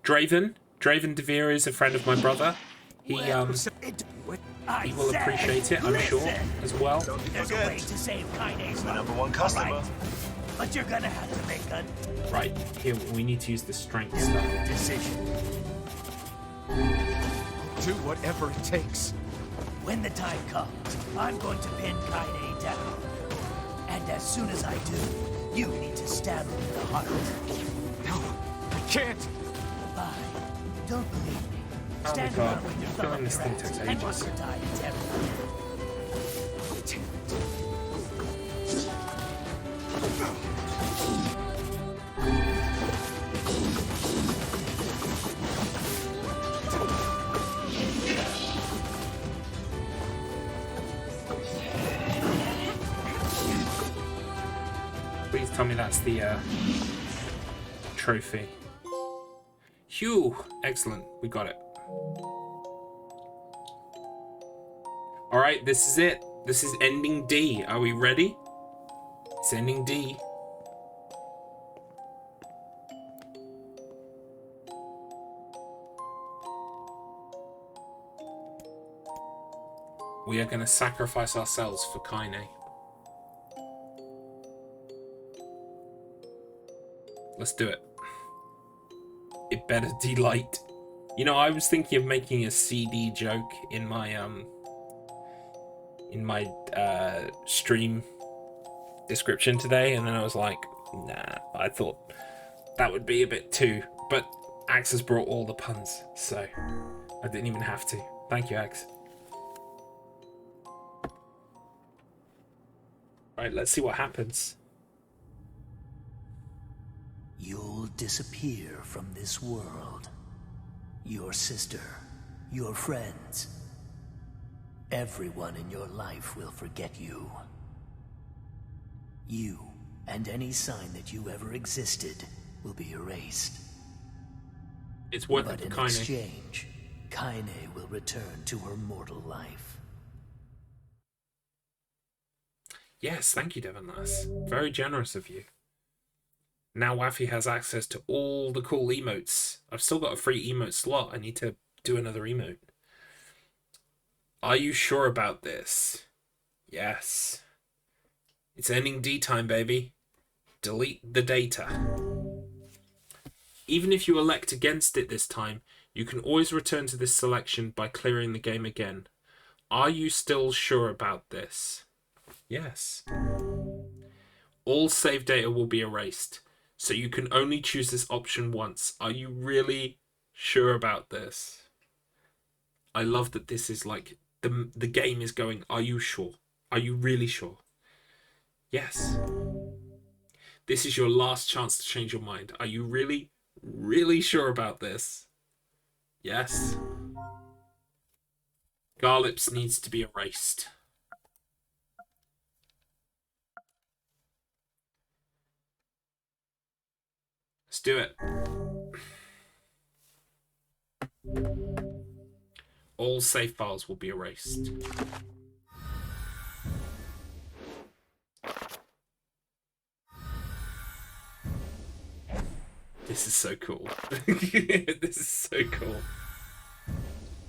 Draven DeVere is a friend of my brother. He will appreciate it, I'm sure, as well. There's a way to save Kaine's life. #1 customer. Right. But you're gonna have to make a Right, here we need to use the strength stuff. decision. Do whatever it takes. When the time comes, I'm going to pin Kaine down. And as soon as I do, you need to stab him in the heart. No, I can't. Fine. Don't believe me. Oh my Stand god, around with your I'm thumb feeling up this your thing ass takes and ages. watch your time terrify. Please tell me that's the trophy. Phew! Excellent, we got it. Alright, this is it. This is ending D. Are we ready? It's ending D. We are going to sacrifice ourselves for Kaine. Let's do it. It better delight. You know, I was thinking of making a CD joke in my stream description today, and then I was like, nah, I thought that would be a bit too, but Axe has brought all the puns, so I didn't even have to. Thank you, Axe. Right, let's see what happens. You'll disappear from this world. Your sister, your friends. Everyone in your life will forget you. You, and any sign that you ever existed, will be erased. It's worth but it for in Kaine. exchange, Kaine will return to her mortal life. Yes, thank you, Devon. That's very generous of you. Now Waffy has access to all the cool emotes. I've still got a free emote slot. I need to do another emote. Are you sure about this? Yes. It's ending D time, baby. Delete the data. Even if you elect against it this time, you can always return to this selection by clearing the game again. Are you still sure about this? Yes. All save data will be erased, so you can only choose this option once. Are you really sure about this? I love that this is like, the game is going, are you sure? Are you really sure? Yes. This is your last chance to change your mind. Are you really, really sure about this? Yes. Garlips needs to be erased. Let's do it. All save files will be erased. This is so cool. This is so cool.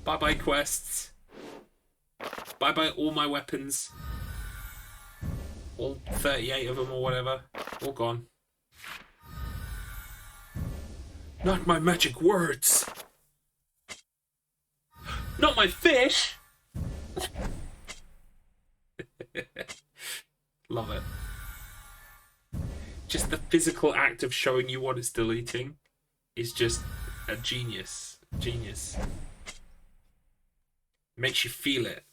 Bye-bye quests. Bye-bye all my weapons. All 38 of them or whatever. All gone. Not my magic words. Not my fish. Love it. Just the physical act of showing you what it's deleting is just a genius. Genius. Makes you feel it.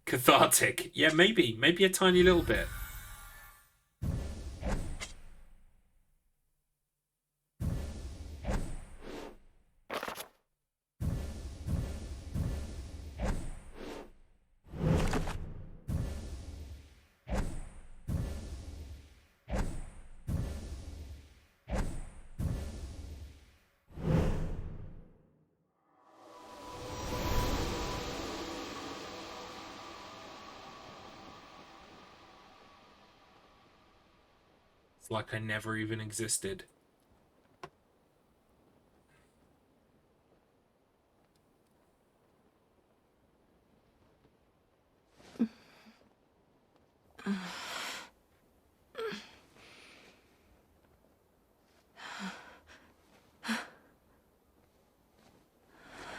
Cathartic. Yeah, maybe. Maybe a tiny little bit. It's like I never even existed.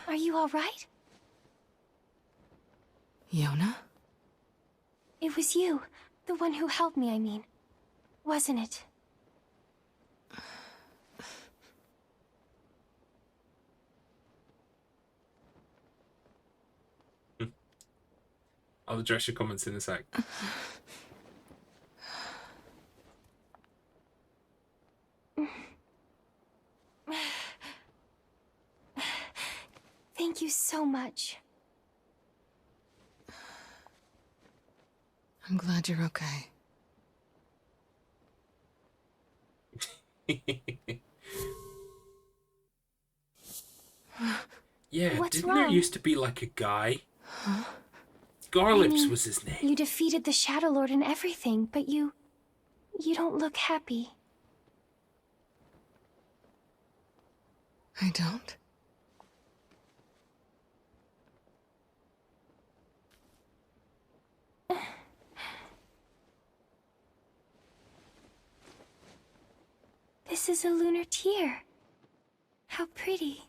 Are you all right? Yona? It was you. The one who helped me, I mean. Wasn't it? I'll address your comments in a sec. Thank you so much. I'm glad you're okay. Yeah, What's didn't wrong? there used to be like a guy? Huh? Garlips I mean, was his name. You defeated the Shadow Lord and everything, but you don't look happy. I don't? This is a lunar tear. How pretty.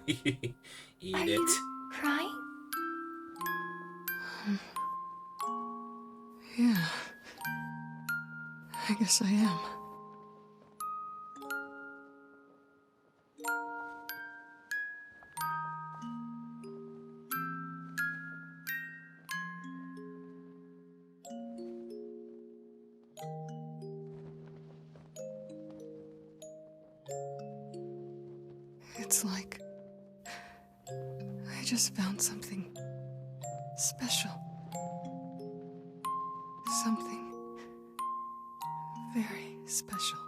Eat Are it. you crying? Yeah. I guess I am. It's like I just found something special. Something very special.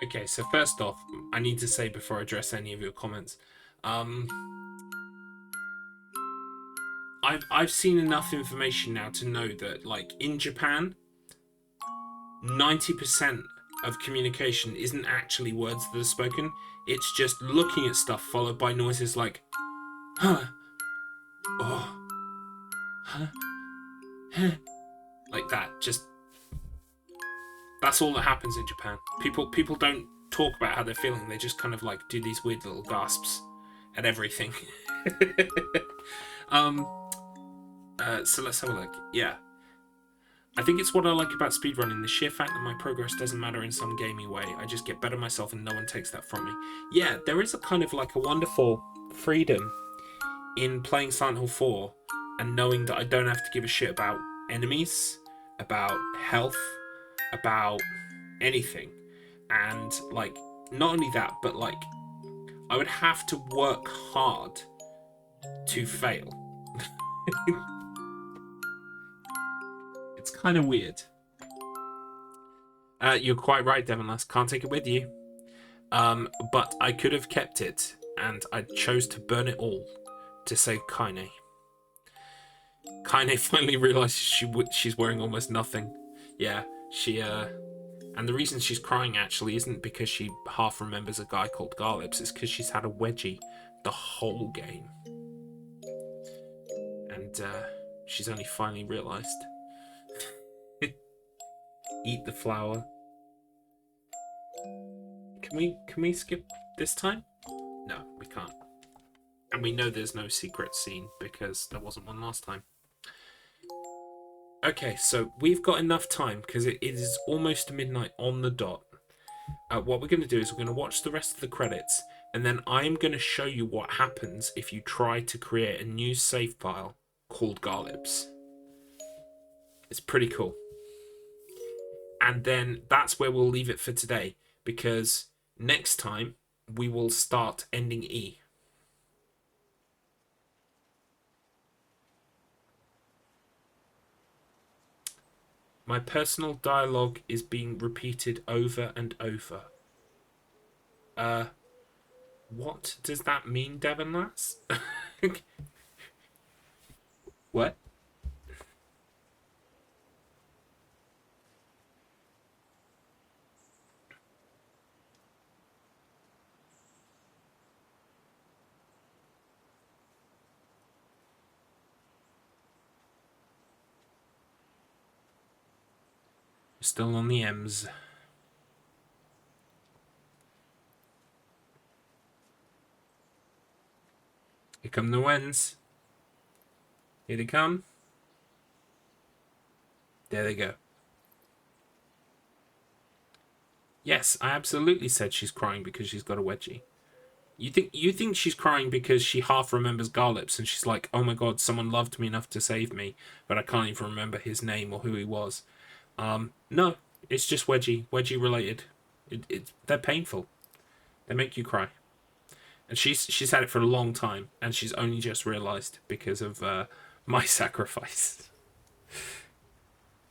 Okay, so first off, I need to say before I address any of your comments, I've seen enough information now to know that, like, in Japan, 90% of communication isn't actually words that are spoken. It's just looking at stuff followed by noises like, huh, oh, huh, huh, like that. Just that's all that happens in Japan. People don't talk about how they're feeling. They just kind of like do these weird little gasps at everything. So let's have a look. Yeah. I think it's what I like about speedrunning, the sheer fact that my progress doesn't matter in some gamey way. I just get better myself and no one takes that from me. Yeah, there is a kind of like a wonderful freedom in playing Silent Hill 4 and knowing that I don't have to give a shit about enemies, about health, about anything. And like, not only that, but like, I would have to work hard to fail. It's kind of weird. You're quite right, Devonlass. Can't take it with you. But I could have kept it, and I chose to burn it all to save Kaine. Kaine finally realizes she's wearing almost nothing. Yeah, she and the reason she's crying actually isn't because she half remembers a guy called Garlips. It's because she's had a wedgie the whole game, and she's only finally realized. Eat the flower. Can we skip this time? No, we can't. And we know there's no secret scene because there wasn't one last time. Okay, so we've got enough time because it is almost midnight on the dot. What we're going to do is we're going to watch the rest of the credits, and then I'm going to show you what happens if you try to create a new save file called Garlips. It's pretty cool. And then that's where we'll leave it for today, because next time we will start ending E. My personal dialogue is being repeated over and over. What does that mean, Devonlass? What? Still on the M's. Here come the Wens. Here they come. There they go. Yes, I absolutely said she's crying because she's got a wedgie. You think she's crying because she half remembers Garlips and she's like, oh my god, someone loved me enough to save me, but I can't even remember his name or who he was. No, it's just wedgie related. They're painful. They make you cry. And she's had it for a long time, and she's only just realised because of my sacrifice.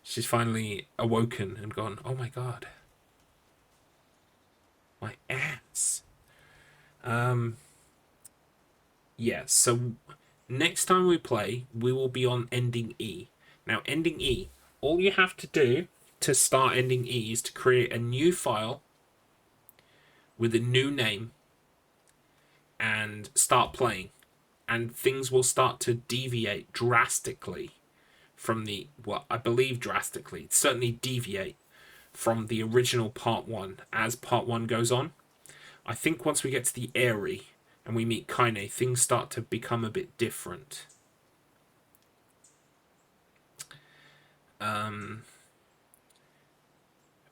She's finally awoken and gone, oh my god. My ass. Yeah, so next time we play, we will be on ending E. Now, ending E, all you have to do to start ending E is to create a new file with a new name and start playing. And things will start to deviate drastically from the, well, I believe drastically, certainly deviate from the original part 1 as part 1 goes on. I think once we get to the Aerie and we meet Kaine, things start to become a bit different.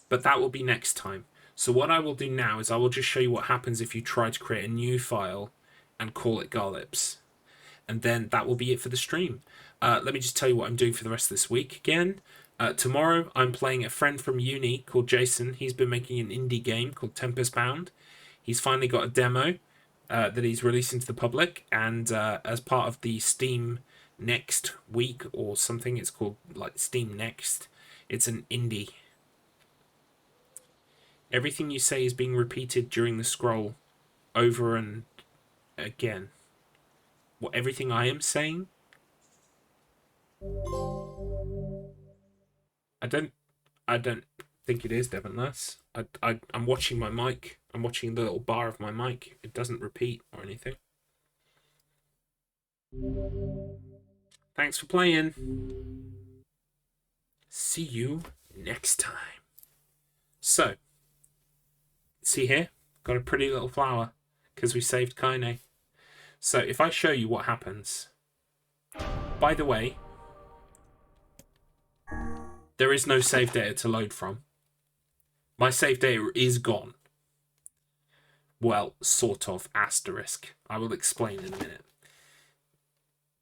But that will be next time. So what I will do now is I will just show you what happens if you try to create a new file and call it Garlips. And then that will be it for the stream. Let me just tell you what I'm doing for the rest of this week again. Tomorrow I'm playing a friend from uni called Jason. He's been making an indie game called Tempest Bound. He's finally got a demo that he's releasing to the public, and as part of the Steam Next week or something, it's called like Steam Next. It's an indie. Everything you say is being repeated during the scroll over and again. What, everything I am saying? I don't think it is, Devonless. I'm watching my mic. I'm watching the little bar of my mic. It doesn't repeat or anything. Thanks for playing. See you next time. So, see here? Got a pretty little flower because we saved Kaine. So if I show you what happens. By the way, there is no save data to load from. My save data is gone. Well, sort of, asterisk. I will explain in a minute.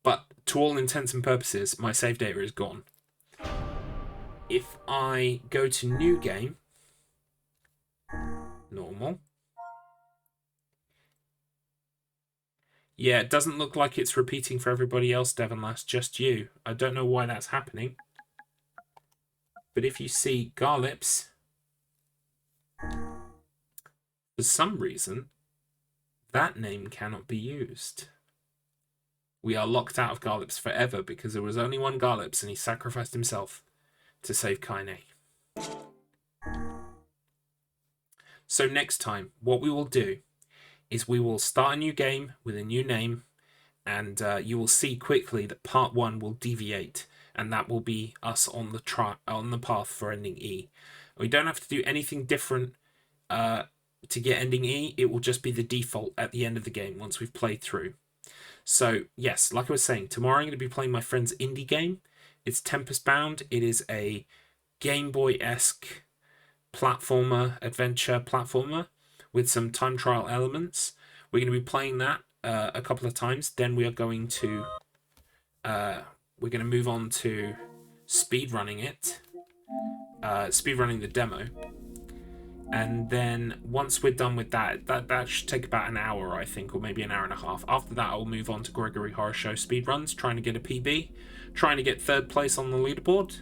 But to all intents and purposes, my save data is gone. If I go to new game, normal. Yeah, it doesn't look like it's repeating for everybody else, Devonlast, just you. I don't know why that's happening. But if you see Garlips, for some reason, that name cannot be used. We are locked out of Garlips forever because there was only one Garlips and he sacrificed himself to save Kaine. So next time, what we will do is we will start a new game with a new name, and you will see quickly that part 1 will deviate, and that will be us on the path for ending E. We don't have to do anything different to get ending E. It will just be the default at the end of the game once we've played through. So yes, like I was saying, tomorrow I'm going to be playing my friend's indie game. It's Tempest Bound. It is a Game Boy-esque adventure platformer with some time trial elements. We're going to be playing that a couple of times. Then we are going to move on to speedrunning it, speedrunning the demo. And then once we're done with that should take about an hour, I think, or maybe an hour and a half. After that, I'll move on to Gregory Horror Show speedruns, trying to get a PB, trying to get 3rd place on the leaderboard.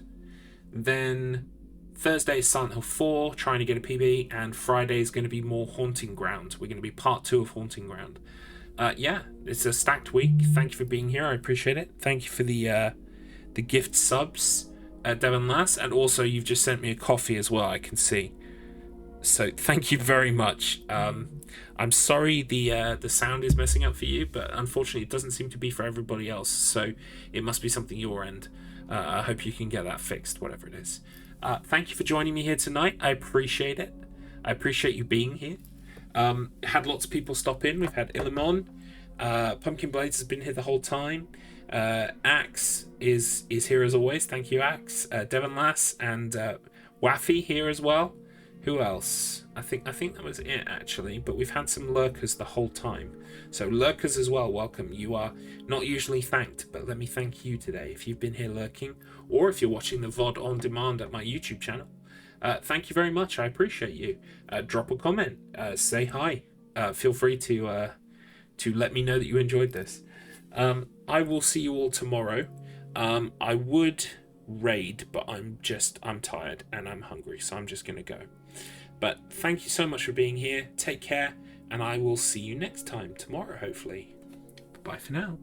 Then Thursday is Silent Hill 4, trying to get a PB, and Friday is going to be more Haunting Ground. We're going to be part 2 of Haunting Ground. Yeah, it's a stacked week. Thank you for being here. I appreciate it. Thank you for the gift subs, Devon Lass, and also you've just sent me a coffee as well, I can see. So thank you very much. I'm sorry the sound is messing up for you, but unfortunately it doesn't seem to be for everybody else, so it must be something your end. I hope you can get that fixed, whatever it is. Thank you for joining me here tonight. I appreciate it. I appreciate you being here. Had lots of people stop in. We've had Illimon. Pumpkin Blades has been here the whole time. Axe is here as always. Thank you, Axe. Devon Lass and Waffy here as well. Who else? I think that was it, actually, but we've had some lurkers the whole time. So lurkers as well, welcome. You are not usually thanked, but let me thank you today if you've been here lurking, or if you're watching the VOD on demand at my YouTube channel. Thank you very much, I appreciate you. Drop a comment, say hi. Feel free to let me know that you enjoyed this. I will see you all tomorrow. I would raid, but I'm tired and I'm hungry, so I'm just gonna go. But thank you so much for being here. Take care, and I will see you next time tomorrow, hopefully. Bye for now.